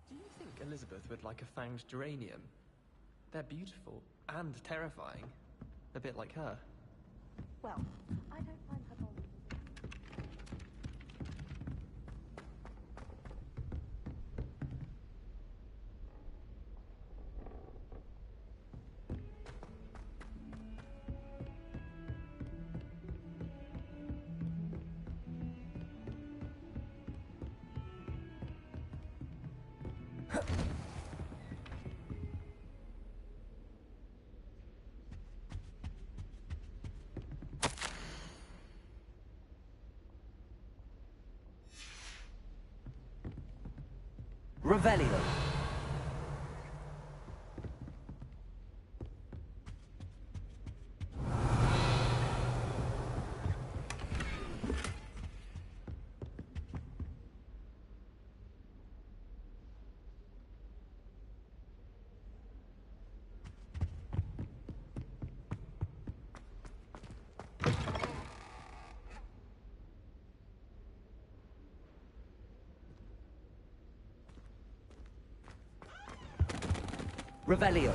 Speaker 20: Do you think Elizabeth would like a fanged geranium? They're beautiful and terrifying. A bit like her.
Speaker 2: Well, I don't find her bold.
Speaker 3: Revelio. Revelio.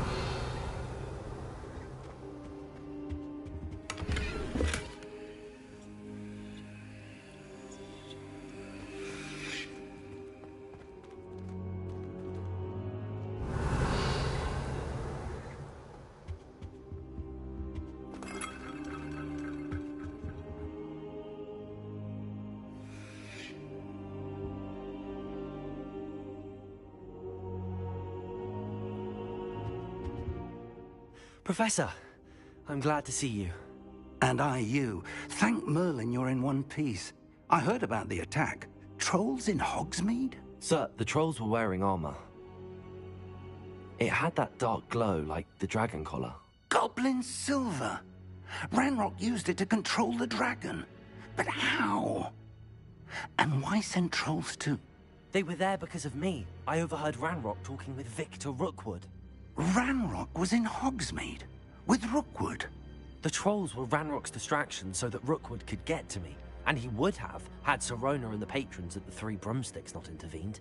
Speaker 3: Professor, I'm glad to see you.
Speaker 15: And I you. Thank Merlin you're in one piece. I heard about the attack. Trolls in Hogsmeade?
Speaker 3: Sir, the trolls were wearing armor. It had that dark glow like the dragon collar.
Speaker 15: Goblin silver! Ranrock used it to control the dragon. But how? And why send trolls to...
Speaker 3: They were there because of me. I overheard Ranrock talking with Victor Rookwood.
Speaker 15: Ranrock was in Hogsmeade? With Rookwood?
Speaker 3: The trolls were Ranrock's distraction so that Rookwood could get to me. And he would have, had Sirona and the patrons at the Three Broomsticks not intervened.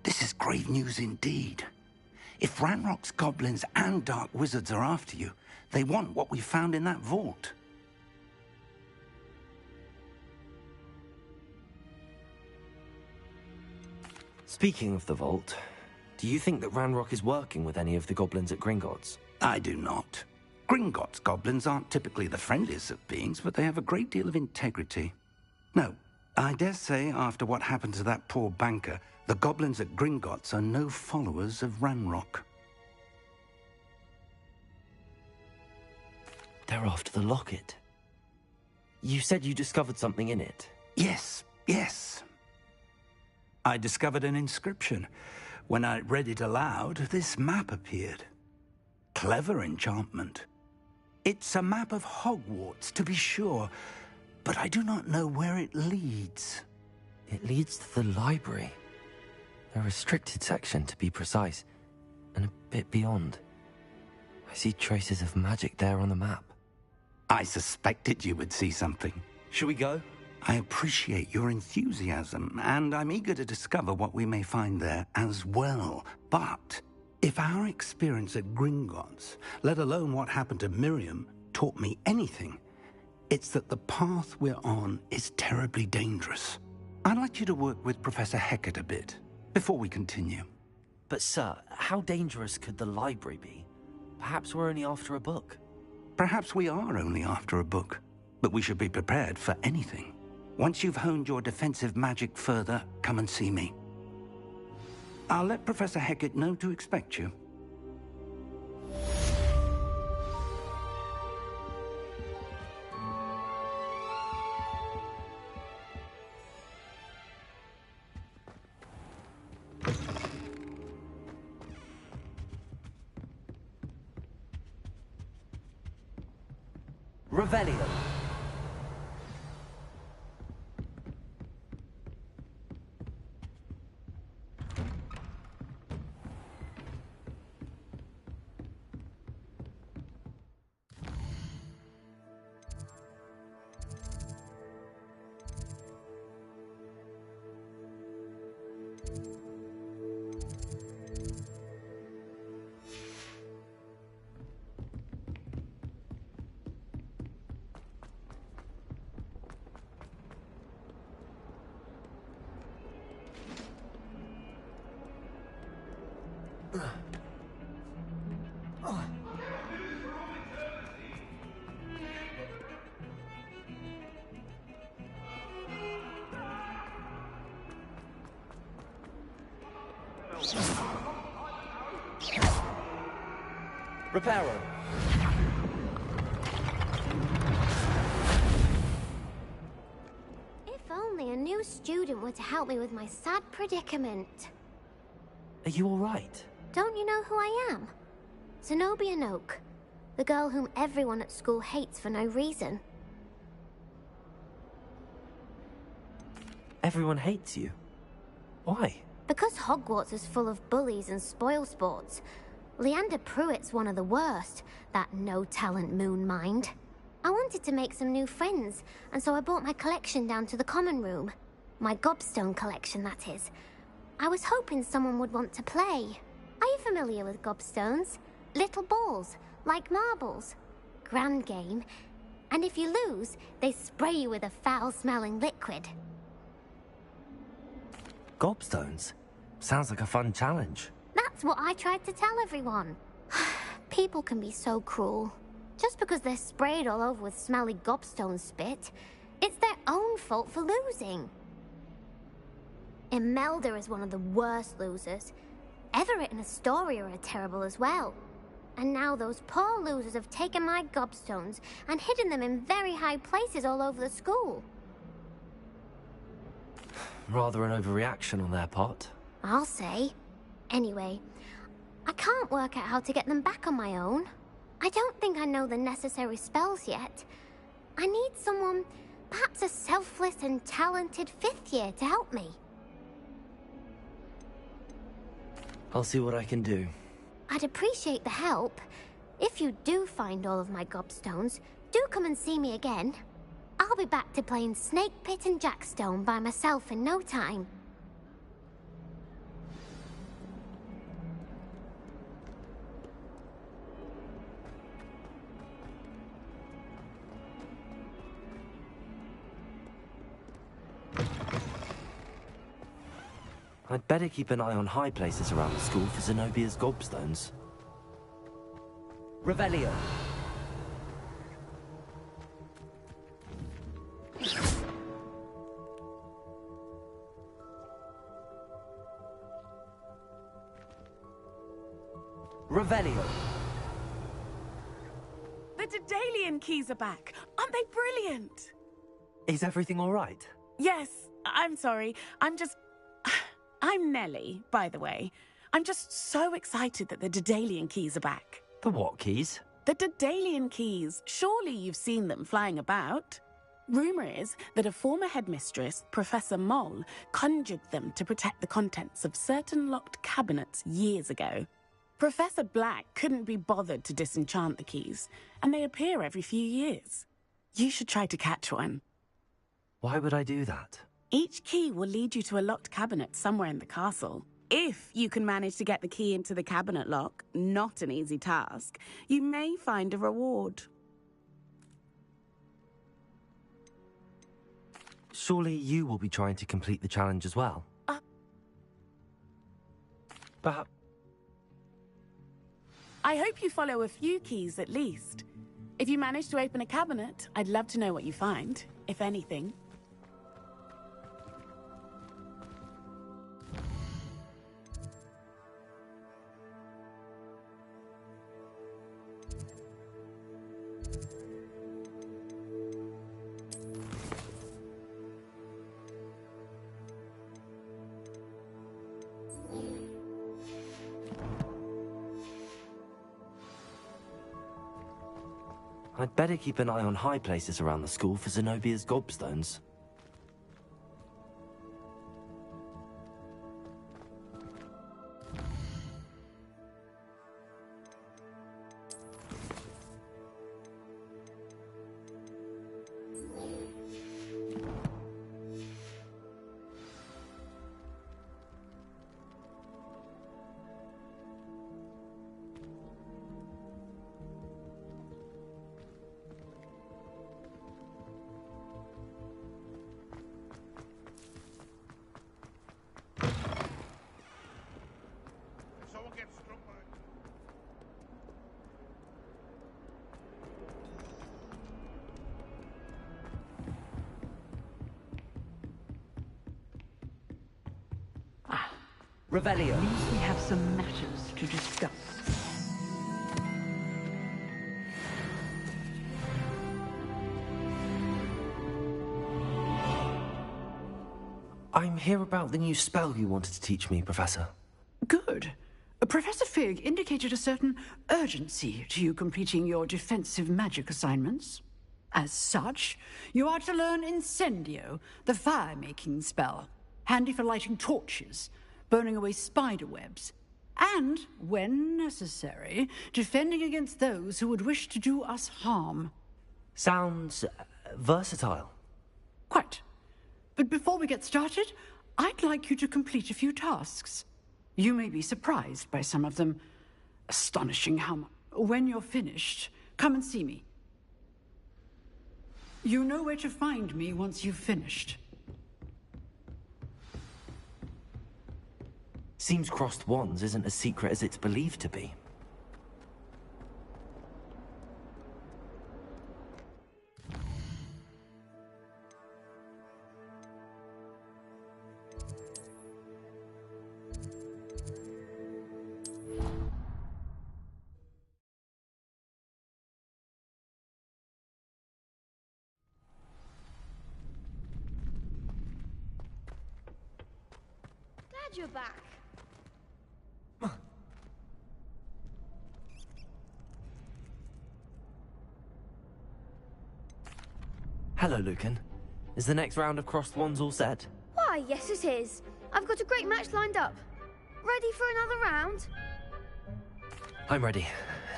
Speaker 15: This is grave news indeed. If Ranrock's goblins and dark wizards are after you, they want what we found in that vault.
Speaker 3: Speaking of the vault, do you think that Ranrock is working with any of the goblins at Gringotts?
Speaker 15: I do not. Gringotts goblins aren't typically the friendliest of beings, but they have a great deal of integrity. No, I dare say after what happened to that poor banker, the goblins at Gringotts are no followers of Ranrock.
Speaker 3: They're after the locket. You said you discovered something in it.
Speaker 15: Yes, yes. I discovered an inscription. When I read it aloud, this map appeared. Clever enchantment. It's a map of Hogwarts, to be sure, but I do not know where it leads.
Speaker 3: It leads to the library. A restricted section, to be precise, and a bit beyond. I see traces of magic there on the map.
Speaker 15: I suspected you would see something.
Speaker 3: Shall we go?
Speaker 15: I appreciate your enthusiasm, and I'm eager to discover what we may find there as well. But if our experience at Gringotts, let alone what happened to Miriam, taught me anything, it's that the path we're on is terribly dangerous. I'd like you to work with Professor Hecat a bit before we continue.
Speaker 3: But sir, how dangerous could the library be? Perhaps we're only after a book.
Speaker 15: Perhaps we are only after a book, but we should be prepared for anything. Once you've honed your defensive magic further, come and see me. I'll let Professor Hecat know to expect you.
Speaker 3: Revelio. Reparo.
Speaker 10: If only a new student were to help me with my sad predicament.
Speaker 3: Are you all right?
Speaker 10: Don't you know who I am? Zenobia Noak, the girl whom everyone at school hates for no reason.
Speaker 3: Everyone hates you. Why?
Speaker 10: Because Hogwarts is full of bullies and spoilsports. Leander Pruitt's one of the worst, that no-talent moon mind. I wanted to make some new friends, and so I brought my collection down to the common room. My gobstone collection, that is. I was hoping someone would want to play. Are you familiar with gobstones? Little balls, like marbles. Grand game. And if you lose, they spray you with a foul-smelling liquid.
Speaker 3: Gobstones? Sounds like a fun challenge.
Speaker 10: That's what I tried to tell everyone. People can be so cruel. Just because they're sprayed all over with smelly gobstone spit, it's their own fault for losing. Imelda is one of the worst losers. Everett and Astoria are terrible as well. And now those poor losers have taken my gobstones and hidden them in very high places all over the school.
Speaker 3: Rather an overreaction on their part.
Speaker 10: I'll say. Anyway, I can't work out how to get them back on my own. I don't think I know the necessary spells yet. I need someone, perhaps a selfless and talented 5th year to help me.
Speaker 3: I'll see what I can do.
Speaker 10: I'd appreciate the help. If you do find all of my gobstones, do come and see me again. I'll be back to playing Snake Pit and Jackstone by myself in no time.
Speaker 3: I'd better keep an eye on high places around the school for Zenobia's gobstones. Revelio. Revelio.
Speaker 21: The Daedalian keys are back. Aren't they brilliant?
Speaker 3: Is everything all right?
Speaker 21: Yes, I'm sorry. I'm Nellie, by the way. I'm just so excited that the Daedalian keys are back.
Speaker 3: The what keys?
Speaker 21: The Daedalian keys. Surely you've seen them flying about. Rumour is that a former headmistress, Professor Moll, conjured them to protect the contents of certain locked cabinets years ago. Professor Black couldn't be bothered to disenchant the keys, and they appear every few years. You should try to catch one.
Speaker 3: Why would I do that?
Speaker 21: Each key will lead you to a locked cabinet somewhere in the castle. If you can manage to get the key into the cabinet lock, not an easy task, you may find a reward.
Speaker 3: Surely you will be trying to complete the challenge as well? Perhaps.
Speaker 21: I hope you follow a few keys at least. If you manage to open a cabinet, I'd love to know what you find, if anything.
Speaker 3: I'd better keep an eye on high places around the school for Zenobia's gobstones.
Speaker 7: Revelio. We have some matters to discuss.
Speaker 3: I'm here about the new spell you wanted to teach me, Professor.
Speaker 7: Good. Professor Fig indicated a certain urgency to you completing your defensive magic assignments. As such, you are to learn Incendio, the fire-making spell, handy for lighting torches, burning away spider webs, and, when necessary, defending against those who would wish to do us harm.
Speaker 3: Sounds versatile.
Speaker 7: Quite. But before we get started, I'd like you to complete a few tasks. You may be surprised by some of them. Astonishing how much. When you're finished, come and see me. You know where to find me once you've finished.
Speaker 3: Seems crossed wands isn't as secret as it's believed to be.
Speaker 19: Glad you're back.
Speaker 3: Hello, Lucan. Is the next round of crossed wands all set?
Speaker 19: Why, yes it is. I've got a great match lined up. Ready for another round?
Speaker 3: I'm ready.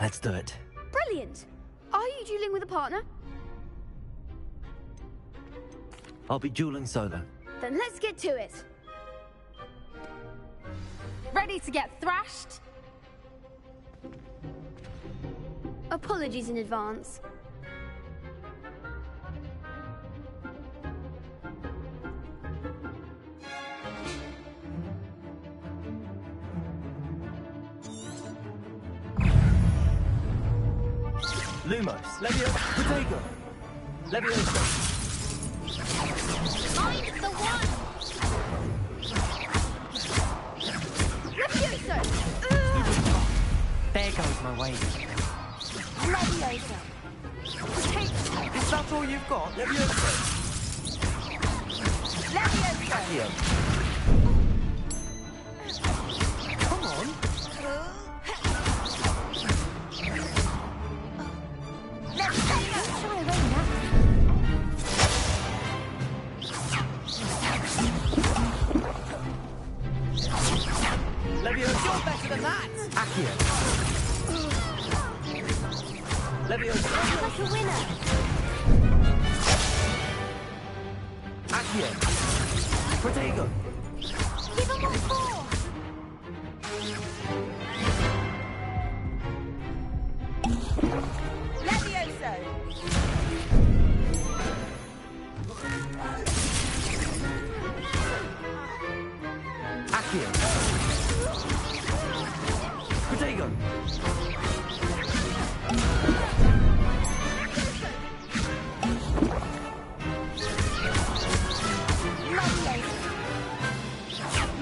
Speaker 3: Let's do it.
Speaker 19: Brilliant. Are you dueling with a partner?
Speaker 3: I'll be dueling solo.
Speaker 19: Then let's get to it.
Speaker 17: Ready to get thrashed?
Speaker 19: Apologies in advance.
Speaker 3: Lumos. Leviosa. Protego. Leviosa.
Speaker 17: I'm the one!
Speaker 19: Leviosa!
Speaker 12: There goes my way.
Speaker 19: Leviosa!
Speaker 3: Is that all you've got? Leviosa.
Speaker 19: Leviosa!
Speaker 3: Accio. Come on.
Speaker 19: Let's take it!
Speaker 3: Accio. Leviosa.
Speaker 10: Looks like a winner.
Speaker 3: Accio. Protego.
Speaker 10: Give him what for.
Speaker 4: Levioso.
Speaker 3: Accio. Protego.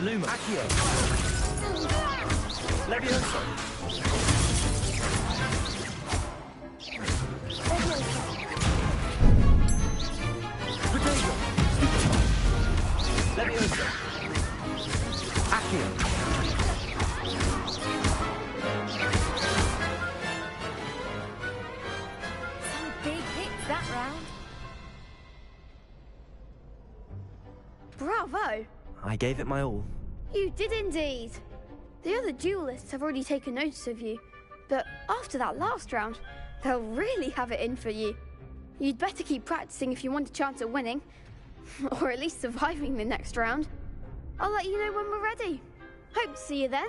Speaker 3: Luma. Accio. Levioso. Protego. Levioso. Accio.
Speaker 17: Some big hits that round.
Speaker 19: Bravo!
Speaker 3: I gave it my all.
Speaker 19: You did indeed. The other duelists have already taken notice of you, but after that last round, they'll really have it in for you. You'd better keep practicing if you want a chance at winning, or at least surviving the next round. I'll let you know when we're ready. Hope to see you then.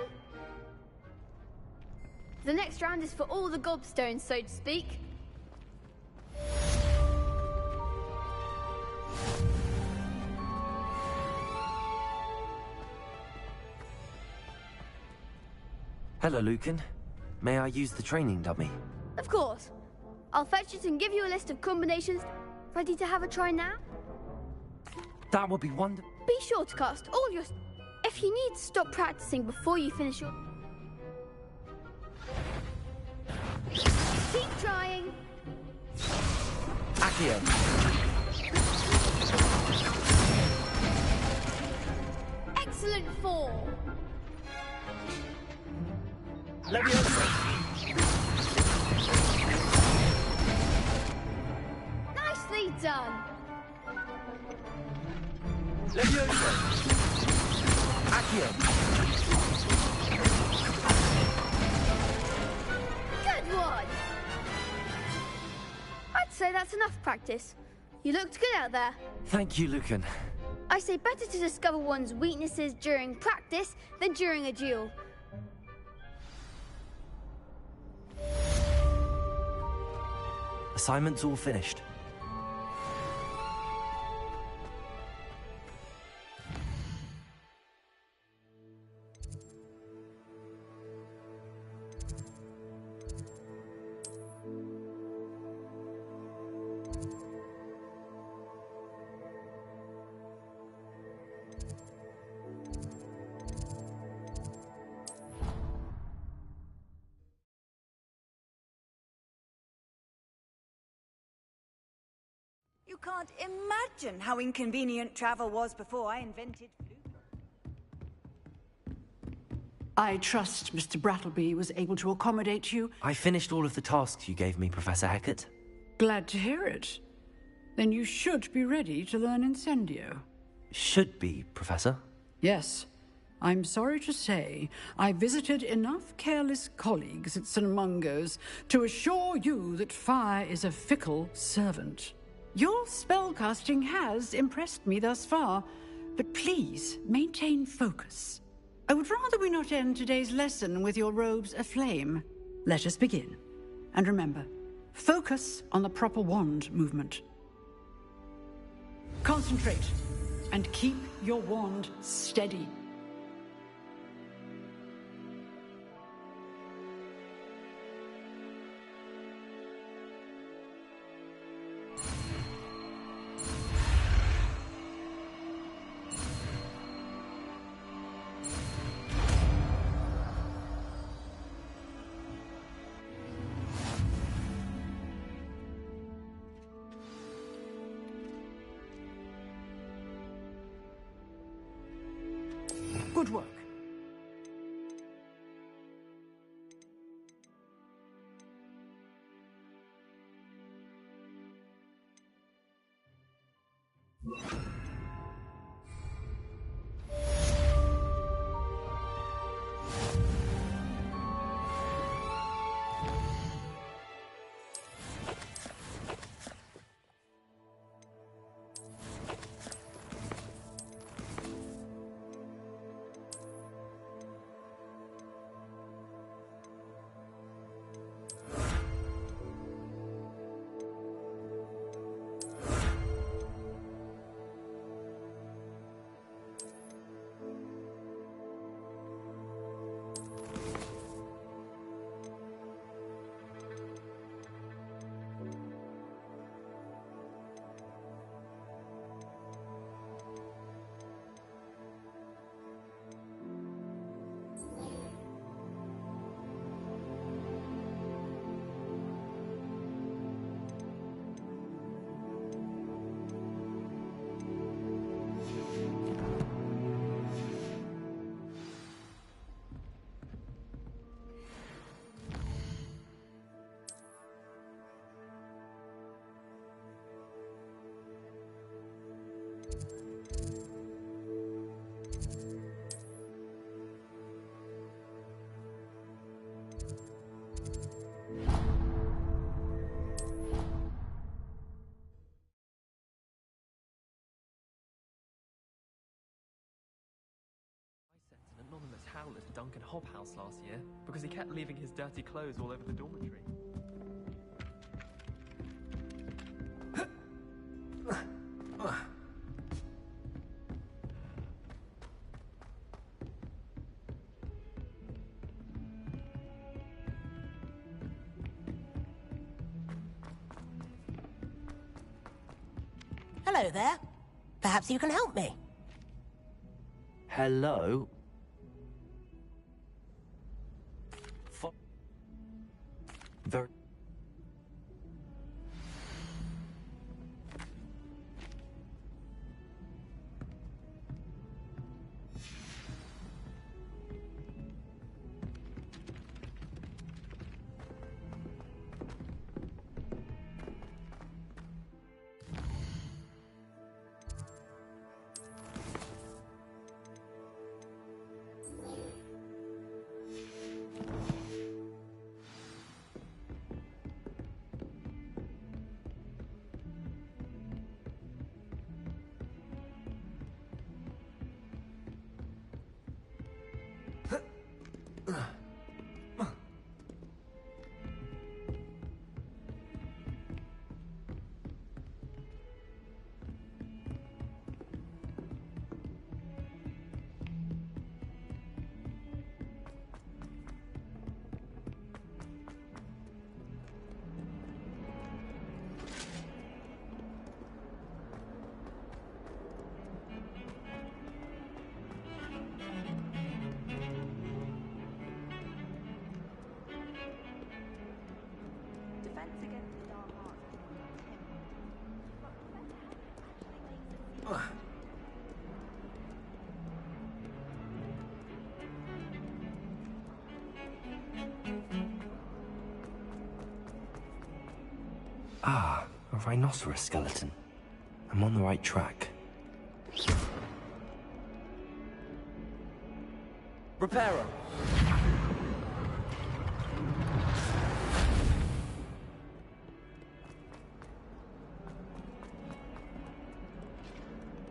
Speaker 19: The next round is for all the gobstones, so to speak.
Speaker 3: Hello, Lucan. May I use the training dummy?
Speaker 19: Of course. I'll fetch it and give you a list of combinations. Ready to have a try now?
Speaker 3: That would be wonderful.
Speaker 19: Be sure to cast all your... If you need to stop practicing before you finish your... Keep trying.
Speaker 3: Accio.
Speaker 19: Excellent fall.
Speaker 3: Leviosa.
Speaker 19: Nicely done.
Speaker 3: Leviosa. Accio.
Speaker 19: Good one. I'd say that's enough practice. You looked good out there.
Speaker 3: Thank you, Lucan.
Speaker 19: I say better to discover one's weaknesses during practice than during a duel.
Speaker 3: Assignment's all finished.
Speaker 4: You can't imagine how inconvenient travel was before I invented food.
Speaker 7: I trust Mr. Brattleby was able to accommodate you.
Speaker 3: I finished all of the tasks you gave me, Professor Hackett.
Speaker 7: Glad to hear it. Then you should be ready to learn Incendio.
Speaker 3: Should be, Professor.
Speaker 7: Yes. I'm sorry to say, I visited enough careless colleagues at St. Mungo's to assure you that fire is a fickle servant. Your spellcasting has impressed me thus far, but please maintain focus. I would rather we not end today's lesson with your robes aflame. Let us begin. And remember, focus on the proper wand movement. Concentrate, and keep your wand steady. Good work.
Speaker 20: Duncan Hobhouse last year because he kept leaving his dirty clothes all over the dormitory.
Speaker 5: Hello there. Perhaps you can help me.
Speaker 3: Hello? Very... Ah, a rhinoceros skeleton. I'm on the right track. Reparo!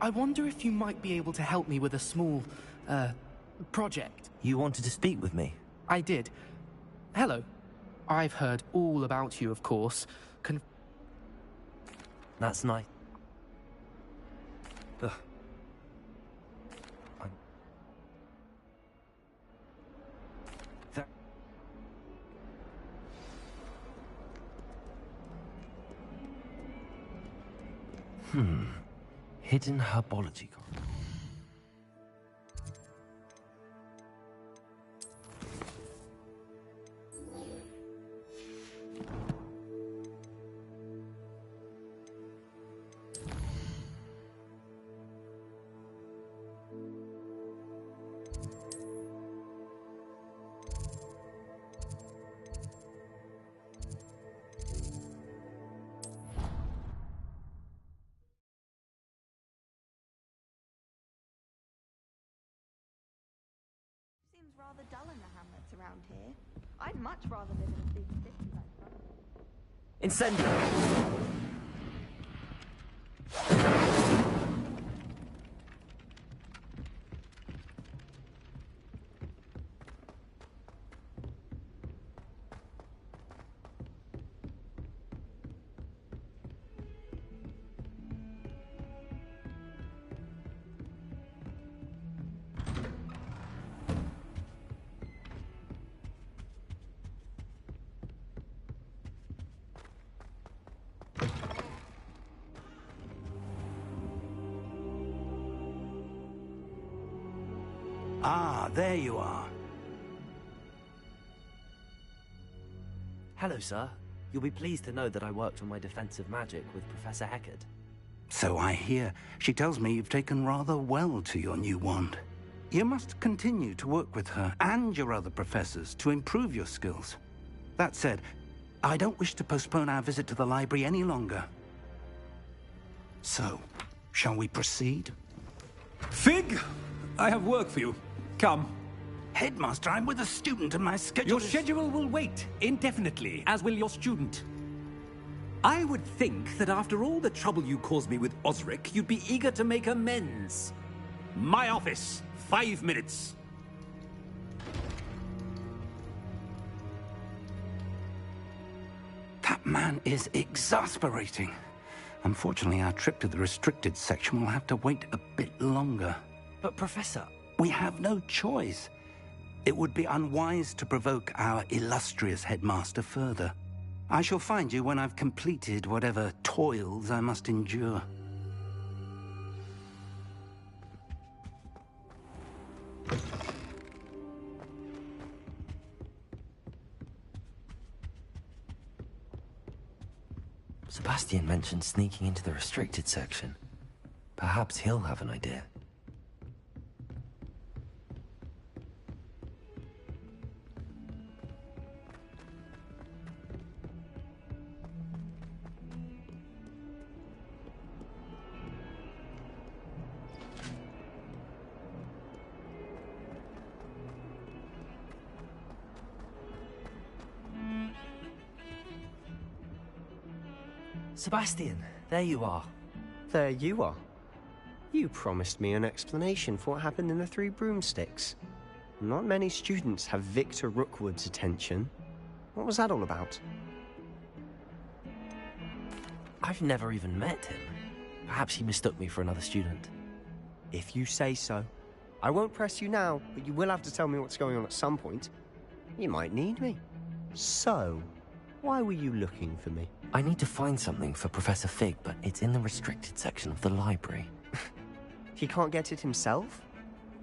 Speaker 8: I wonder if you might be able to help me with a small, project.
Speaker 3: You wanted to speak with me?
Speaker 8: I did. Hello. I've heard all about you, of course.
Speaker 3: That's nice. Ugh. Hidden herbology corridor.
Speaker 2: Seems rather dull in the hamlets around here. I'd much rather live in a big city like that.
Speaker 3: Incendio!
Speaker 15: Ah, there you are.
Speaker 3: Hello, sir. You'll be pleased to know that I worked on my defensive magic with Professor Heckard.
Speaker 15: So I hear. She tells me you've taken rather well to your new wand. You must continue to work with her and your other professors to improve your skills. That said, I don't wish to postpone our visit to the library any longer. So, shall we proceed?
Speaker 22: Fig! I have work for you. Come.
Speaker 15: Headmaster, I'm with a student and my schedule
Speaker 22: Your schedule will wait indefinitely, as will your student. I would think that after all the trouble you caused me with Osric, you'd be eager to make amends. My office, 5 minutes.
Speaker 15: man is exasperating. Unfortunately, our trip to the restricted section will have to wait a bit longer.
Speaker 3: But, Professor...
Speaker 15: We have no choice. It would be unwise to provoke our illustrious headmaster further. I shall find you when I've completed whatever toils I must endure.
Speaker 3: Sebastian mentioned sneaking into the restricted section. Perhaps he'll have an idea. Sebastian, there you are.
Speaker 14: There you are. You promised me an explanation for what happened in the Three Broomsticks. Not many students have Victor Rookwood's attention. What was that all about?
Speaker 3: I've never even met him. Perhaps he mistook me for another student.
Speaker 14: If you say so. I won't press you now, but you will have to tell me what's going on at some point. You might need me. So, why were you looking for me?
Speaker 3: I need to find something for Professor Fig, but it's in the restricted section of the library.
Speaker 14: He can't get it himself?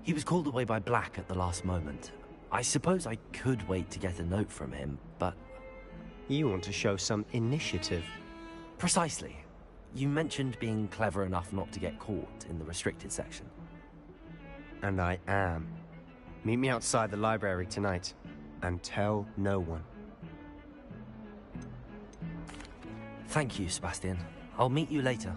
Speaker 3: He was called away by Black at the last moment. I suppose I could wait to get a note from him, but...
Speaker 14: You want to show some initiative.
Speaker 3: Precisely. You mentioned being clever enough not to get caught in the restricted section.
Speaker 14: And I am. Meet me outside the library tonight, and tell no one.
Speaker 3: Thank you, Sebastian. I'll meet you later.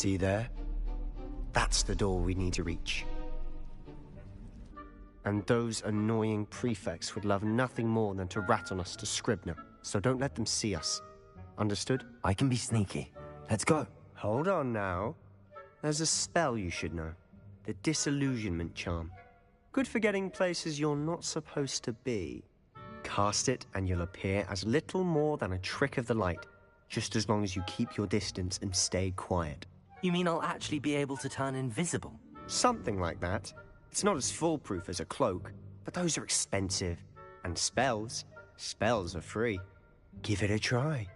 Speaker 14: See there? That's the door we need to reach. And those annoying prefects would love nothing more than to rat on us to Scribner, so don't let them see us. Understood?
Speaker 3: I can be sneaky. Let's go.
Speaker 14: Hold on now. There's a spell you should know. The Disillusionment Charm. Good for getting places you're not supposed to be. Cast it and you'll appear as little more than a trick of the light, just as long as you keep your distance and stay quiet.
Speaker 3: You mean I'll actually be able to turn invisible?
Speaker 14: Something like that. It's not as foolproof as a cloak, but those are expensive. And spells are free. Give it a try.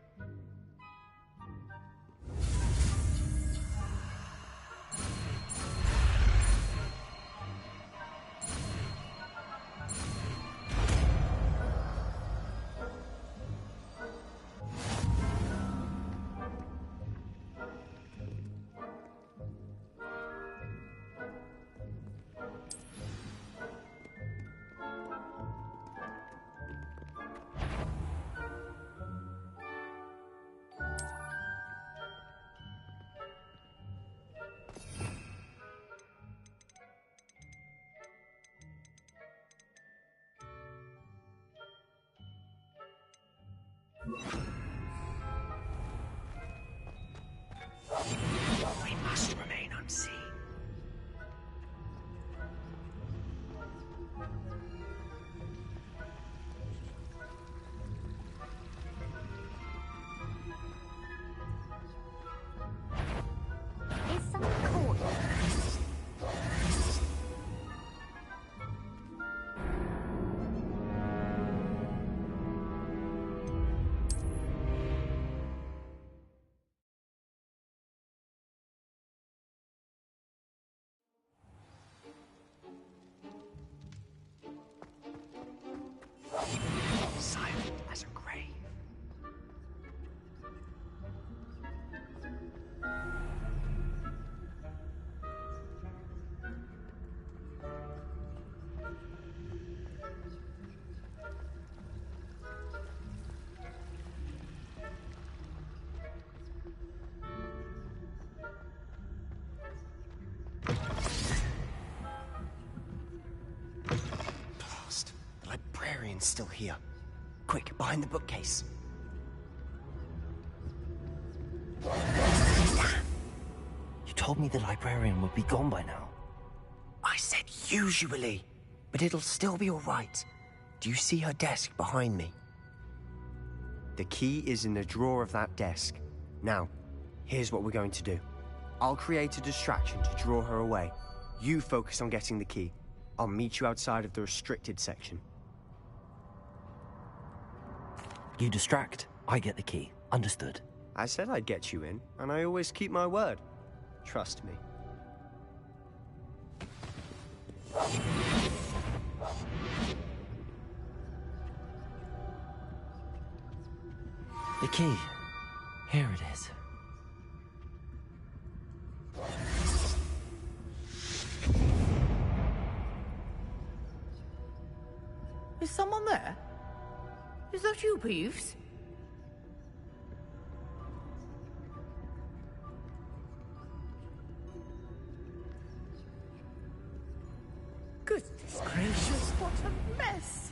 Speaker 3: We must remain unseen.
Speaker 10: Is someone caught?
Speaker 3: Silent as a grave.
Speaker 14: Blast. The librarian's still here. Quick, behind the bookcase.
Speaker 3: You told me the librarian would be gone by now.
Speaker 14: I said usually, but it'll still be all right. Do you see her desk behind me? The key is in the drawer of that desk. Now, here's what we're going to do. I'll create a distraction to draw her away. You focus on getting the key. I'll meet you outside of the restricted section.
Speaker 3: You distract, I get the key. Understood.
Speaker 14: I said I'd get you in, and I always keep my word. Trust me.
Speaker 3: The key. Here it is.
Speaker 1: Is someone there? Is that you, Peeves? Goodness gracious, what a mess!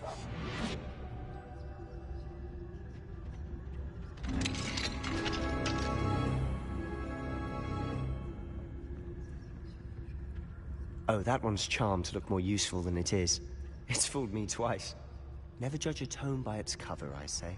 Speaker 14: Oh, that one's charmed to look more useful than it is. It's fooled me twice. Never judge a tome by its cover, I say.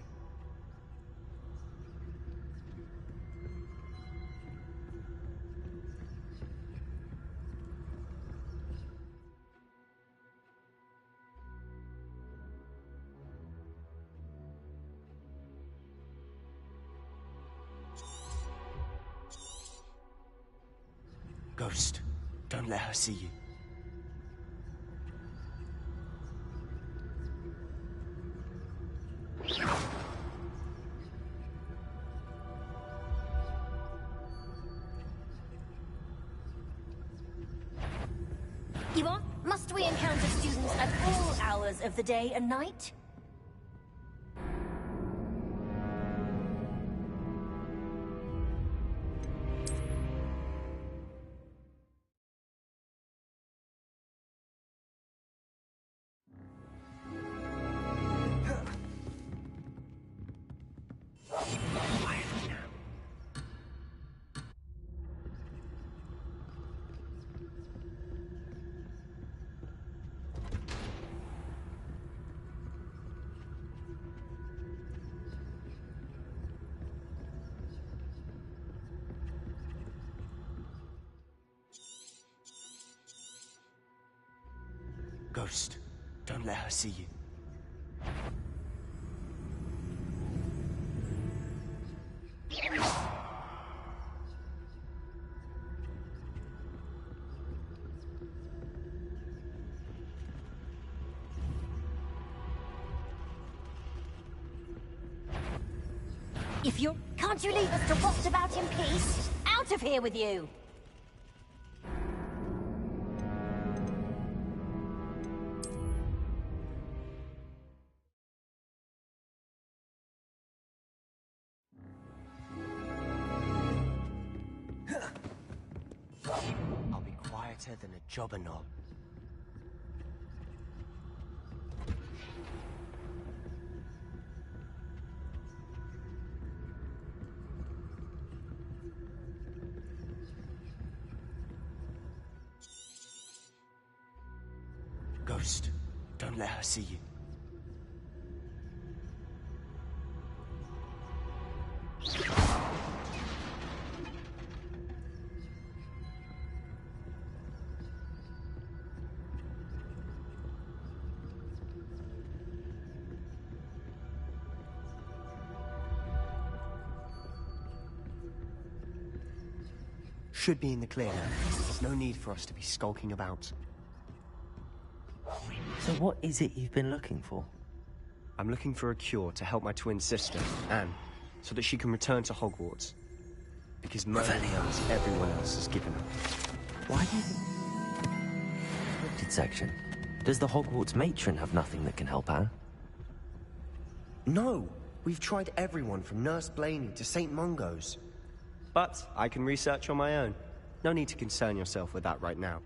Speaker 14: Ghost, don't let her see you.
Speaker 5: Yvonne, must we encounter students at all hours of the day and night?
Speaker 14: Ghost, don't let her see you.
Speaker 5: If you can't you leave us to rot about in peace? Out of here with you!
Speaker 14: I'll be quieter than a jobber knob. ghost. Don't let her see you. Should be in the clear now. There's no need for us to be skulking about.
Speaker 3: So what is it you've been looking for?
Speaker 14: I'm looking for a cure to help my twin sister, Anne, so that she can return to Hogwarts. Because Merlin knows everyone else has given up.
Speaker 3: Why do you think... Encrypted section. Does the Hogwarts matron have nothing that can help Anne?
Speaker 14: No! We've tried everyone from Nurse Blaney to St. Mungo's. But I can research on my own. No need to concern yourself with that right now.